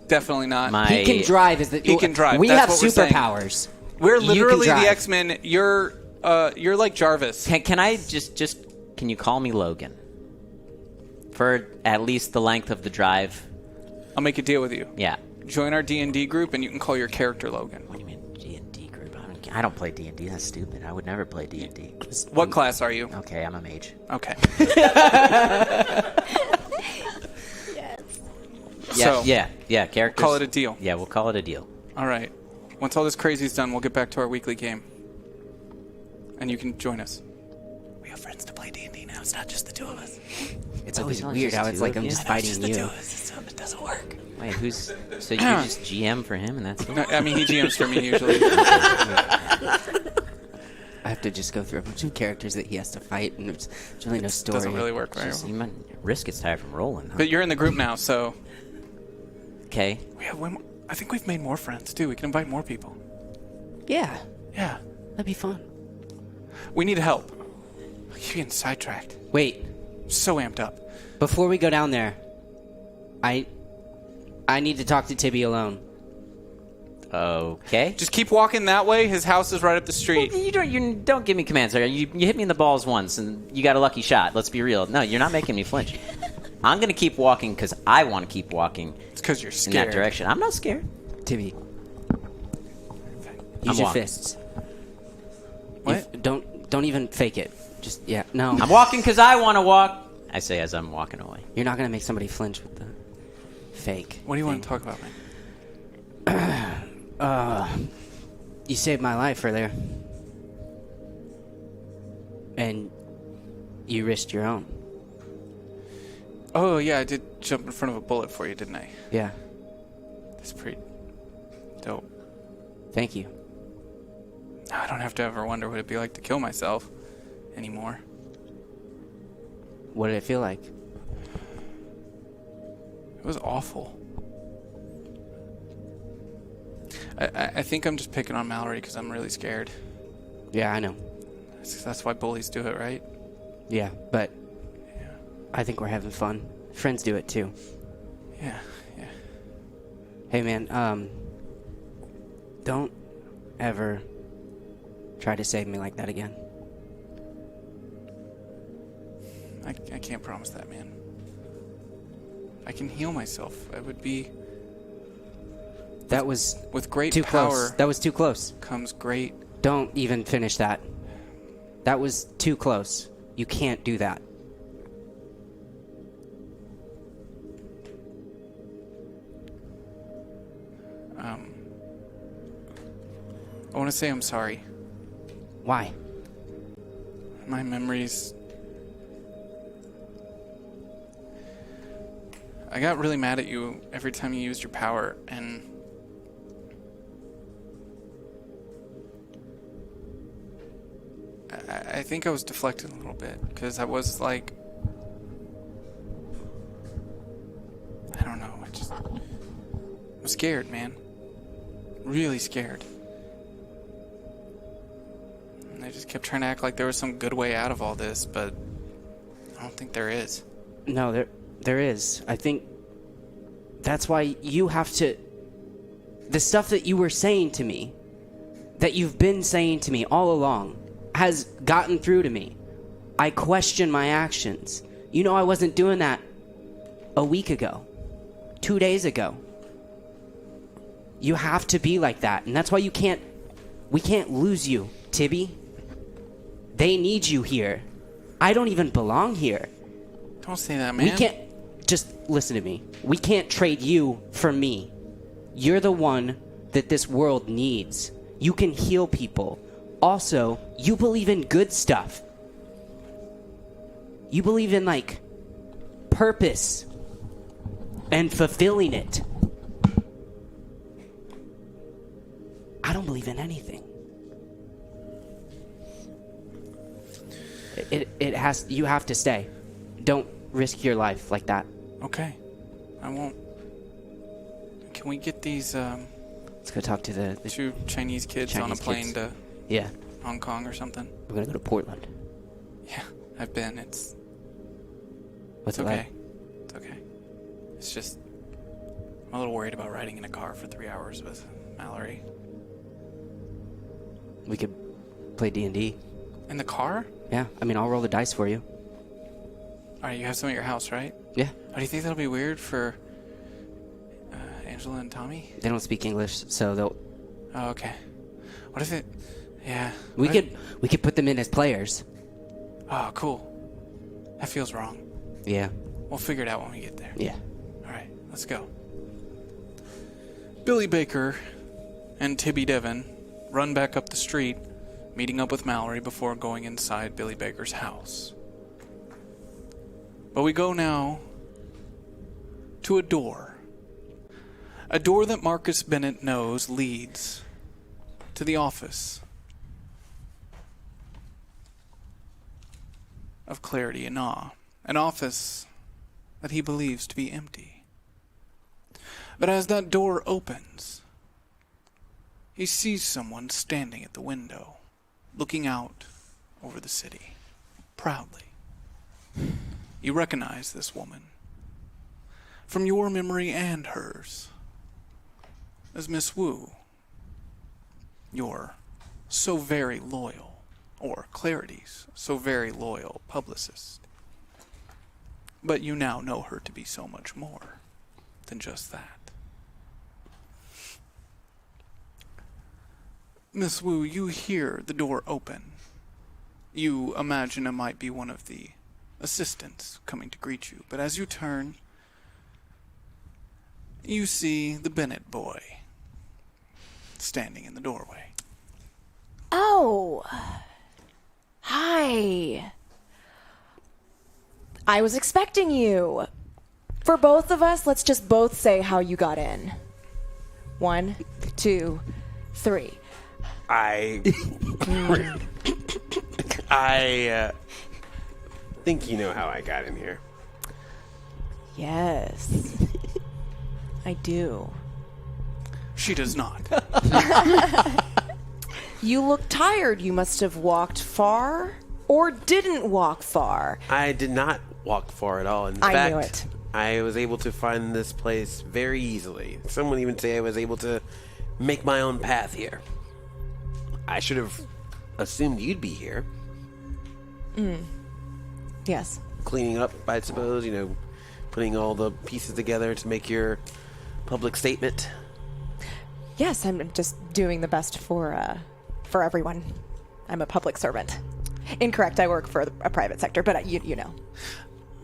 Definitely not. He can drive. He can drive. We That's have what we're saying. superpowers. We're literally the drive. X-Men. You're like Jarvis. Can I can you call me Logan? For at least the length of the drive. I'll make a deal with you. Yeah. Join our D&D group, and you can call your character Logan. What do you mean D&D group? I don't play D&D. That's stupid. I would never play D&D. What class are you? Okay, I'm a mage. Okay. Yeah. Characters. Call it a deal. Yeah, we'll call it a deal. All right. Once all this crazy's done, we'll get back to our weekly game. And you can join us. We have friends to play D&D now. It's not just the two of us. It's always not weird just how it's two like of I'm you. just I know, it's fighting just the you. two of us. It doesn't work. Wait, so you just GM for him and that's it? No, I mean, he GMs for me usually. I have to just go through a bunch of characters that he has to fight, and there's really no story. Doesn't really work very well. You might risk gets tired from rolling. Huh? But you're in the group now, so... Okay. We have one more. I think we've made more friends, too. We can invite more people. Yeah, Yeah. that'd be fun. We need help. You're getting sidetracked. Wait. So amped up. Before we go down there, I need to talk to Tibby alone. Okay. Just keep walking that way. His house is right up the street. Well, you don't give me commands. You hit me in the balls once, and you got a lucky shot. Let's be real. No, you're not making me flinch. I'm going to keep walking because I want to keep walking. It's because you're scared. In that direction. I'm not scared. Tibby. Use your fists. What? Don't even fake it. Just, yeah, no. I'm walking because I want to walk. I say as I'm walking away. You're not going to make somebody flinch with the fake. What do you want to talk about, man? You saved my life earlier. And you risked your own. Oh, yeah, I did jump in front of a bullet for you, didn't I? Yeah. That's pretty dope. Thank you. I don't have to ever wonder what it'd be like to kill myself anymore. What did it feel like? It was awful. I think I'm just picking on Mallory because I'm really scared. Yeah, I know. That's why bullies do it, right? Yeah, but I think we're having fun. Friends do it too. Yeah. Hey, man, don't ever try to save me like that again. I can't promise that, man. I can heal myself. It would be... That was with great too power. close. That was too close. Comes great. Don't even finish that. That was too close. You can't do that. I want to say I'm sorry. Why? My memories... I got really mad at you every time you used your power, and... I think I was deflected a little bit, because I was like... I don't know, I'm scared, man. Really scared. And I just kept trying to act like there was some good way out of all this, but I don't think there is. No, there is. I think that's why you have to... The stuff that you were saying to me, that you've been saying to me all along, has gotten through to me. I question my actions. You know I wasn't doing that a week ago. 2 days ago. You have to be like that. And that's why we can't lose you, Tibby. They need you here. I don't even belong here. Don't say that, man. We can't... Just listen to me. We can't trade you for me. You're the one that this world needs. You can heal people. Also, you believe in good stuff. You believe in, like, purpose and fulfilling it. I don't believe in anything. You have to stay. Don't risk your life like that. Okay. I won't. Can we get these, Let's go talk to the two Chinese kids on a plane to Hong Kong or something? We're gonna go to Portland. Yeah, I've been. What's it okay. like? It's okay. It's just... I'm a little worried about riding in a car for 3 hours with Mallory. We could play D&D. In the car? Yeah, I mean, I'll roll the dice for you. Alright, you have some at your house, right? Yeah. Oh, do you think that'll be weird for Angela and Tommy? They don't speak English, so they'll... Oh, okay. What if it... Yeah. We could put them in as players. Oh, cool. That feels wrong. Yeah. We'll figure it out when we get there. Yeah. Alright, let's go. Billy Baker and Tibby Devon run back up the street, meeting up with Mallory before going inside Billy Baker's house. But we go now to a door. A door that Marcus Bennett knows leads to the office of Clarity and Awe. An office that he believes to be empty. But as that door opens, he sees someone standing at the window, looking out over the city. proudly. You recognize this woman from your memory and hers as Miss Wu, your so very loyal, or Clarity's so very loyal publicist. But you now know her to be so much more than just that. Miss Wu, you hear the door open. You imagine it might be one of the assistants coming to greet you, but as you turn, you see the Bennett boy standing in the doorway. Oh. Hi. I was expecting you. For both of us, let's just both say how you got in. 1, 2, 3. I think you know how I got in here. Yes. I do. She does not. You look tired. You must have walked far or didn't walk far. I did not walk far at all. In I fact, knew it. I was able to find this place very easily. Some would even say I was able to make my own path here. I should have assumed you'd be here. Yes. Cleaning up, I suppose, putting all the pieces together to make your public statement. Yes, I'm just doing the best for everyone. I'm a public servant. Incorrect, I work for a private sector, but you know.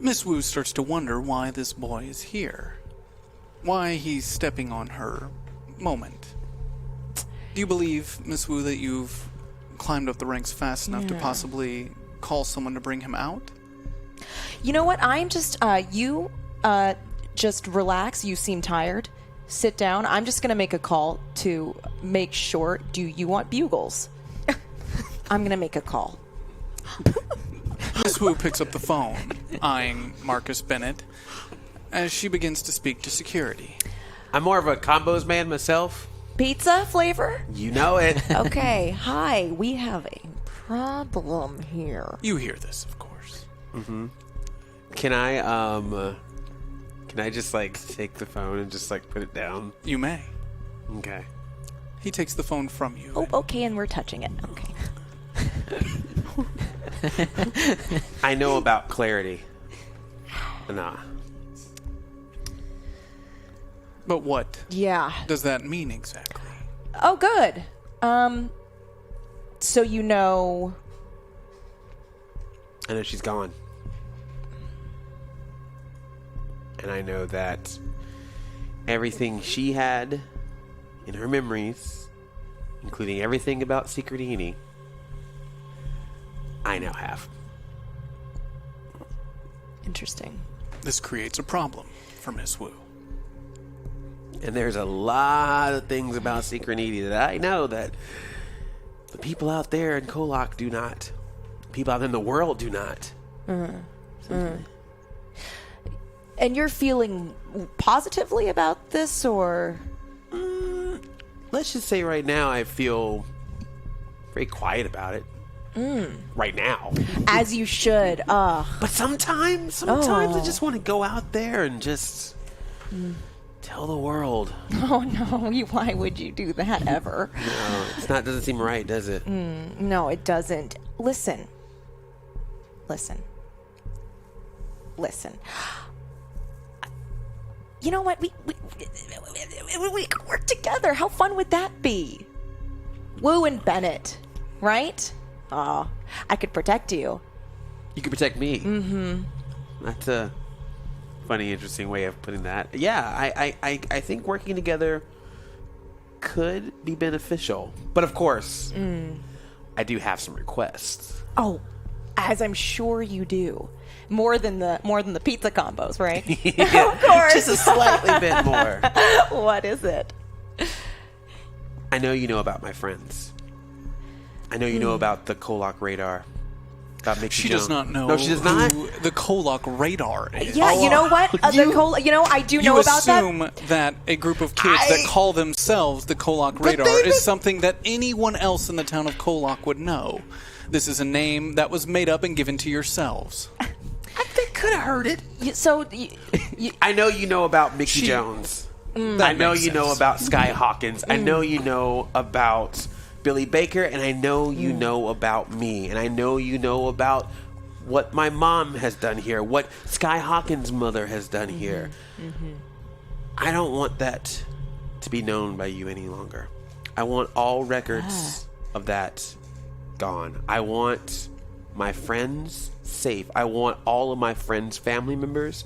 Miss Wu starts to wonder why this boy is here. Why he's stepping on her moment. Do you believe, Miss Wu, that you've climbed up the ranks fast enough to possibly call someone to bring him out? You know what? I'm just, just relax. You seem tired. Sit down. I'm just going to make a call to make sure. Do you want bugles? I'm going to make a call. Miss Wu picks up the phone, eyeing Marcus Bennett, as she begins to speak to security. I'm more of a combos man myself. Pizza flavor? You know it. Okay. Hi. We have a problem here. You hear this, of course. Mm-hmm. Can I just, take the phone and just, put it down? You may. Okay. He takes the phone from you. Oh, okay, and we're touching it. Okay. I know about Clarity. Nah. But what does that mean exactly? Oh, good. So you know... I know she's gone. And I know that everything she had in her memories, including everything about Secretini, I now have. Interesting. This creates a problem for Miss Wu. And there's a lot of things about Secretini that I know that the people out there in KOllOK do not. People out in the world do not. And you're feeling positively about this, or? Let's just say right now I feel very quiet about it. Right now. As you should. But sometimes I just want to go out there and just tell the world. Oh, no. Why would you do that ever? No, doesn't seem right, does it? No, it doesn't. Listen. You know what? We could work together. How fun would that be? Wu and Bennett, right? Oh, I could protect you. You could protect me. Mm-hmm. That's a funny, interesting way of putting that. Yeah, I think working together could be beneficial. But of course, I do have some requests. Oh, as I'm sure you do. More than the pizza combos, right? Yeah, of course. Just a slightly bit more. What is it? I know you know about my friends. I know you know about the KOllOK radar. She does not know no, she does not? who the KOllOK radar is. Yeah, you know what? I do know about that. You assume that a group of kids that call themselves the KOllOK radar is something that anyone else in the town of KOllOK would know. This is a name that was made up and given to yourselves. They could have heard it. I know you know about Mickey Jones. I know you know about Sky Hawkins. I know you know about Billy Baker, and I know you know about me, and I know you know about what my mom has done here, what Sky Hawkins' mother has done here. I don't want that to be known by you any longer. I want all records of that gone. I want my friends safe. I want all of my friends' family members,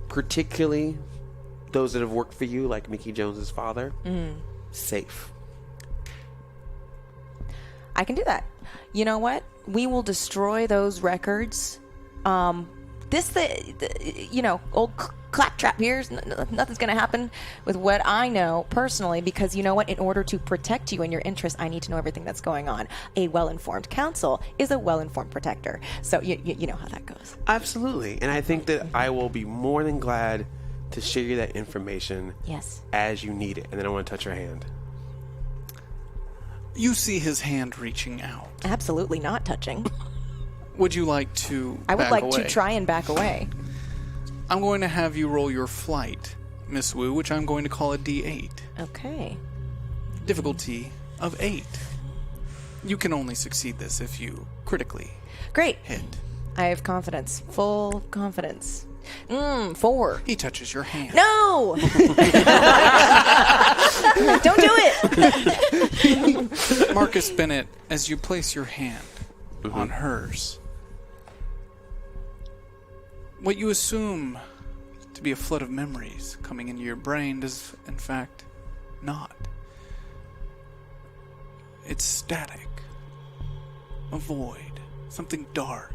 particularly those that have worked for you, like Mickey Jones's father, safe. I can do that. You know what? We will destroy those records. Old claptrap here, nothing's going to happen with what I know personally, because you know what? In order to protect you and your interests, I need to know everything that's going on. A well-informed counsel is a well-informed protector. So you know how that goes. Absolutely. And I think that I will be more than glad to share you that information as you need it. And then I want to touch your hand. You see his hand reaching out. Absolutely not touching. Would you like to I would back like away? to try and back away. I'm going to have you roll your flight, Miss Wu, which I'm going to call a D8. Okay. Difficulty of 8. You can only succeed this if you critically Great. hit. I have confidence. Full confidence. 4. He touches your hand. No! Don't do it! Marcus Bennett, as you place your hand on hers, what you assume to be a flood of memories coming into your brain does, in fact, not. It's static. A void. Something dark.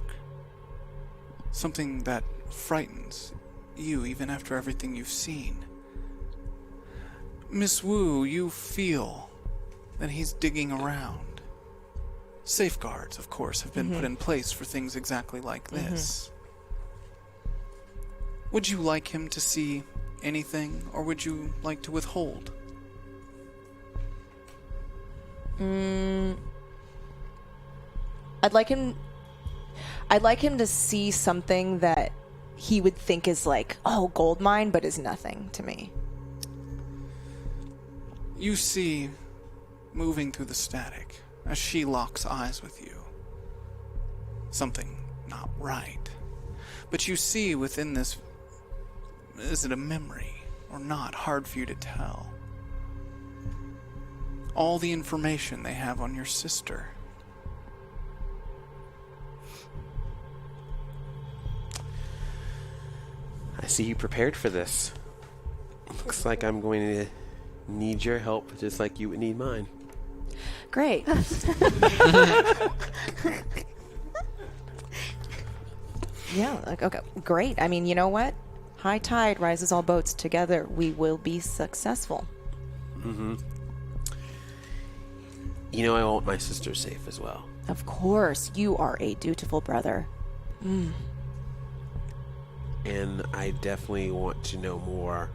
Something that frightens you even after everything you've seen. Miss Wu, you feel that he's digging around. Safeguards, of course, have been put in place for things exactly like this. Would you like him to see anything, or would you like to withhold? I'd like him to see something that he would think is like, oh, gold mine, but is nothing to me. You see, moving through the static, as she locks eyes with you, something not right. But you see within this, is it a memory or not? Hard for you to tell. All the information they have on your sister. I see you prepared for this. Looks like I'm going to need your help just like you would need mine. Great. Yeah, okay, great. I mean, you know what? High tide rises all boats. Together we will be successful. You know I want my sister safe as well. Of course, you are a dutiful brother. And I definitely want to know more.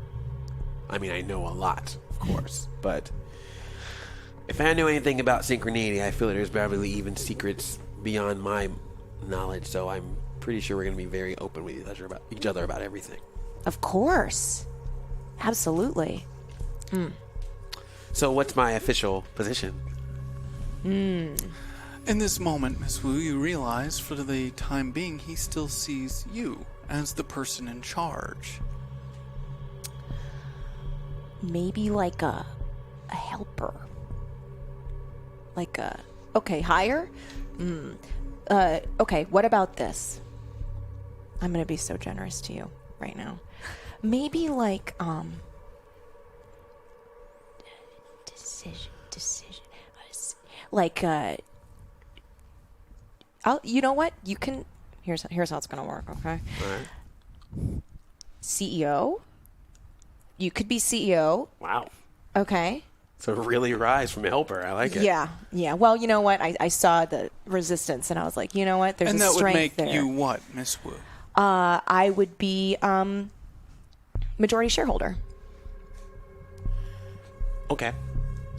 I mean, I know a lot, of course, but if I know anything about synchronity, I feel that there's probably even secrets beyond my knowledge, so I'm pretty sure we're going to be very open with each other about everything. Of course. Absolutely. So what's my official position? In this moment, Miss Wu, you realize for the time being he still sees you as the person in charge. Maybe like a helper. Like a... Okay, higher? Okay, what about this? I'm gonna be so generous to you right now. Maybe like, decision. Like, you know what? You can... Here's how it's gonna work, okay? All right. CEO? You could be CEO. Wow. Okay. So really rise from helper. I like it. Yeah. Well, you know what? I saw the resistance, and I was like, you know what? There's and a that strength would make there. you what, Miss Wu? I would be majority shareholder. Okay.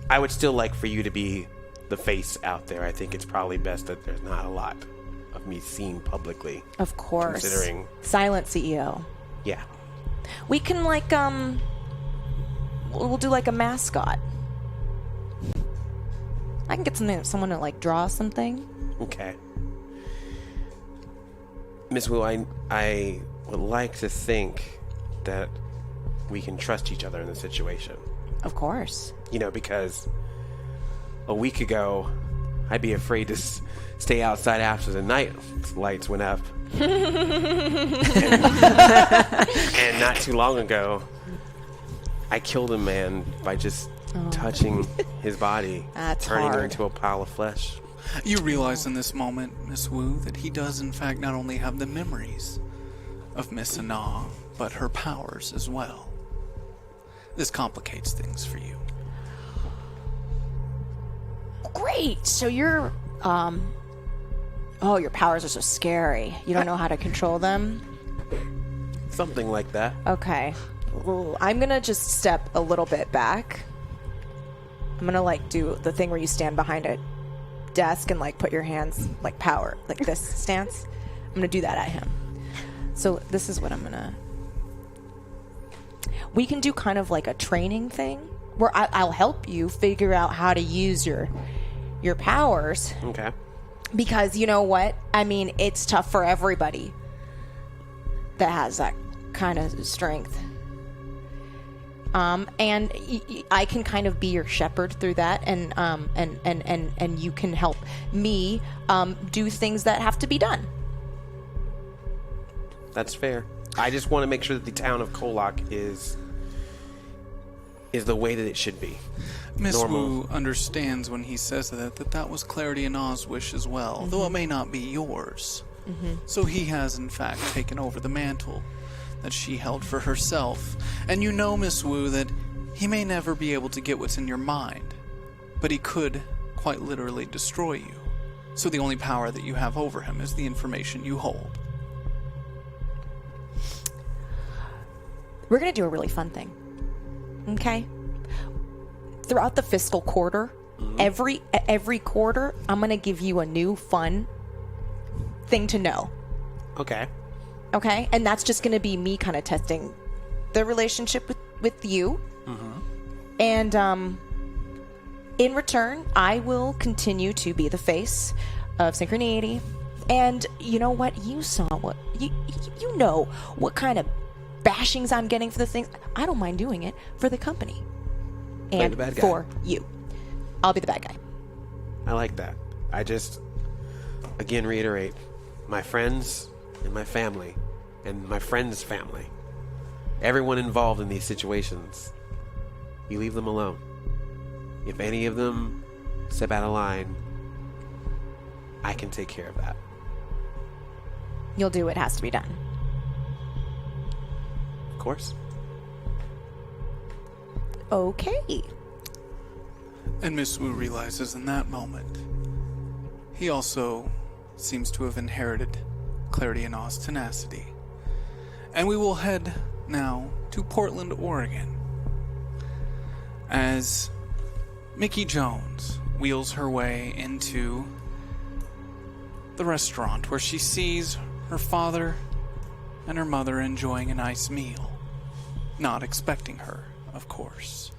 I would still like for you to be the face out there, I think it's probably best that there's not a lot of me seen publicly. Of course. Considering... Silent CEO. Yeah. We can, like, we'll do, like, a mascot. I can get someone to, like, draw something. Okay. Miss Wu, I would like to think that we can trust each other in this situation. Of course. You know, because a week ago, I'd be afraid to stay outside after the night lights went up. And not too long ago, I killed a man by just touching his body, turning him into a pile of flesh. You realize in this moment, Miss Wu, that he does in fact not only have the memories of Miss Ana, but her powers as well. This complicates things for you. Great. So you're, your powers are so scary. You don't know how to control them? Something like that. Okay. Well, I'm gonna just step a little bit back. I'm gonna, like, do the thing where you stand behind a desk and, like, put your hands, like, power, like this stance. I'm gonna do that at him. So this is what I'm gonna... We can do kind of like a training thing where I'll help you figure out how to use your powers. Okay. Because you know what? I mean, it's tough for everybody that has that kind of strength. And I can kind of be your shepherd through that, and you can help me do things that have to be done. That's fair. I just want to make sure that the town of KOllOK is the way that it should be. Miss Wu understands when he says that was Clarity and Ana's wish as well, though it may not be yours. So he has in fact taken over the mantle that she held for herself. And you know, Miss Wu, that he may never be able to get what's in your mind, but he could quite literally destroy you. So the only power that you have over him is the information you hold. We're going to do a really fun thing. Okay? Throughout the fiscal quarter, every quarter, I'm going to give you a new fun thing to know. Okay. Okay? And that's just going to be me kind of testing the relationship with you. And in return, I will continue to be the face of Synchronity. And you know what? You saw what... You know what kind of bashings I'm getting for the things. I don't mind doing it for the company. And the bad guy. For you. I'll be the bad guy. I like that. I just, again, reiterate, my friends and my family and my friend's family, everyone involved in these situations, you leave them alone. If any of them step out of line, I can take care of that. You'll do what has to be done. Of course. Okay. And Miss Wu realizes in that moment, he also seems to have inherited Clarity and Ana's tenacity. And we will head now to Portland, Oregon, as Mickey Jones wheels her way into the restaurant where she sees her father and her mother enjoying a nice meal. Not expecting her, of course.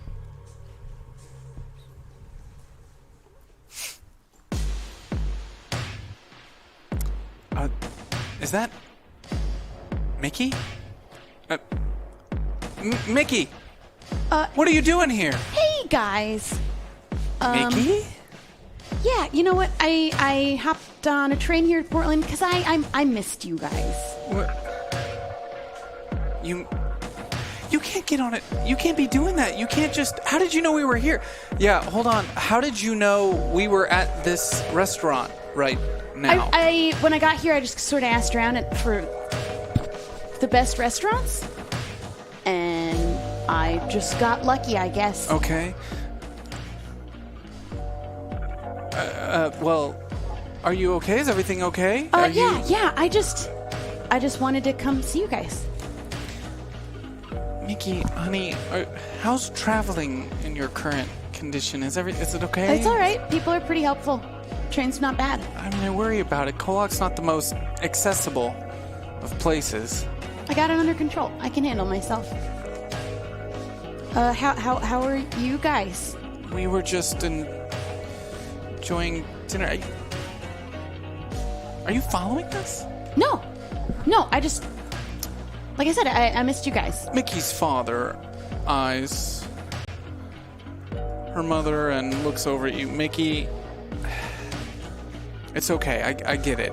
Is that Mickey? Mickey! What are you doing here? Hey, guys. Mickey? Yeah, you know what? I hopped on a train here to Portland because I missed you guys. What? You can't get on it. You can't be doing that. You can't just... How did you know we were here? Yeah, hold on. How did you know we were at this restaurant right now? When I got here, I just sort of asked around for the best restaurants, and I just got lucky, I guess. Okay. Well, are you okay? Is everything okay? Yeah. I just wanted to come see you guys. Mickey, honey, how's traveling in your current condition? Is it okay? It's all right. People are pretty helpful. Train's not bad. I mean, I worry about it. Coalock's not the most accessible of places. I got it under control. I can handle myself. How are you guys? We were just enjoying dinner. Are you following this? No, I just, like I said, I missed you guys. Mickey's father eyes her mother and looks over at you. Mickey, it's okay. I get it.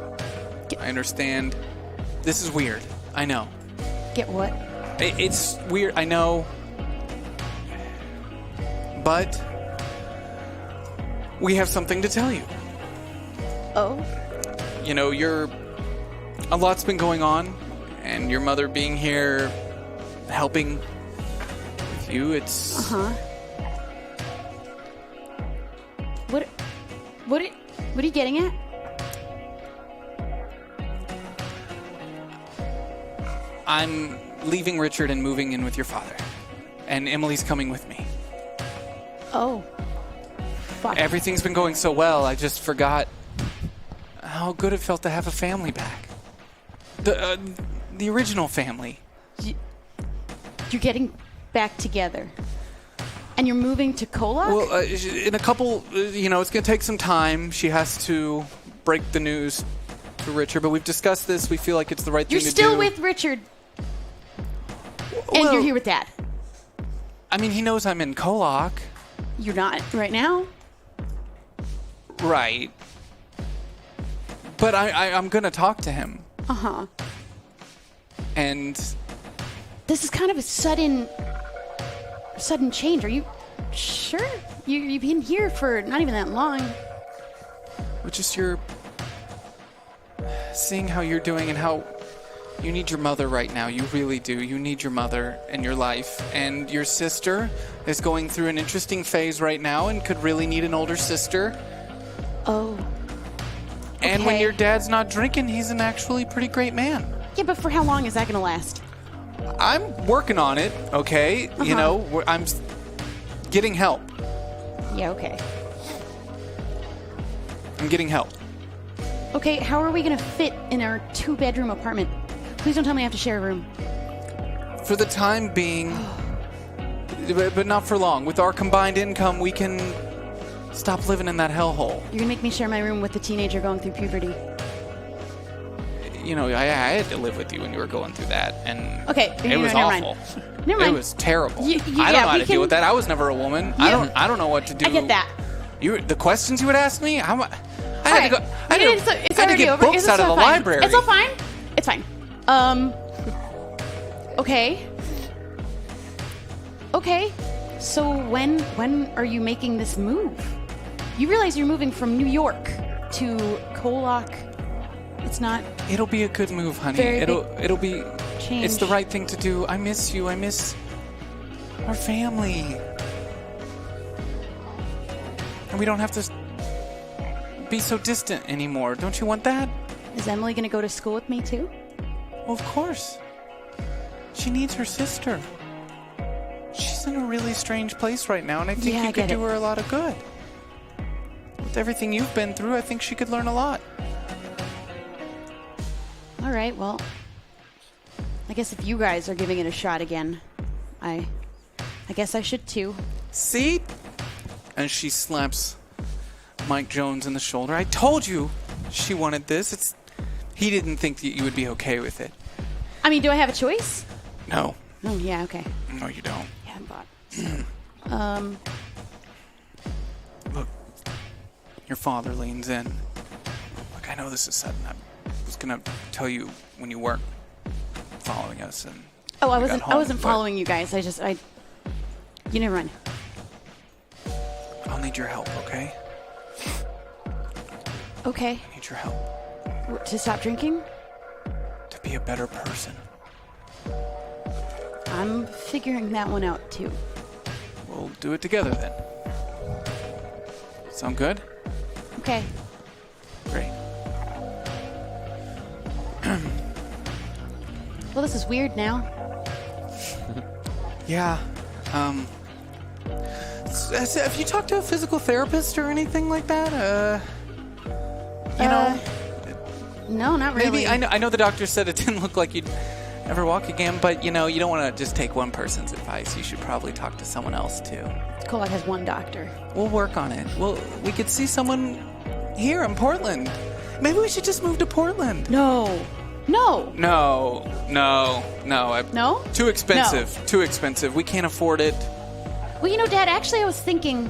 I understand. This is weird. I know. Get what? It's weird. I know. But we have something to tell you. Oh? You know, a lot's been going on, and your mother being here, helping with you, it's... Uh-huh. What are you getting at? I'm leaving Richard and moving in with your father. And Emily's coming with me. Oh. Fuck. Everything's been going so well, I just forgot how good it felt to have a family back. The original family. You're getting back together. And you're moving to KOllOK? Well, in a couple, it's going to take some time. She has to break the news to Richard, but we've discussed this. We feel like it's the right thing to do. You're still with Richard. And you're here with Dad. I mean, he knows I'm in KOllOK. You're not right now? Right. But I'm going to talk to him. Uh-huh. And... This is kind of a sudden change. Are you sure? You've been here for not even that long. Just seeing how you're doing and how you need your mother right now. You really do. You need your mother in your life. And your sister is going through an interesting phase right now and could really need an older sister. Oh. Okay. And when your dad's not drinking, he's an actually pretty great man. Yeah, but for how long is that going to last? I'm working on it, okay? Uh-huh. You know, I'm getting help. Yeah, okay. I'm getting help. Okay, how are we going to fit in our 2-bedroom apartment? Please don't tell me I have to share a room. For the time being, but not for long. With our combined income, we can stop living in that hellhole. You're going to make me share my room with the teenager going through puberty. You know, I had to live with you when you were going through that, and okay, it was never awful. Mind. Never mind. It was terrible. I don't know how to deal with that. I was never a woman. Yeah. I don't know what to do. I get that. The questions you would ask me, I had to go. I had to get over. books out of the library. It's all fine. It's fine. Okay. Okay. So when are you making this move? You realize you're moving from New York to KOllOK. It's not. It'll be a good move, honey. It'll be. Change. It's the right thing to do. I miss you. I miss our family, and we don't have to be so distant anymore. Don't you want that? Is Emily going to go to school with me too? Well, of course. She needs her sister. She's in a really strange place right now, and I think you could do her a lot of good. With everything you've been through, I think she could learn a lot. All right, well, I guess if you guys are giving it a shot again, I guess I should too. See? And she slaps Mike Jones in the shoulder. I told you she wanted this. He didn't think that you would be okay with it. I mean, do I have a choice? No. Oh, yeah, okay. No, you don't. Yeah, but... Look, your father leans in. Look, I know this is sudden. I was gonna tell you when you weren't following us, and I wasn't following you guys. You never mind. I'll need your help, okay? Okay. I need your help. To stop drinking? To be a better person. I'm figuring that one out too. We'll do it together then. Sound good? Okay. Great. Well, this is weird now. Yeah. Have you talked to a physical therapist or anything like that? You know, No, not really. maybe I know the doctor said it didn't look like you'd ever walk again, but you know, you don't want to just take one person's advice. You should probably talk to someone else too. KOllOK has one doctor. We'll work on it. We could see someone here in Portland. Maybe we should just move to Portland. No. No. No? Too expensive. No. Too expensive. We can't afford it. Well, you know, Dad, actually I was thinking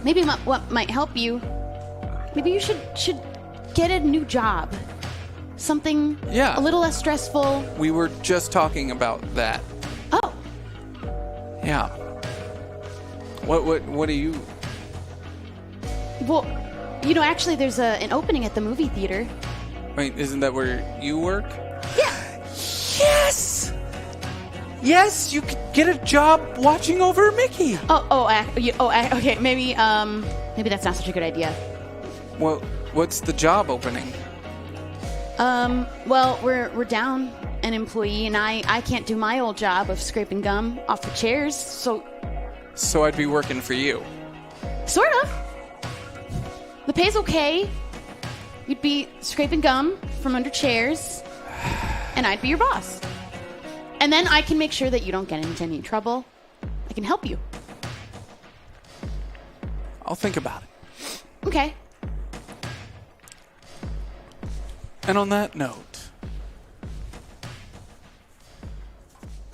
maybe what might help you, maybe you should get a new job. Something Yeah. a little less stressful. We were just talking about that. Oh. Yeah. What do you... Well, you know, actually there's an opening at the movie theater. Wait, isn't that where you work? Yeah. Yes! Yes, you could get a job watching over Mickey. Okay, maybe that's not such a good idea. Well, what's the job opening? Well, we're down an employee, and I can't do my old job of scraping gum off the chairs, so So I'd be working for you. sort of. The pay's okay. You'd be scraping gum from under chairs, and I'd be your boss. And then I can make sure that you don't get into any trouble. I can help you. I'll think about it. Okay. And on that note,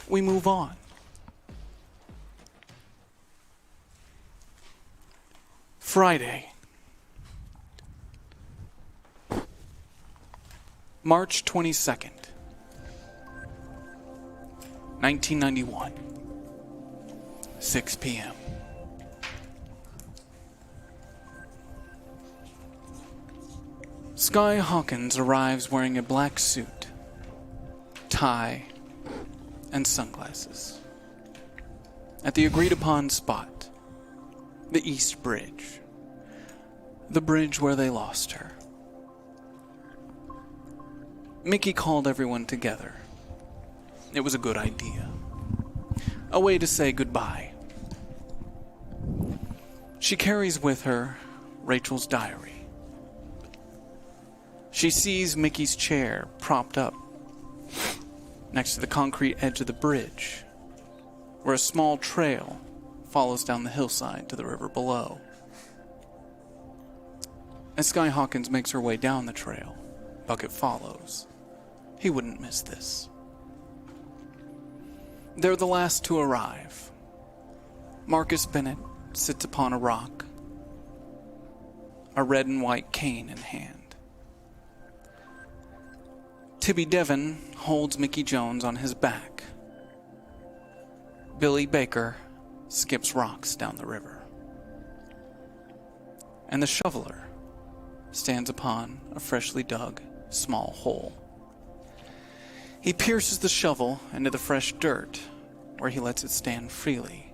we move on. Friday, March 22nd, 1991, 6 p.m. Sky Hawkins arrives wearing a black suit, tie, and sunglasses. At the agreed-upon spot, the East Bridge. The bridge where they lost her. Mickey called everyone together. It was a good idea. A way to say goodbye. She carries with her Rachel's diary. She sees Mickey's chair propped up next to the concrete edge of the bridge, where a small trail follows down the hillside to the river below. As Sky Hawkins makes her way down the trail, Bucket follows. He wouldn't miss this. They're the last to arrive. Marcus Bennett sits upon a rock, a red and white cane in hand. Tibby Devon holds Mickey Jones on his back. Billy Baker skips rocks down the river. And the shoveler stands upon a freshly dug small hole. He pierces the shovel into the fresh dirt, where he lets it stand freely.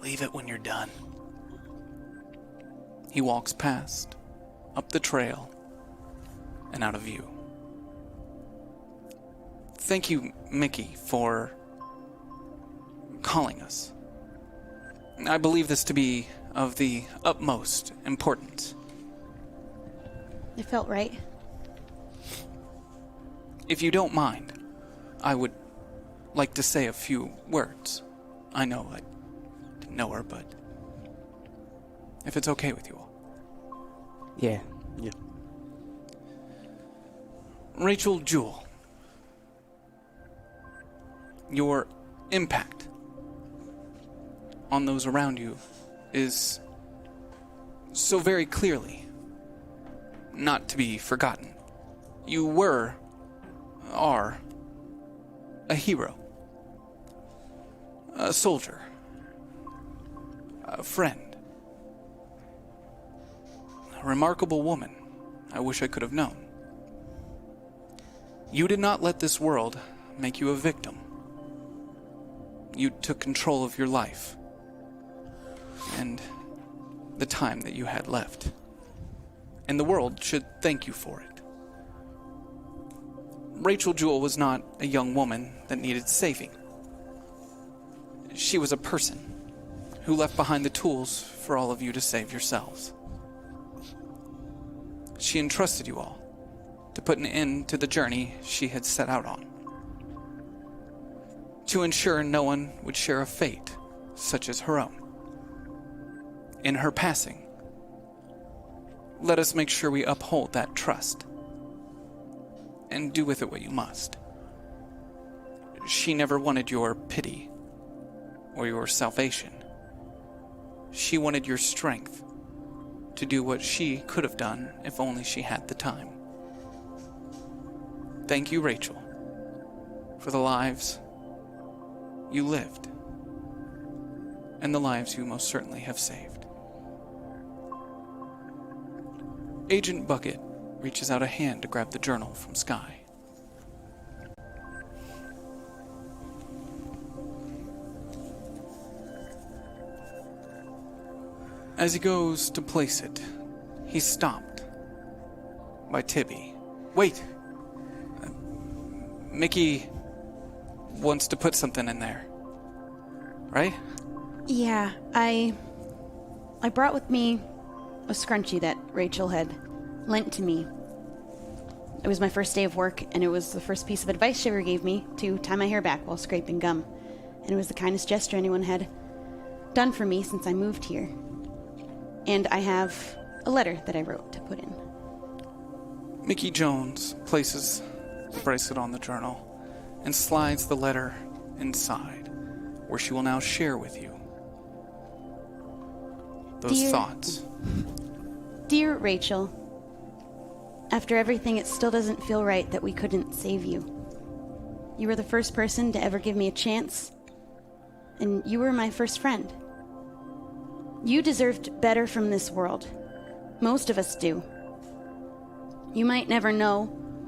Leave it when you're done. He walks past, up the trail, and out of view. Thank you, Mickey, for calling us. I believe this to be of the utmost importance. It felt right. If you don't mind, I would like to say a few words. I know I didn't know her, but if it's okay with you all. Yeah. Rachel Jewell, your impact on those around you is so very clearly not to be forgotten. You are a hero, a soldier, a friend, a remarkable woman I wish I could have known. You did not let this world make you a victim. You took control of your life and the time that you had left. And the world should thank you for it. Rachel Jewell was not a young woman that needed saving. She was a person. who left behind the tools for all of you to save yourselves. She entrusted you all to put an end to the journey she had set out on, to ensure no one would share a fate such as her own. In her passing, let us make sure we uphold that trust and do with it what you must. She never wanted your pity or your salvation. She wanted your strength to do what she could have done if only she had the time. Thank you, Rachel, for the lives you lived and the lives you most certainly have saved. Agent Bucket reaches out a hand to grab the journal from Sky. As he goes to place it, he's stopped by Tibby. Wait! Mickey wants to put something in there, right? Yeah, I brought with me a scrunchie that Rachel had lent to me. It was my first day of work, and it was the first piece of advice she ever gave me to tie my hair back while scraping gum. And it was the kindest gesture anyone had done for me since I moved here. And I have a letter that I wrote to put in. Mickey Jones places the bracelet on the journal and slides the letter inside, where she will now share with you those thoughts. Dear Rachel, after everything, it still doesn't feel right that we couldn't save you. You were the first person to ever give me a chance, and you were my first friend. You deserved better from this world. Most of us do. You might never know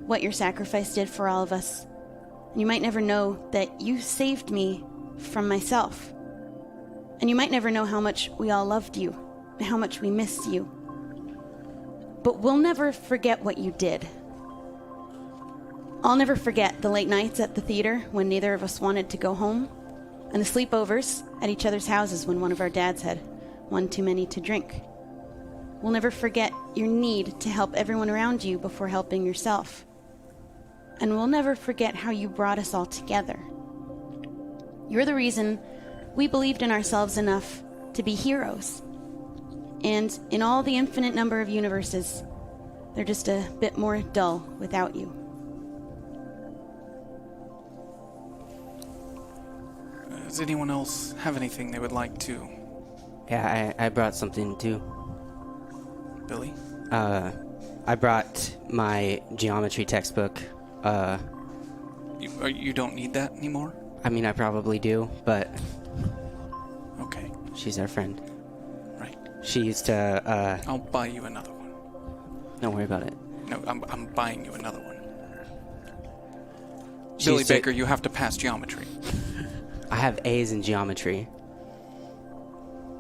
what your sacrifice did for all of us. You might never know that you saved me from myself. And you might never know how much we all loved you, and how much we missed you. But we'll never forget what you did. I'll never forget the late nights at the theater when neither of us wanted to go home, and the sleepovers at each other's houses when one of our dads had one too many to drink. We'll never forget your need to help everyone around you before helping yourself. And we'll never forget how you brought us all together. You're the reason we believed in ourselves enough to be heroes. And in all the infinite number of universes, they're just a bit more dull without you. Does anyone else have anything they would like to? Yeah, I brought something too. Billy? I brought my geometry textbook. You don't need that anymore? I mean, I probably do, but... Okay. She's our friend. Right. She used to, I'll buy you another one. Don't worry about it. No, I'm buying you another one. She Billy used to- Baker, you have to pass geometry. I have A's in geometry.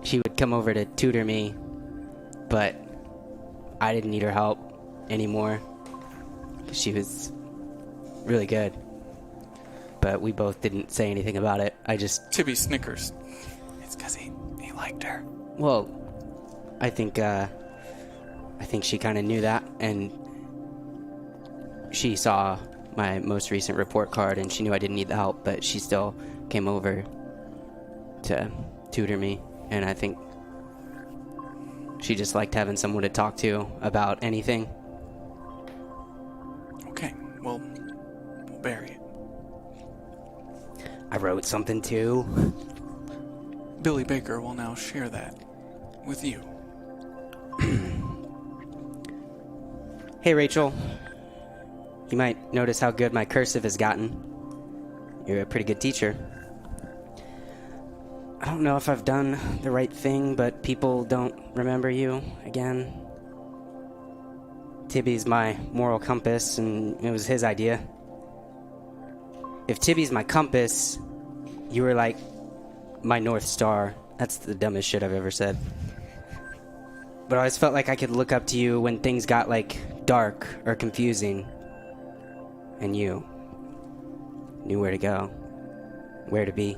She would come over to tutor me, but I didn't need her help anymore. She was really good. But we both didn't say anything about it. Tibby snickers. It's because he liked her. Well, I think she kind of knew that, and she saw my most recent report card, and she knew I didn't need the help, but she still came over to tutor me, and I think she just liked having someone to talk to about anything. Okay, we'll bury it. I wrote something too. Billy Baker will now share that with you. Hey, Rachel. You might notice how good my cursive has gotten. You're a pretty good teacher. I don't know if I've done the right thing, but people don't remember you again. Tibby's my moral compass, and it was his idea. If Tibby's my compass, you were like my North Star. That's the dumbest shit I've ever said. But I always felt like I could look up to you when things got like dark or confusing. And you knew where to go, where to be.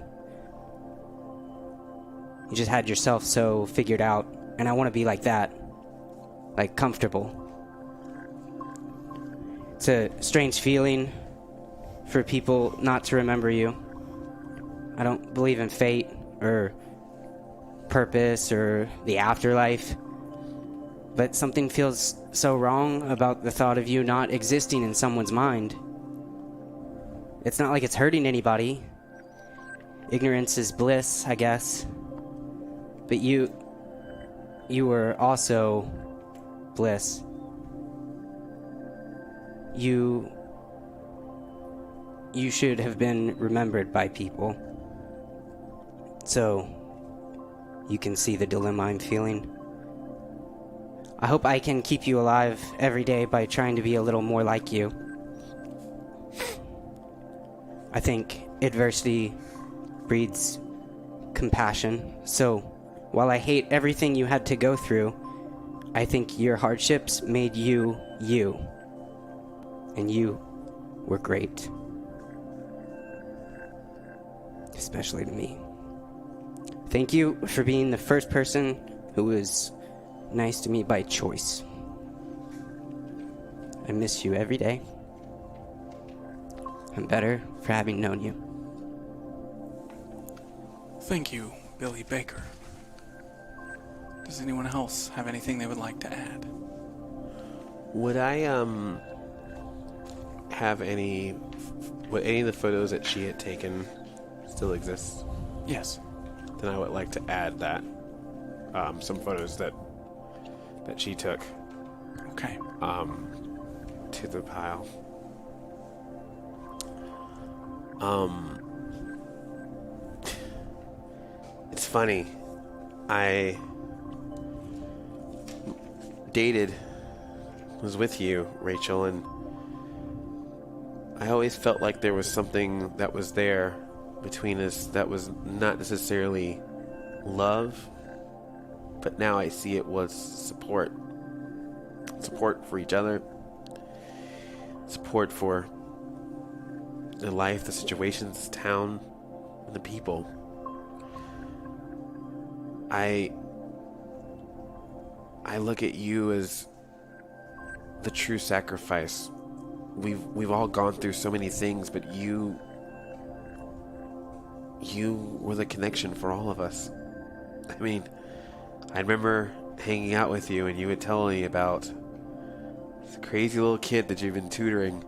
You just had yourself so figured out, and I want to be like that. Like, comfortable. It's a strange feeling for people not to remember you. I don't believe in fate or purpose or the afterlife, but something feels so wrong about the thought of you not existing in someone's mind. It's not like it's hurting anybody. Ignorance is bliss, I guess. But you were also bliss. You should have been remembered by people. So you can see the dilemma I'm feeling. I hope I can keep you alive every day by trying to be a little more like you. I think adversity breeds compassion. So while I hate everything you had to go through, I think your hardships made you you. And you were great. Especially to me. Thank you for being the first person who was nice to me by choice. I miss you every day. I'm better for having known you. Thank you, Billy Baker. Does anyone else have anything they would like to add? Would I have any? Would any of the photos that she had taken still exist? Yes. Then I would like to add that some photos that she took. Okay. To the pile. It's funny. I was with you, Rachel, and I always felt like there was something that was there between us that was not necessarily love, but now I see it was support. Support for each other. Support for the life, the situations, the town, and the people. I look at you as the true sacrifice. We've all gone through so many things, but you were the connection for all of us. I mean, I remember hanging out with you and you would tell me about this crazy little kid that you've been tutoring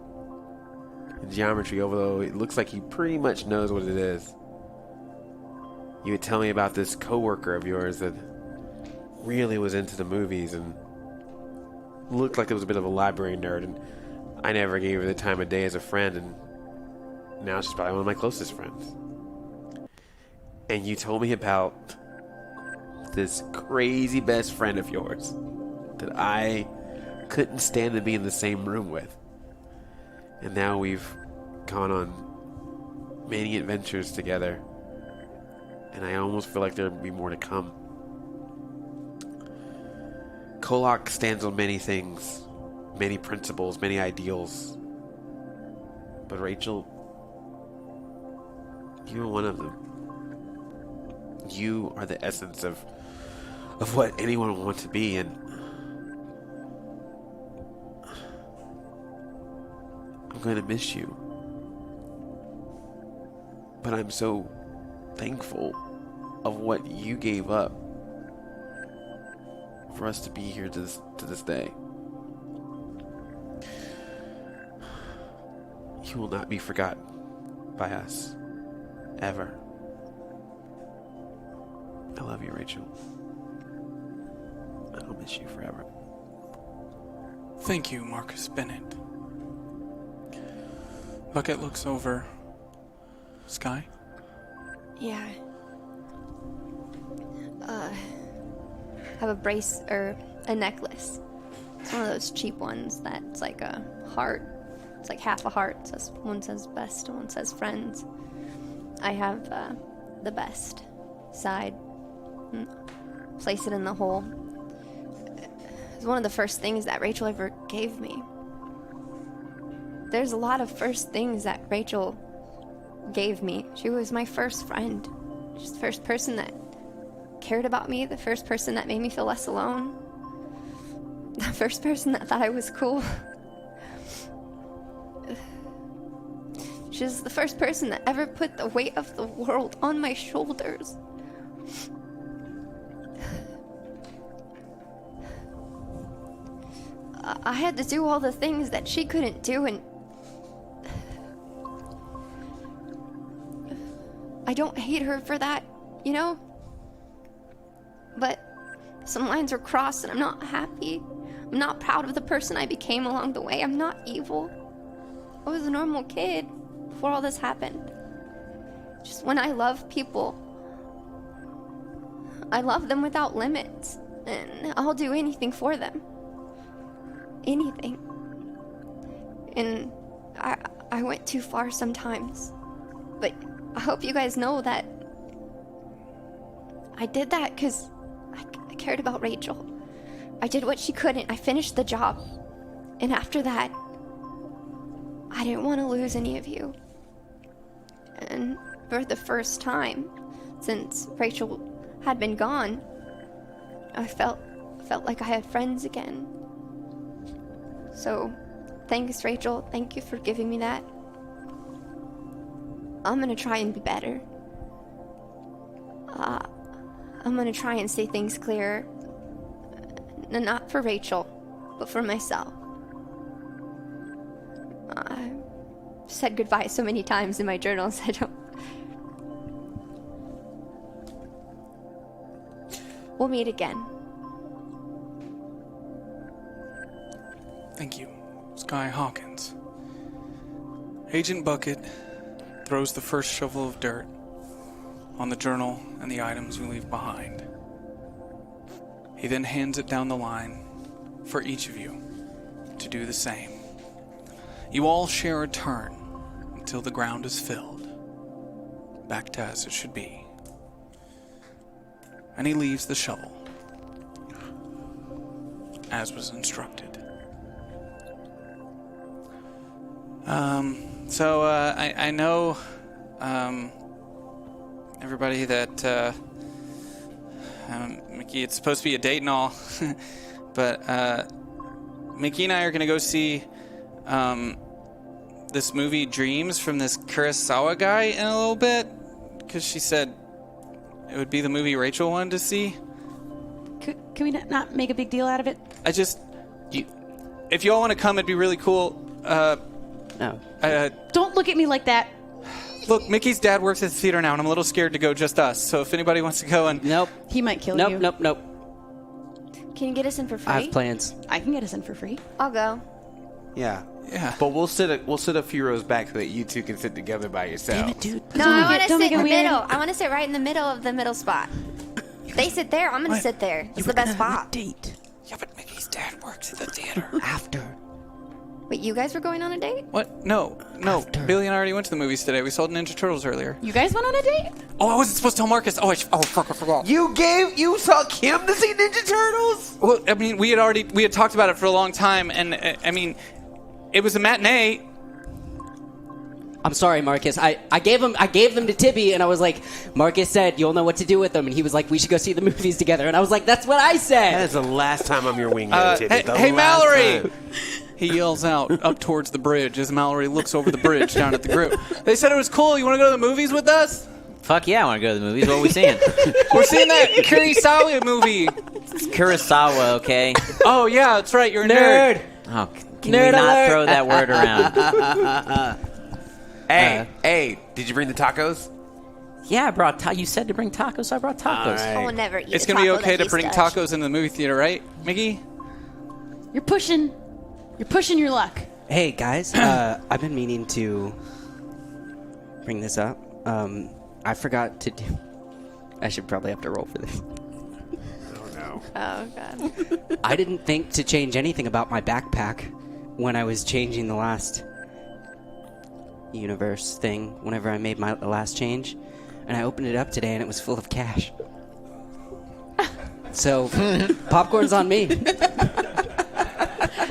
in geometry, although it looks like he pretty much knows what it is. You would tell me about this coworker of yours that really was into the movies and looked like it was a bit of a library nerd, and I never gave her the time of day as a friend, and now she's probably one of my closest friends. And you told me about this crazy best friend of yours that I couldn't stand to be in the same room with. And now we've gone on many adventures together, and I almost feel like there'll be more to come. KOllOK stands on many things, many principles, many ideals. But Rachel, you are one of them. You are the essence of what anyone would want to be, and I'm going to miss you. But I'm so thankful of what you gave up for us to be here to this day. You will not be forgotten by us, ever. I love you, Rachel. I'll miss you forever. Thank you, Marcus Bennett. Bucket looks over. Sky? Yeah. Have a brace or a necklace. It's one of those cheap ones that's like a heart. It's like half a heart. One says best and one says friends. I have the best side. Place it in the hole. It's one of the first things that Rachel ever gave me. There's a lot of first things that Rachel gave me. She was my first friend. She's the first person that cared about me, the first person that made me feel less alone, the first person that thought I was cool. She's the first person that ever put the weight of the world on my shoulders. I had to do all the things that she couldn't do, and I don't hate her for that, you know? But some lines were crossed and I'm not happy. I'm not proud of the person I became along the way. I'm not evil. I was a normal kid before all this happened. Just when I love people, I love them without limits, and I'll do anything for them. Anything. And I went too far sometimes. But I hope you guys know that I did that because I cared about Rachel. I did what she couldn't. I finished the job. And after that, I didn't want to lose any of you. And for the first time since Rachel had been gone, I felt like I had friends again. So, thanks, Rachel. Thank you for giving me that. I'm gonna try and be better. I'm gonna try and say things clearer. Not for Rachel, but for myself. I've said goodbye so many times in my journals, I don't... We'll meet again. Thank you, Sky Hawkins. Agent Bucket throws the first shovel of dirt on the journal and the items we leave behind. He then hands it down the line for each of you to do the same. You all share a turn until the ground is filled, back to as it should be. And he leaves the shovel, as was instructed. I know everybody that Mickey, it's supposed to be a date and all, but Mickey and I are going to go see this movie Dreams from this Kurosawa guy in a little bit, because she said it would be the movie Rachel wanted to see. Can we not make a big deal out of it? If you all want to come, it'd be really cool. No. Don't look at me like that. Look, Mickey's dad works at the theater now, and I'm a little scared to go just us. So if anybody wants to go and... Nope. He might kill you. Nope. Can you get us in for free? I have plans. I can get us in for free. I'll go. Yeah. Yeah. But we'll sit a few rows back so that you two can sit together by yourselves. Damn it, dude. No, I want to don't sit make in it the weird. middle. I want to sit right in the middle of the middle spot. They sit there, I'm going to sit there. It's the best spot. Date. Yeah, but Mickey's dad works at the theater. After. Wait, you guys were going on a date? What? No. After. Billy and I already went to the movies today. We saw Ninja Turtles earlier. You guys went on a date? Oh, I wasn't supposed to tell Marcus. Oh, fuck, I forgot. You took him to see Ninja Turtles? Well, I mean, we had talked about it for a long time, and I mean, it was a matinee. I'm sorry, Marcus. I gave them to Tibby, and I was like, Marcus said you'll know what to do with them, and he was like, we should go see the movies together, and I was like, that's what I said. That is the last time I'm your wingman, Tibby. Hey, Mallory! He yells out up towards the bridge as Mallory looks over the bridge down at the group. They said it was cool. You want to go to the movies with us? Fuck yeah, I want to go to the movies. What are we seeing? We're seeing that Kurosawa movie. It's Kurosawa, okay? Oh, yeah, that's right. You're a nerd. Oh, can Nerd we not alert. throw that word around? Hey, did you bring the tacos? Yeah, I brought you said to bring tacos, so I brought tacos. I will never eat It's a going to be taco okay that to bring he's touched. tacos in the movie theater, right, Mickey? You're pushing your luck. Hey, guys. I've been meaning to bring this up. I forgot to do... I should probably have to roll for this. Oh, God. I didn't think to change anything about my backpack when I was changing the last universe thing, whenever I made my last change. And I opened it up today and it was full of cash. So, popcorn's on me.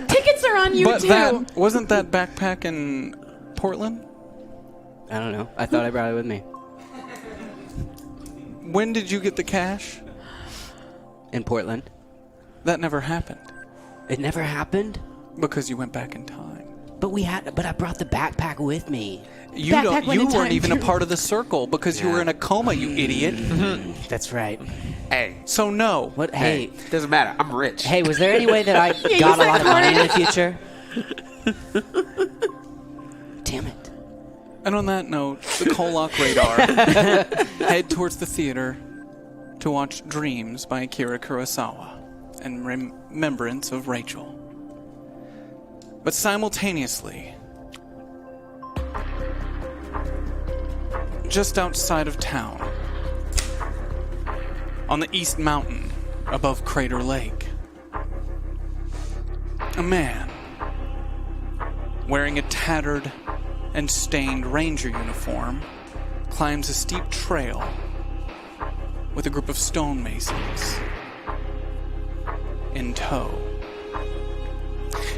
Tickets are on you, But too. wasn't that backpack in Portland? I don't know. I thought I brought it with me. When did you get the cash? in Portland. That never happened. It never happened? Because you went back in time. But I brought the backpack with me. You weren't even a part of the circle because you were in a coma, you idiot. That's right. Hey. So no. What? Hey. Doesn't matter. I'm rich. Hey, was there any way that I got a lot of money in the future? Damn it. And on that note, the KOllOK radar head towards the theater to watch Dreams by Akira Kurosawa in remembrance of Rachel. But simultaneously, just outside of town, on the East Mountain above Crater Lake, a man wearing a tattered and stained ranger uniform climbs a steep trail with a group of stonemasons in tow.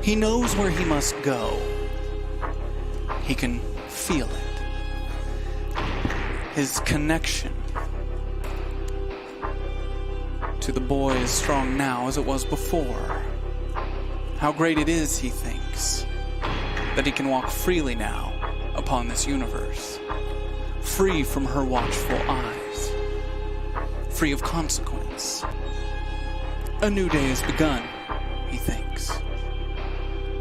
He knows where he must go. He can feel it. His connection to the boy is strong now as it was before. How great it is, he thinks, that he can walk freely now upon this universe, free from her watchful eyes, free of consequence. A new day has begun, he thinks.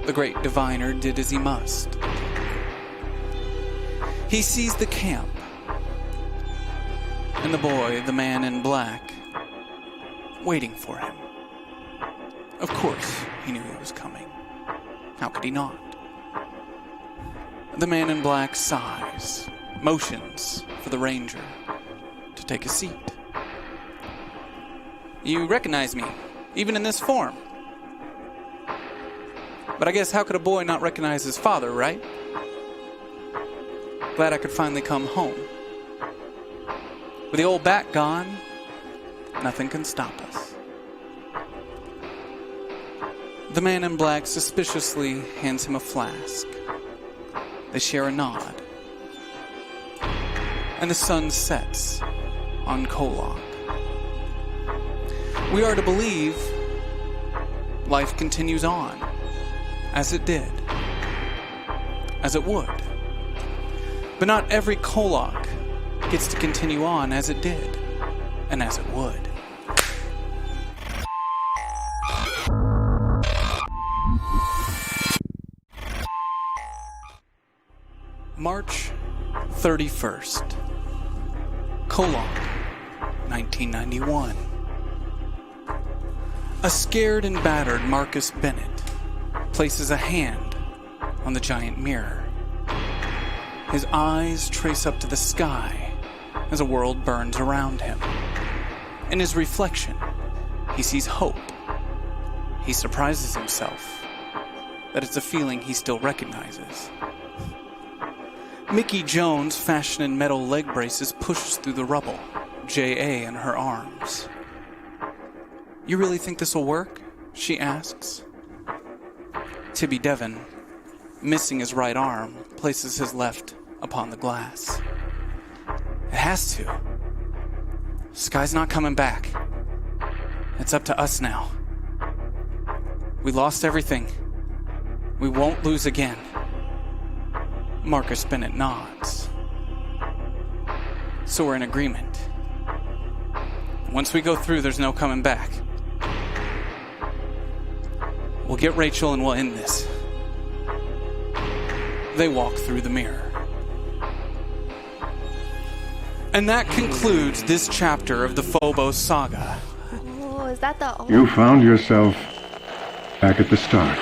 The great diviner did as he must. He sees the camp, and the boy, the man in black, waiting for him. Of course, he knew he was coming. How could he not? The man in black sighs, motions for the ranger to take a seat. You recognize me, even in this form. But I guess how could a boy not recognize his father, right? Glad I could finally come home. With the old bat gone, nothing can stop us. The man in black suspiciously hands him a flask. They share a nod. And the sun sets on KOllOK. We are to believe life continues on, as it did, as it would. But not every KOllOK gets to continue on as it did, and as it would. March 31st. KOllOK, 1991. A scared and battered Marcus Bennett places a hand on the giant mirror. His eyes trace up to the sky as a world burns around him. In his reflection, he sees hope. He surprises himself that it's a feeling he still recognizes. Mickey Jones, fashioned in metal leg braces, pushes through the rubble, J.A. in her arms. You really think this will work? She asks. Tibby Devon, missing his right arm, places his left upon the glass. It has to. Sky's not coming back. It's up to us now. We lost everything. We won't lose again. Marcus Bennett nods. So we're in agreement. Once we go through, there's no coming back. We'll get Rachel and we'll end this. They walk through the mirror. And that concludes this chapter of the Phobos saga. Oh, is that the... You found yourself back at the start.